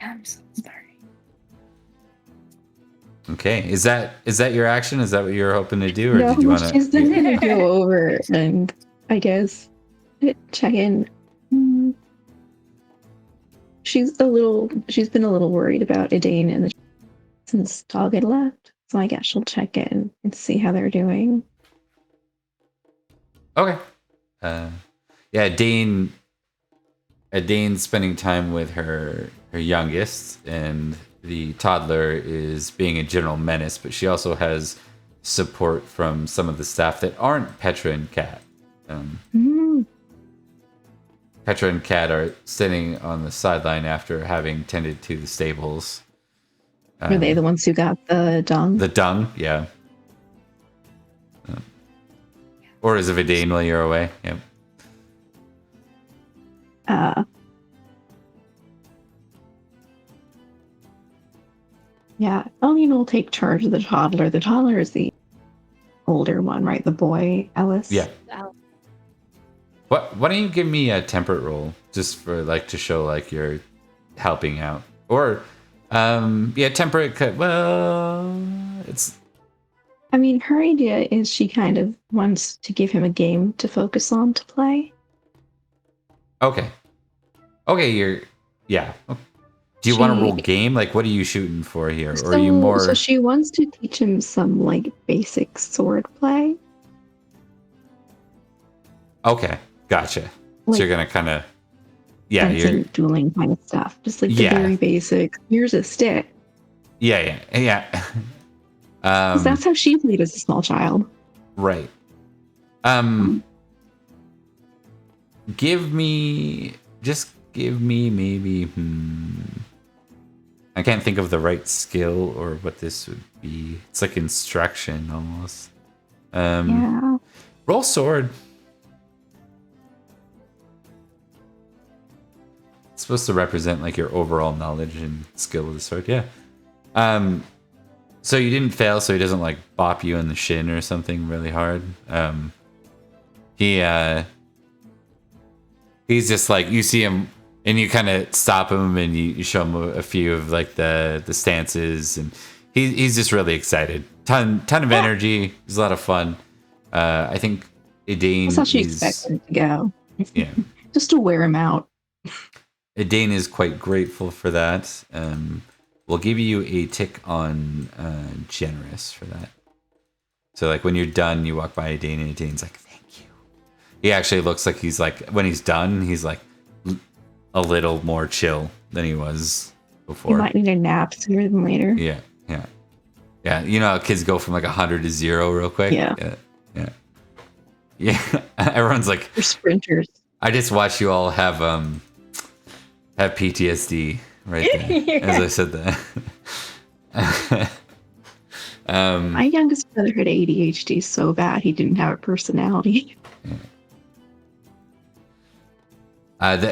I'm so sorry. Okay, is that your action? Is that what you're hoping to do, or No, did you want to? she's then gonna go over and I guess check in. She's been a little worried about Idane and since Dog had left, so I guess she'll check in and see how they're doing. Okay. Yeah, Dane's spending time with her youngest, and the toddler is being a general menace, but she also has support from some of the staff that aren't Petra and Kat. Petra and Kat are sitting on the sideline after having tended to the stables. Were they the ones who got the dung? The dung, yeah. Or is it Vidane while you're away? Yep. Yeah, Elena will take charge of the toddler. The toddler is the older one, right? The boy, Ellis? Yeah. Why don't you give me a temperate roll, just for like to show like you're helping out, or temperate. Well, it's. I mean, her idea is she kind of wants to give him a game to focus on to play. Okay, yeah. Do you want to roll game? Like, what are you shooting for here, or are you more? So she wants to teach him some like basic sword play. Okay, gotcha. Like, so you're gonna kind of, you're dueling kind of stuff, just like the very basic. Here's a stick. Yeah. 'Cause that's how she played as a small child. Right. Give me maybe. I can't think of the right skill or what this would be. It's like instruction almost. Roll sword. It's supposed to represent like your overall knowledge and skill with the sword. Yeah. So you didn't fail, so he doesn't like bop you in the shin or something really hard. He's just like, you see him and you kind of stop him and you show him a few of like the stances, and he's just really excited. Ton of energy. It's a lot of fun. I think Idane. That's how she expected it to go. Yeah. Just to wear him out. Idane is quite grateful for that. We'll give you a tick on generous for that. So like when you're done, you walk by Idane and Idane's like, thank you. He actually looks like he's like, when he's done, he's like a little more chill than he was before. He might need a nap sooner than later. Yeah. You know how kids go from like 100 to 0 real quick? Yeah. Everyone's like, they're sprinters. I just watched you all have PTSD right there as I said that. My youngest brother had ADHD so bad he didn't have a personality.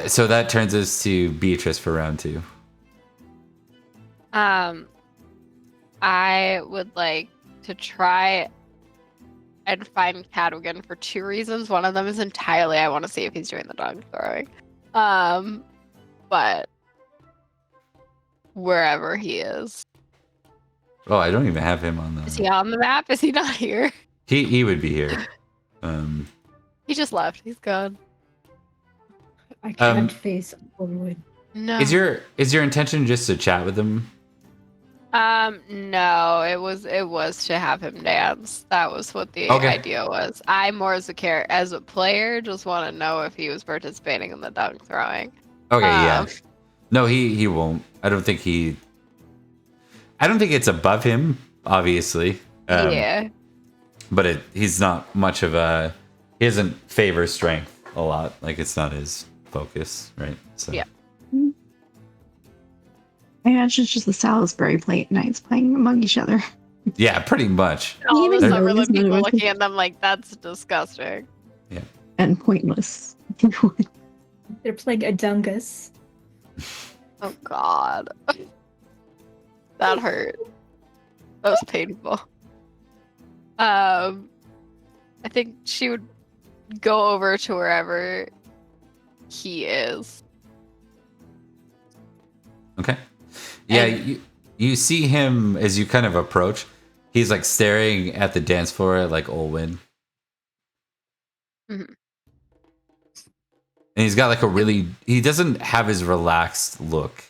So that turns us to Beatrice for round 2. I would like to try and find Cadogan for 2 reasons. One of them is entirely I want to see if he's doing the dog throwing. But wherever he is. Oh, I don't even have him on the. Is he on the map? Is he not here? He would be here. He just left. He's gone. I can't face Olwyn. No. Is your intention just to chat with him? No, it was to have him dance. That was what the Okay. idea was. I more as a player just want to know if he was participating in the dunk throwing. Okay, yeah. Um, No, he won't. I don't think it's above him, obviously. yeah. But he's not much of a. He doesn't favor strength a lot. Like it's not his focus, right? So Yeah. I imagine it's just the Salisbury plate knights playing among each other. yeah, pretty much. All the Even though Summerland it's none people of us- looking at them like that's disgusting. And pointless. They're playing Adungus. Oh God, that hurt. That was painful. I think she would go over to wherever he is. Okay. Yeah, And- you see him as you kind of approach. He's like staring at the dance floor like Olwen. Mhm. And he's got like he doesn't have his relaxed look,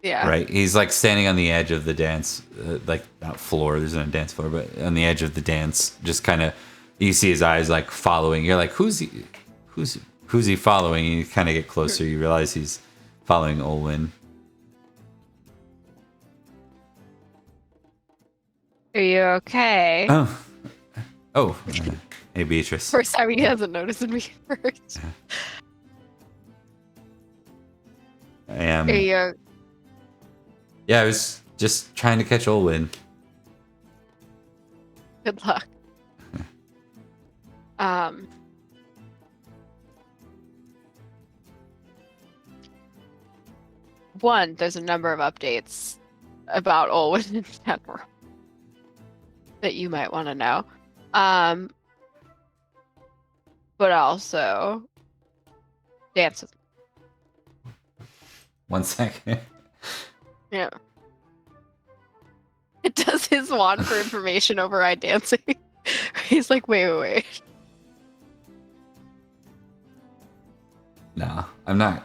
Yeah. right? He's like standing on the edge of the dance, like not floor, there's no dance floor, but on the edge of the dance, just kind of, you see his eyes like following. You're like, who's he following? You kind of get closer, you realize he's following Olwen. Are you okay? Oh, hey Beatrice. First time he hasn't noticed me first. I am. Are you? Yeah, I was just trying to catch Olwen. Good luck. One, there's a number of updates about Olwen in general that you might want to know. But also dance with me. 1 second. Yeah. It does his wand for information override dancing. He's like, wait. No, I'm not.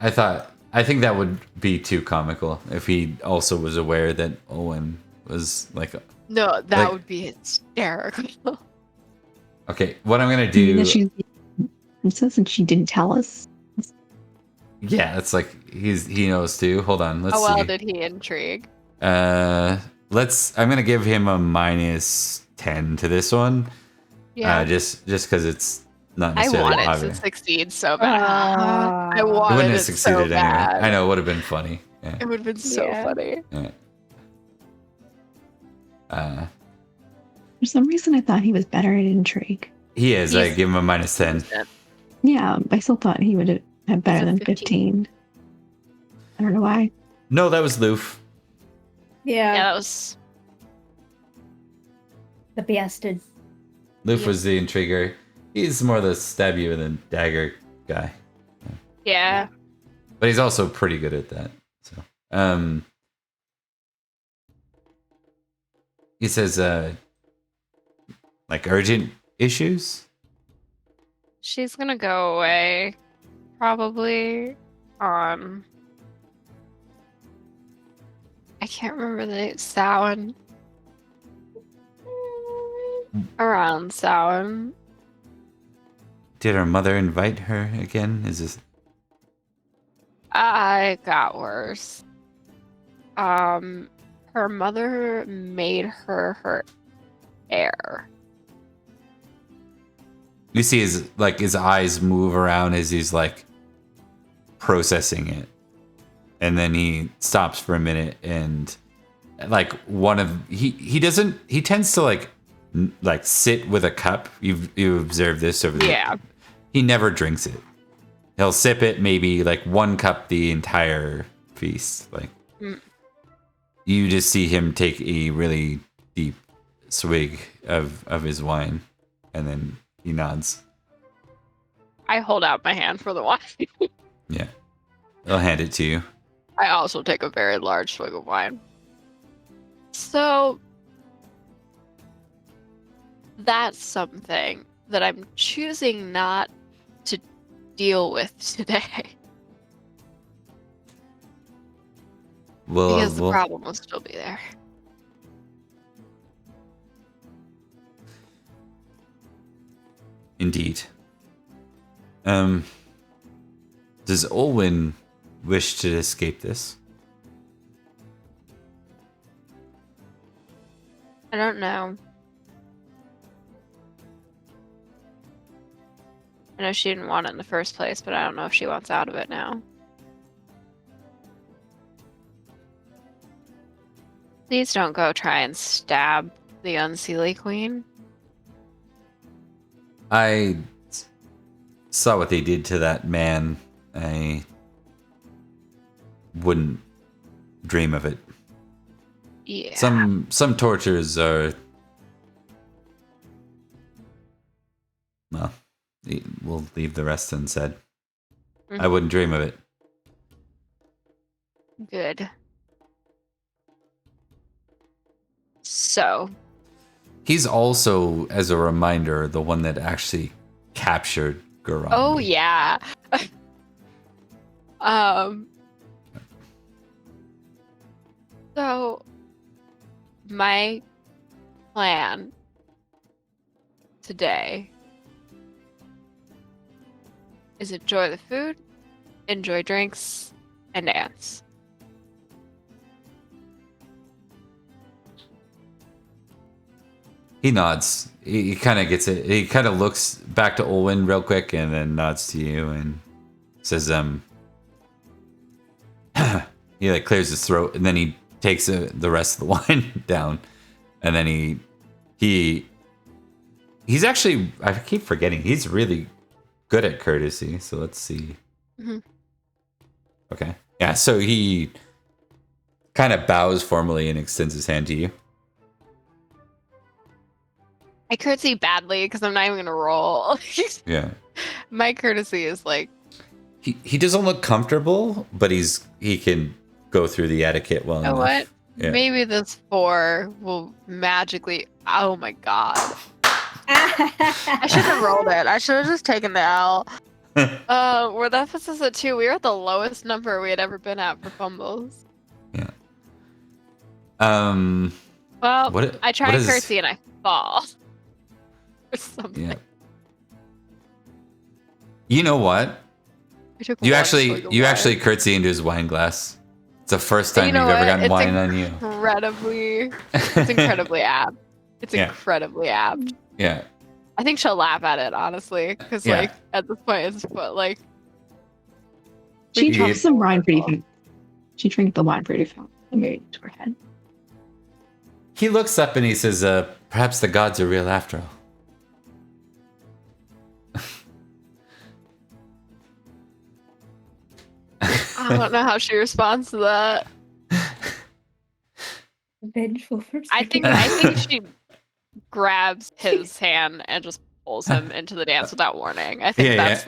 I think that would be too comical if he also was aware that Owen was like. No, that Like- would be hysterical. Okay, what I'm gonna You mean do? that she's the princess and she didn't tell us? Yeah, it's like he knows too. Hold on, let's How well see. did he intrigue? I'm gonna give him a -10 to this one. Yeah. Just because it's not I necessarily wanted obvious. to succeed so bad. I It wanted wouldn't have it so succeeded anyway. bad. I know it would have been funny. Yeah. It would have been so Yeah. funny. Yeah. For some reason, I thought he was better at intrigue. He is. I He's- give him a -10. Yeah, I still thought he would have better He's a than 15. 15. I don't know why. No, that was Loof. Yeah, Yeah, that was. the bastard. Loof Yeah. was the intriguer. He's more the stab you with a dagger guy, Yeah. but he's also pretty good at that. So, he says, like urgent issues. She's gonna go away. Probably on. I can't remember the name. Samhain. Around Samhain. Did her mother invite her again? Is this? I got worse. Her mother made her heir. You see his eyes move around as he's like processing it, and then he stops for a minute and like he tends to like sit with a cup. You've observed this over the Yeah. He never drinks it. He'll sip it maybe like one cup the entire feast. Like you just see him take a really deep swig of his wine, and then he nods. I hold out my hand for the wine. Yeah, I'll hand it to you. I also take a very large swig of wine. So that's something that I'm choosing not to deal with today. Because the we'll problem will still be there. indeed. Does Olwyn wish to escape this? I don't know. I know she didn't want it in the first place, but I don't know if she wants out of it now. Please don't go try and stab the Unseelie Queen. I saw what they did to that man. I wouldn't dream of it. Yeah. Some tortures are, well, we'll leave the rest unsaid. I wouldn't dream of it. Good. So. He's also, as a reminder, the one that actually captured Guran. Oh yeah. So my plan today is enjoy the food, enjoy drinks, and dance. He nods. He kind of gets it. He kind of looks back to Olwyn real quick and then nods to you and says, he like clears his throat and then he takes the rest of the wine down. And then he's actually, I keep forgetting, he's really good at courtesy. So let's see. Mm-hmm. Okay. Yeah. So he kind of bows formally and extends his hand to you. I curtsy badly because I'm not even gonna roll. Yeah. My courtesy is like, He doesn't look comfortable, but he can go through the etiquette well you know enough. what? Yeah. Maybe this 4 will magically. Oh my god! I shouldn't have rolled it. I should have just taken the L. Where that puts us at 2, we were at the lowest number we had ever been at for fumbles. Yeah. Well, I try what and is- curtsy and I fall. Or something. Yeah. You know what? I took You one actually swig of wine. curtsy into his wine glass. It's the first time You know you've ever what? gotten It's wine on you. It's incredibly apt. It's Yeah. incredibly apt. Yeah. I think she'll laugh at it, honestly, because Yeah. like at this point it's but like She Yeah. drinks some wine pretty fast. She drinks the wine pretty fast and made it to her head. He looks up and he says, perhaps the gods are real after all. I don't know how she responds to that. Vengeful first. I think she grabs his hand and just pulls him into the dance without warning. I think that's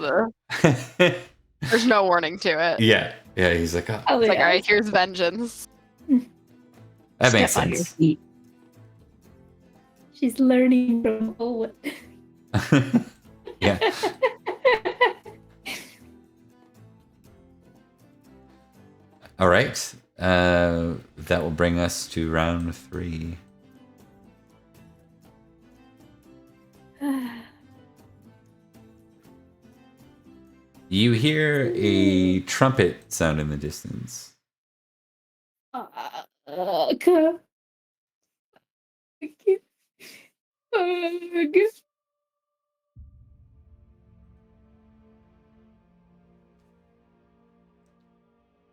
there's no warning to it. Yeah. Yeah, he's like, oh, Oh, It's like, yeah. all right, here's vengeance. that makes Step on your sense. feet. She's learning from Owen. Yeah. All right. That will bring us to round 3. You hear a trumpet sound in the distance. Okay.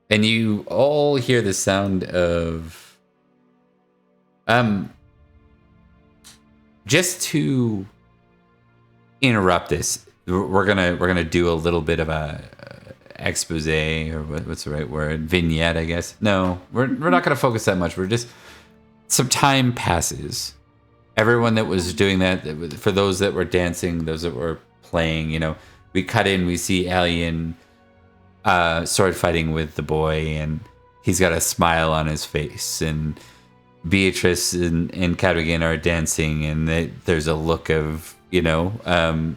And you all hear the sound of just to interrupt this, we're gonna do a little bit of a expose, or what's the right word, vignette, I guess. No, we're not gonna focus that much. We're just, some time passes. Everyone that was doing that, for those that were dancing, those that were playing, you know, we cut in, we see Alien sword fighting with the boy, and he's got a smile on his face, and Beatrice and Cadogan are dancing, and there's a look of, you know,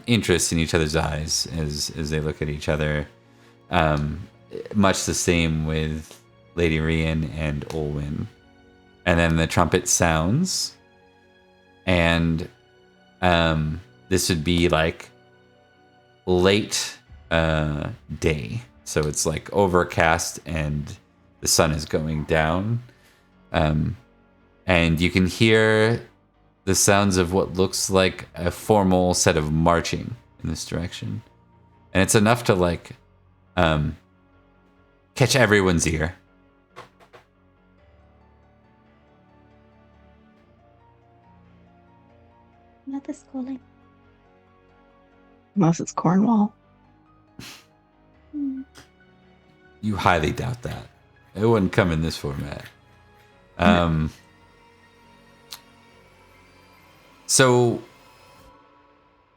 interest in each other's eyes as they look at each other. Much the same with Lady Rian and Olwyn. And then the trumpet sounds, and this would be like late day. So it's like overcast and the sun is going down. And you can hear the sounds of what looks like a formal set of marching in this direction. And it's enough to like catch everyone's ear. Not this calling. Unless it's Cornwall. You highly doubt that. It wouldn't come in this format. So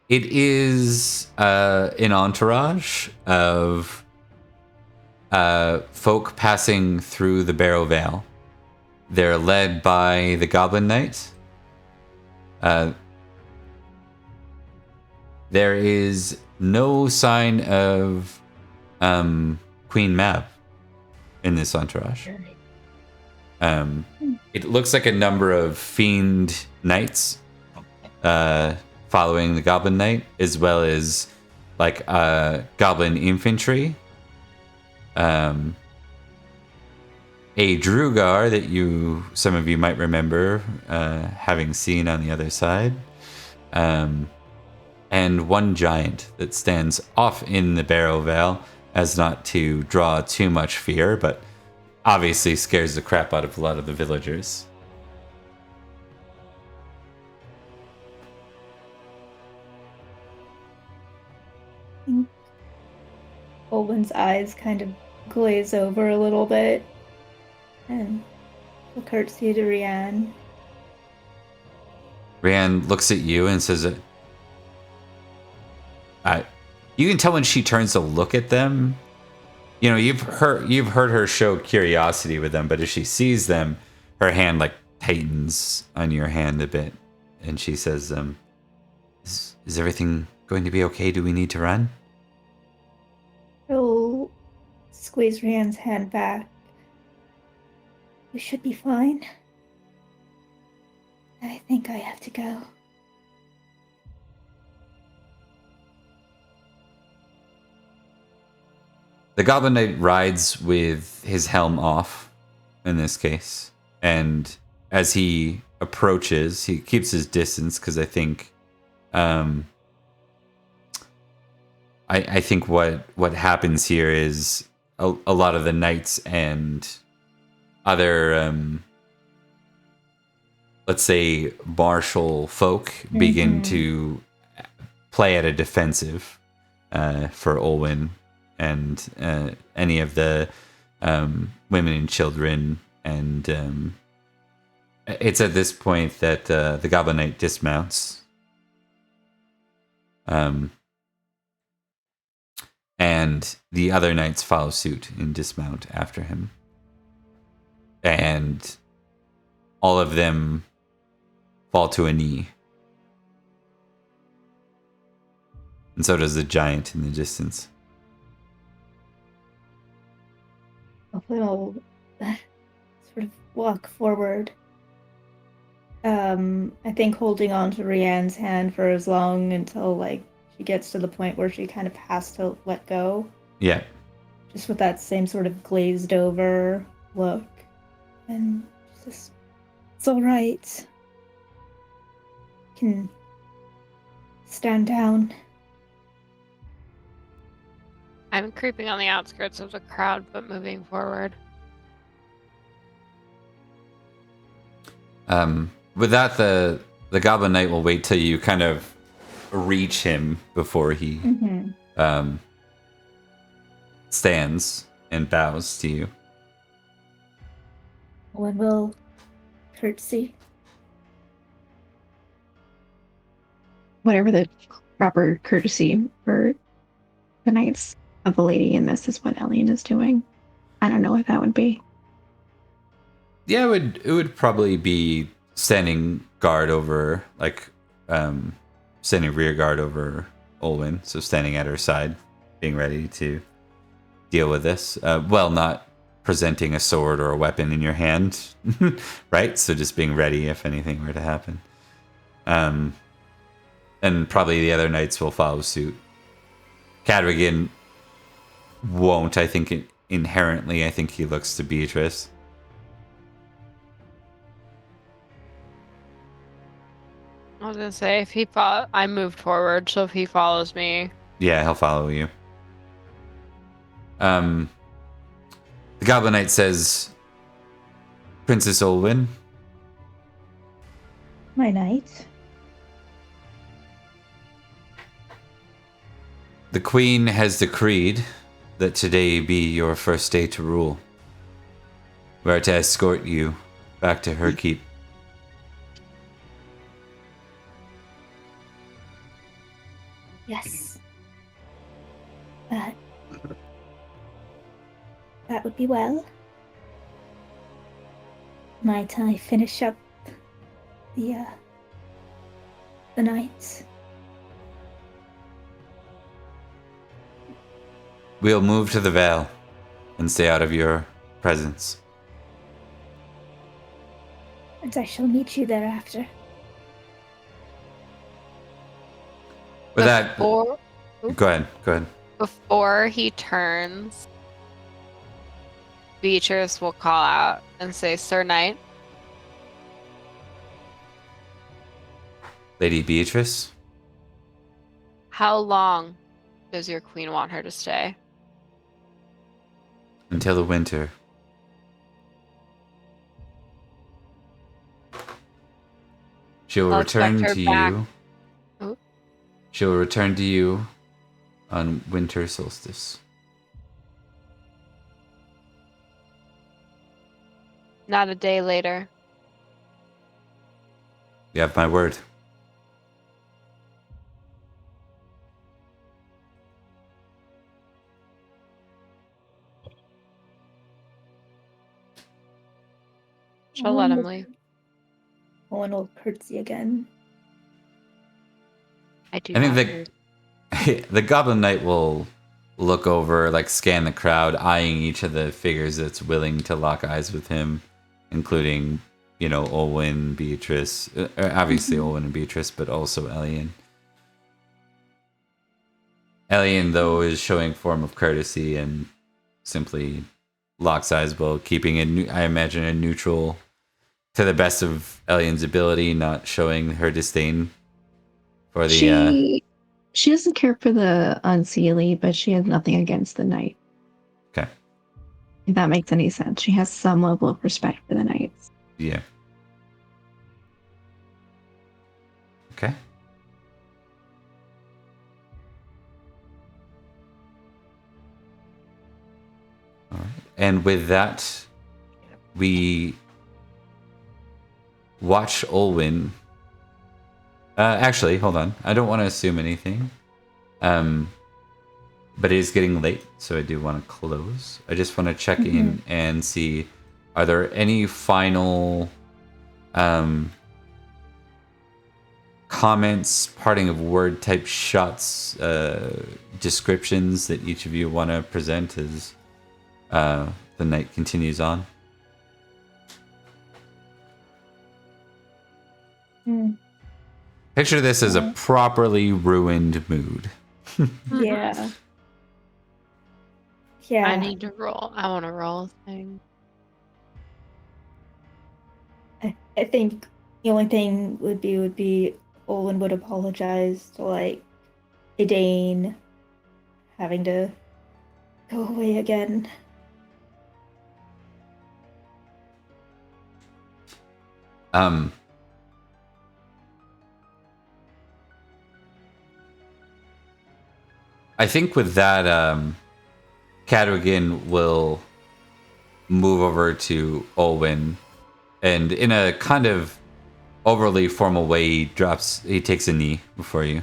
it is an entourage of folk passing through the Barrow Vale. They're led by the Goblin Knight. There is no sign of Queen Mab in this entourage. It looks like a number of fiend knights following the Goblin Knight, as well as like goblin infantry. A Drugar that some of you might remember having seen on the other side. And one giant that stands off in the Barrow Vale as not to draw too much fear, but obviously scares the crap out of a lot of the villagers. Olwen's eyes kind of glaze over a little bit, and she'll curtsy to Rian. Rian looks at you and says, you can tell when she turns to look at them. You know, you've heard her show curiosity with them, but as she sees them, her hand like tightens on your hand a bit, and she says, "Is everything going to be okay? Do we need to run?" She'll squeeze Rian's hand back. We should be fine. I think I have to go. The Goblin Knight rides with his helm off, in this case, and as he approaches, he keeps his distance because I think, I think what happens here is a lot of the knights and other, let's say, martial folk begin to play at a defensive for Olwen and any of the women and children, and it's at this point that the Goblin Knight dismounts, and the other knights follow suit and dismount after him, and all of them fall to a knee, and so does the giant in the distance. I'll sort of walk forward. I think holding on to Rian's hand for as long until like she gets to the point where she kind of has to let go. Yeah. Just with that same sort of glazed over look. And just, it's all right. Can stand down. I'm creeping on the outskirts of the crowd, but moving forward. With that, the Goblin Knight will wait till you kind of reach him before he stands and bows to you. One will curtsy. Whatever the proper courtesy for the knights of the lady in this is what Elian is doing. I don't know what that would be. Yeah, it would probably be standing guard over, like, standing rear guard over Olwen, so standing at her side, being ready to deal with this. Well, not presenting a sword or a weapon in your hand, right? So just being ready if anything were to happen. And probably the other knights will follow suit. Cadogan won't, I think, inherently. I think he looks to Beatrice. I was gonna say if he I moved forward, so if he follows me, Yeah, he'll follow you. The Goblin Knight says, Princess Olwen, My knight. the Queen has decreed that today be your first day to rule. We are to escort you back to her keep. Yes. That would be well. Might I finish up the night? We'll move to the Vale and stay out of your presence. And I shall meet you thereafter. With that, before go ahead. before he turns, Beatrice will call out and say, "Sir Knight." Lady Beatrice, How long does your queen want her to stay? until the winter. She will I'll return expect her to back. you. Oh. She will return to you on winter solstice. Not a day later. You have my word. She'll let him leave. Owen will curtsy again. I do I not think agree. the Goblin Knight will look over, like scan the crowd, eyeing each of the figures that's willing to lock eyes with him, including, Olwen, Beatrice, obviously Olwen and Beatrice, but also Elian. Elian, though, is showing form of courtesy and simply locks eyes while keeping it, I imagine, a neutral to the best of Elian's ability, not showing her disdain for the. She doesn't care for the unseelie, but she has nothing against the knight. Okay. If that makes any sense. She has some level of respect for the knights. Yeah. Okay. All right. And with that, we watch Olwen. Actually, hold on. I don't want to assume anything. But it is getting late, so I do want to close. I just want to check in and see, are there any final comments, parting of word type shots, descriptions that each of you want to present as the night continues on? Picture this as a properly ruined mood. Yeah. Yeah. I need to roll. I want to roll a thing. I think the only thing would be Olin would apologize to Edane having to go away again. I think with that, Cadogan will move over to Olwen, and in a kind of overly formal way, he takes a knee before you.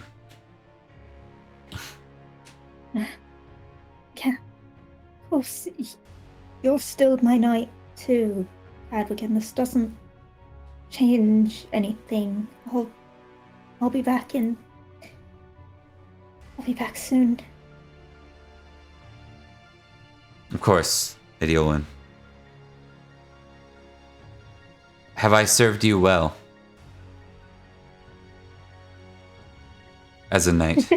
Yeah. Of course, you're still my knight too, Cadogan. This doesn't change anything. I'll be back I'll be back soon. Of course, Lady Olwen. Have I served you well? As a knight.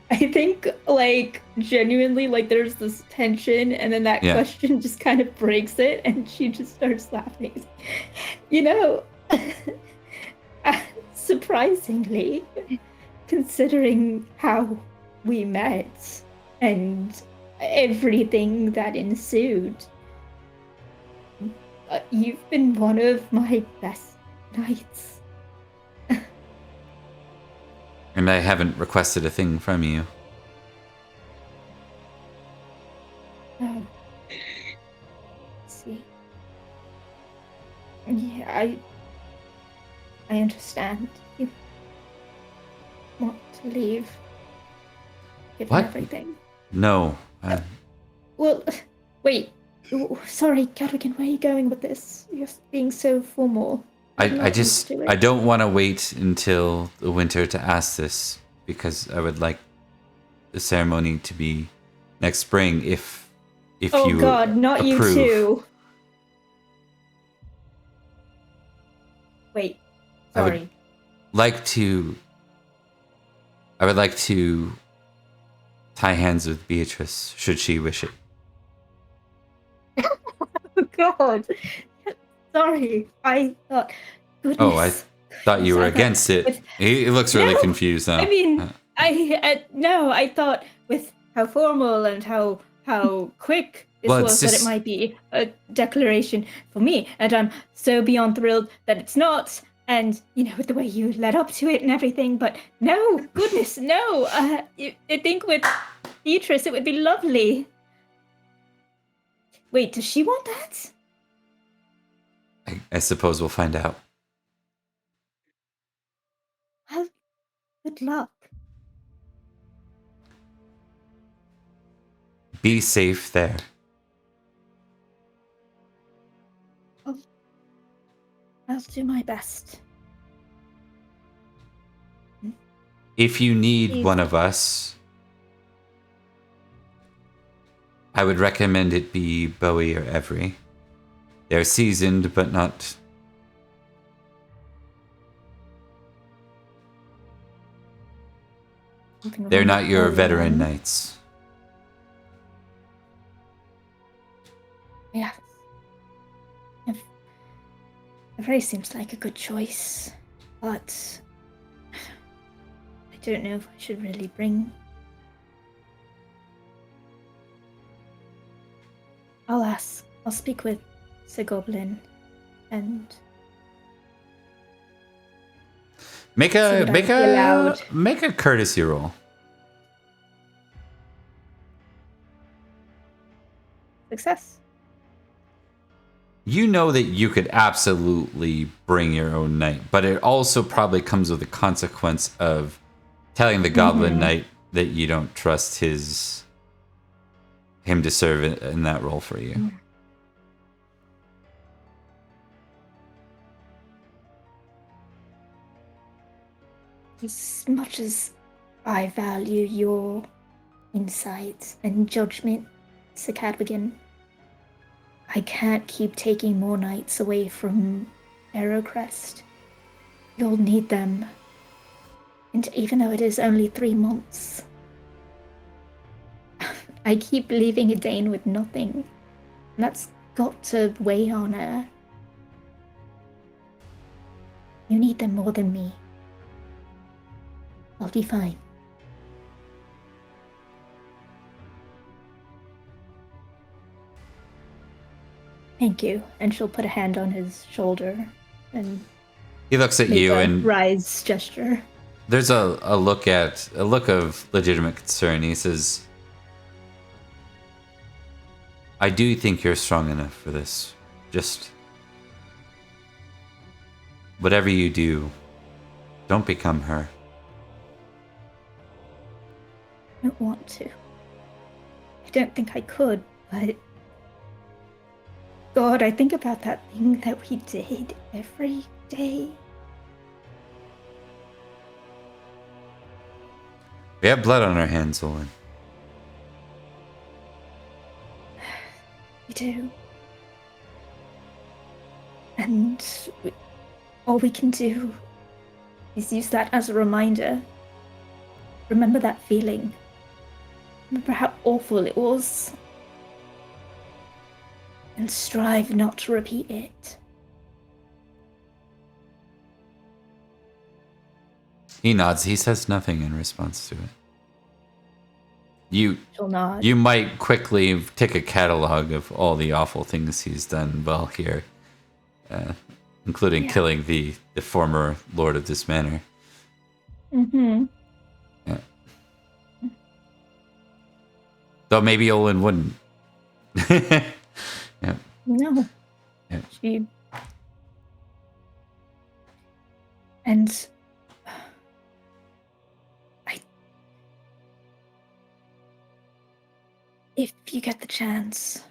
I think, like, genuinely, like, there's this tension, and then that Yeah. question just kind of breaks it, and she just starts laughing. You know, surprisingly, considering how we met and everything that ensued, you've been one of my best knights. And I haven't requested a thing from you. Oh. See. Yeah, I understand. You want to leave, given What? everything. No. Well, wait. Sorry, Cadogan, where are you going with this? You're being so formal. I'm not used to it. I don't want to wait until the winter to ask this, because I would like the ceremony to be next spring if Oh you God, not approve. you too. Wait, sorry. I would like to tie hands with Beatrice, should she wish it. Oh God. Sorry, I thought. Goodness. Oh, I thought you were I thought against it. He looks really No, confused now. I mean, no, I thought with how formal and how quick this Well, it's was that it just- might be a declaration for me, and I'm so beyond thrilled that it's not. And with the way you led up to it and everything, but no, goodness, no. I think with Beatrice it would be lovely. Wait, does she want that? I suppose we'll find out. Well, good luck. Be safe there. I'll do my best. If you need Please. one of us, I would recommend it be Bowie or Every. They're seasoned, but not... They're not your veteran knights. Yeah. Every seems like a good choice, but I don't know if I should really bring. I'll ask. I'll speak with Sir Goblin and Make So would I be allowed? a courtesy roll. success. You know that you could absolutely bring your own knight, but it also probably comes with the consequence of telling the Goblin Knight that you don't trust him to serve in that role for you. As much as I value your insights and judgment, Sir Cadwigan, I can't keep taking more knights away from Aerocrest. You'll need them. And even though it is only 3 months, I keep leaving Edane with nothing. And that's got to weigh on her. You need them more than me. I'll be fine. Thank you. And she'll put a hand on his shoulder and He looks at make you a and rise gesture. there's a look of legitimate concern. He says, I do think you're strong enough for this. Just whatever you do, don't become her. I don't want to. I don't think I could, but God, I think about that thing that we did every day. We have blood on our hands, Olin. We do. And all we can do is use that as a reminder. Remember that feeling. Remember how awful it was. And strive not to repeat it. He nods. He says nothing in response to it. She'll nod. You might quickly take a catalog of all the awful things he's done while here, including killing the former lord of this manor. Mm-hmm. Yeah. Though maybe Olin wouldn't. Yeah. No. Yeah. She... And... If you get the chance...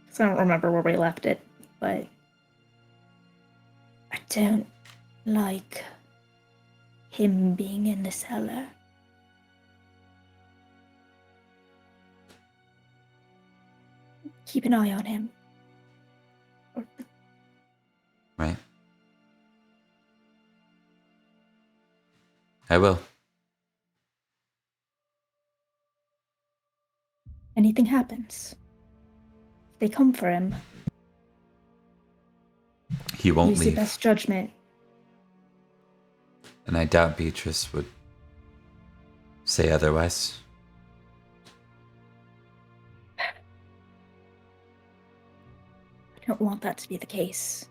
Because I don't remember where we left it, but... I don't like him being in the cellar. Keep an eye on him. Right. I will. Anything happens, they come for him. He won't Use leave. your best judgment. And I doubt Beatrice would say otherwise. I don't want that to be the case.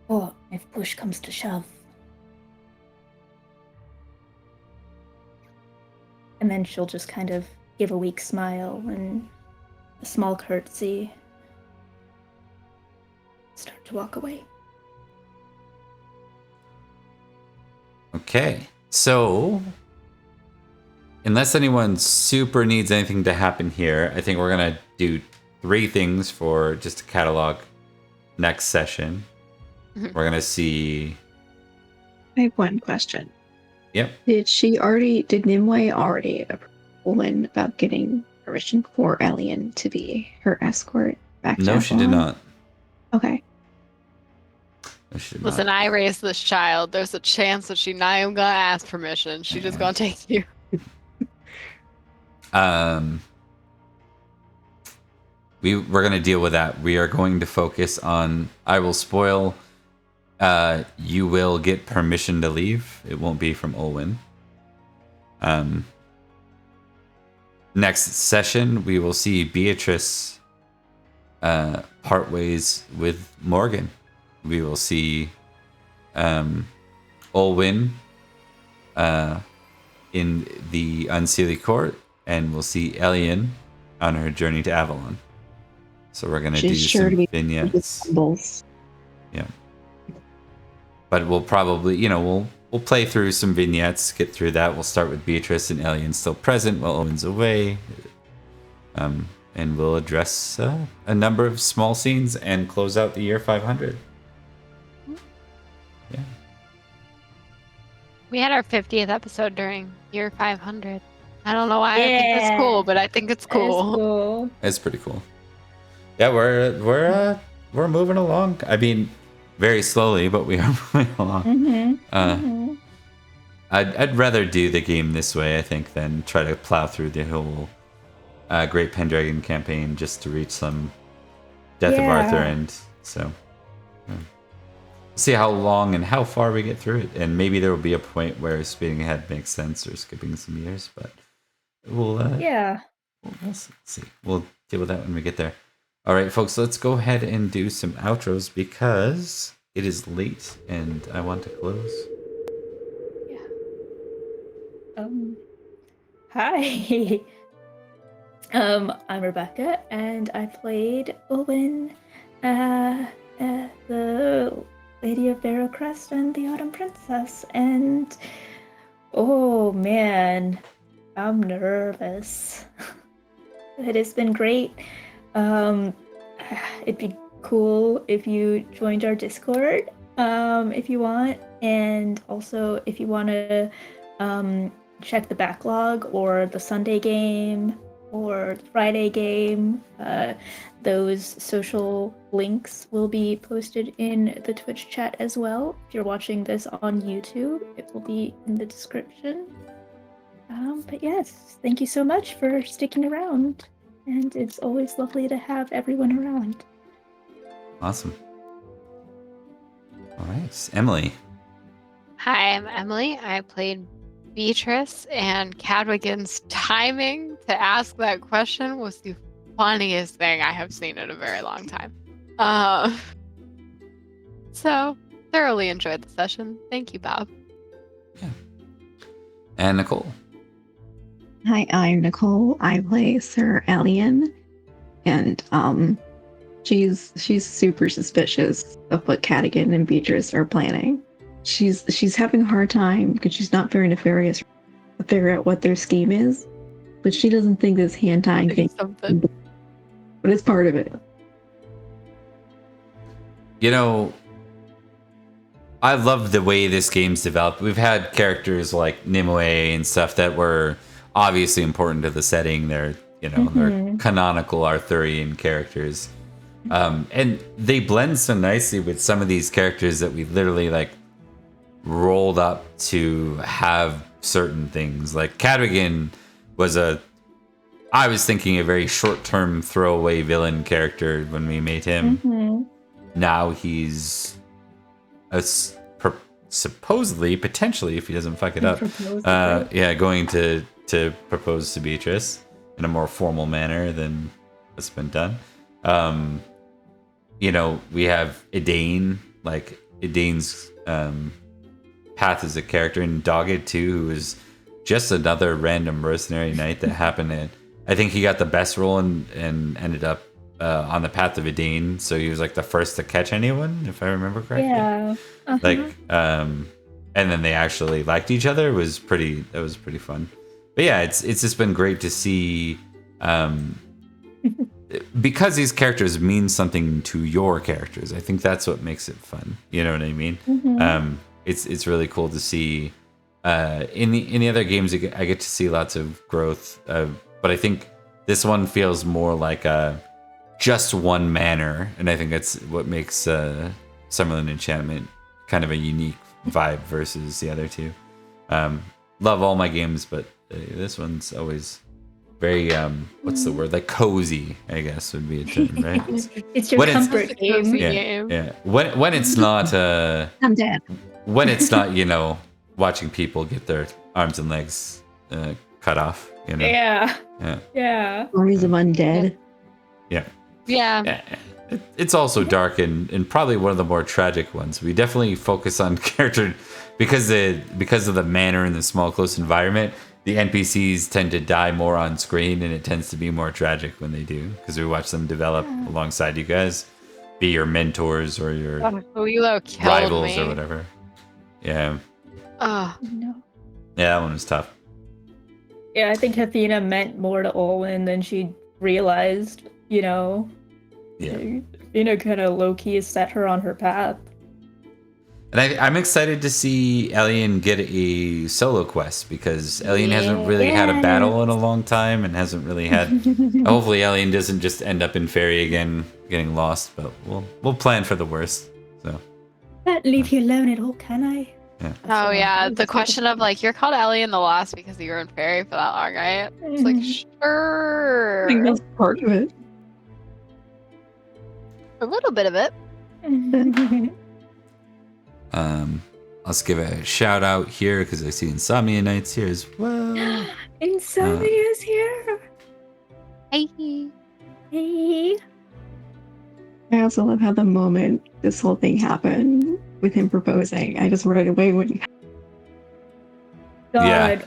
Or if push comes to shove. And then she'll just kind of give a weak smile and a small curtsy. Start to walk away. Okay, so unless anyone super needs anything to happen here, I think we're gonna do 3 things for just a catalog next session. We're gonna see. I have one question. Yep. Did Nimue already approach Olin about getting permission for Elian to be her escort back to No, she did Avalon? not. Okay. No, she did Listen, not. I raised this child. There's a chance that she not even gonna ask permission. She just gonna take you. We're gonna deal with that. We are going to focus on. I will spoil. You will get permission to leave. It won't be from Olwen. Next session, we will see Beatrice part ways with Morgan. We will see Olwen in the Unseelie Court, and we'll see Elian on her journey to Avalon. So we're gonna do some vignettes. Yeah. But we'll probably, we'll play through some vignettes, get through that. We'll start with Beatrice and Elian still present while Owen's away. And we'll address a number of small scenes and close out the year 500. Yeah. We had our 50th episode during year 500. I don't know why I think it's cool, but I think it's cool. Cool. It's pretty cool. Yeah, we're moving along. I mean, very slowly, but we are moving along. Mm-hmm. I'd rather do the game this way, I think, than try to plow through the whole Great Pendragon campaign just to reach some Death of Arthur end. So, see how long and how far we get through it, and maybe there will be a point where speeding ahead makes sense or skipping some years, but we'll we'll see. We'll deal with that when we get there. All right, folks, let's go ahead and do some outros because it is late and I want to close. Hi. I'm Rebecca, and I played Owen, the Lady of Barrowcrest and the Autumn Princess, and oh man, I'm nervous. It has been great. It'd be cool if you joined our Discord, if you want, and also if you want to check the backlog or the Sunday game or the Friday game. Those social links will be posted in the Twitch chat as well. If you're watching this on YouTube, it will be in the description. But yes, thank you so much for sticking around. And it's always lovely to have everyone around. Awesome. All right, Emily. Hi, I'm Emily. I played Beatrice, and Cadwigan's timing to ask that question was the funniest thing I have seen in a very long time. So, thoroughly enjoyed the session. Thank you, Bob. Yeah. And Nicole. Hi, I'm Nicole. I play Sir Alien, and she's super suspicious of what Cadigan and Beatrice are planning. She's having a hard time because she's not very nefarious to figure out what their scheme is, but she doesn't think this hand tying thing, Something. but it's part of it. You know, I love the way this game's developed. We've had characters like Nimue and stuff that were obviously important to the setting. They're, you know, they're canonical Arthurian characters. And they blend so nicely with some of these characters that we literally like rolled up to have certain things. Like Cadwigan was I was thinking a very short-term throwaway villain character when we made him. Now he's supposedly, potentially, if he doesn't fuck it up, going to propose to Beatrice in a more formal manner than what's been done. You know, we have Edain, like Edain's path as a character in Dogged too, who is just another random mercenary knight that happened to, I think he got the best role and ended up on the path of Edain, so he was like the first to catch anyone, if I remember correctly. Yeah. Like and then they actually liked each other. That was pretty fun. But yeah, it's just been great to see because these characters mean something to your characters. I think that's what makes it fun. You know what I mean? It's really cool to see. In the other games, I get to see lots of growth, but I think this one feels more like just one manor, and I think that's what makes Summerland Enchantment kind of a unique vibe versus the other two. Love all my games, but this one's always very what's the word, like cozy, I guess would be a term, right? It's your comfort game. Yeah. When it's not I'm dead. when it's not, you know, watching people get their arms and legs cut off, you know. Yeah. Armies of undead. Yeah. It's also dark and probably one of the more tragic ones. We definitely focus on character because of the manor and the small close environment. The NPCs tend to die more on screen, and it tends to be more tragic when they do, because we watch them develop alongside you guys, be your mentors or your rivals or whatever. Yeah. Oh no. Yeah, that one was tough. Yeah, I think Athena meant more to Olin than she realized, you know. Yeah. Athena kind of low-key set her on her path. And I'm excited to see Elian get a solo quest, because Elian hasn't really had a battle in a long time and hasn't really had. Hopefully, Elian doesn't just end up in Faerie again, getting lost. But we'll plan for the worst. So. Can't leave you alone at all, can I? Yeah. Oh yeah, the question of like, you're called Ellie in the Lost because you were in Faerie for that long, right? It's like, sure. I think that's part of it. A little bit of it. Let's give a shout out here because I see Insomnia Nights here as well. Insomnia's here. Hey. Hey. I also love how the moment this whole thing happened with him proposing, I just right away went. God. Yeah.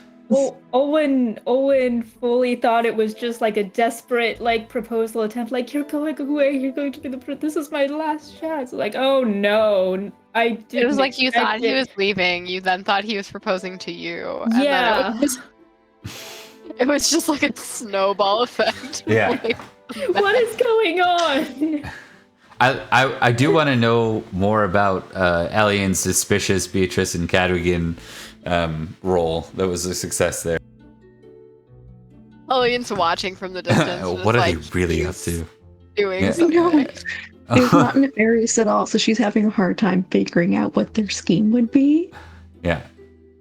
Owen fully thought it was just like a desperate like proposal attempt. Like, you're going away. You're going to be this is my last chance. Like, oh no, I didn't. It was like you thought he it. was leaving. You then thought he was proposing to you. And Yeah. Then it was just like a snowball effect. Yeah. Like, What is going on? I do want to know more about Elian's suspicious Beatrice and Cadwigan role. That was a success there. Oh Lillian's watching from the distance. and What is are they like, really up "He's to? Doing Yeah. something. It's not nefarious at all, so she's having a hard time figuring out what their scheme would be. Yeah.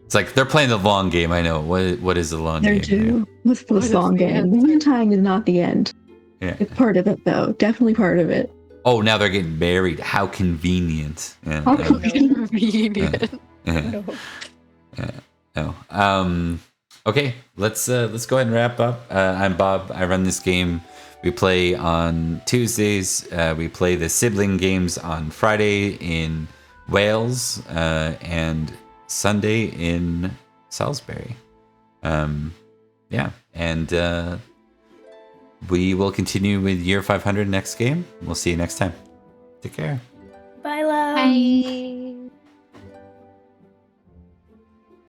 It's like they're playing the long game. I know. What is the long They're game here? due with What this is long the game. The end time is not the end. Yeah. It's part of it, though. Definitely part of it. Oh, now they're getting married. How convenient. Yeah. How yeah. Convenient. Yeah. No. Okay, let's go ahead and wrap up. I'm Bob. I run this game. We play on Tuesdays. We play the sibling games on Friday in Wales and Sunday in Salisbury. Yeah, and we will continue with year 500 next game. We'll see you next time. Take care. Bye, love. Bye.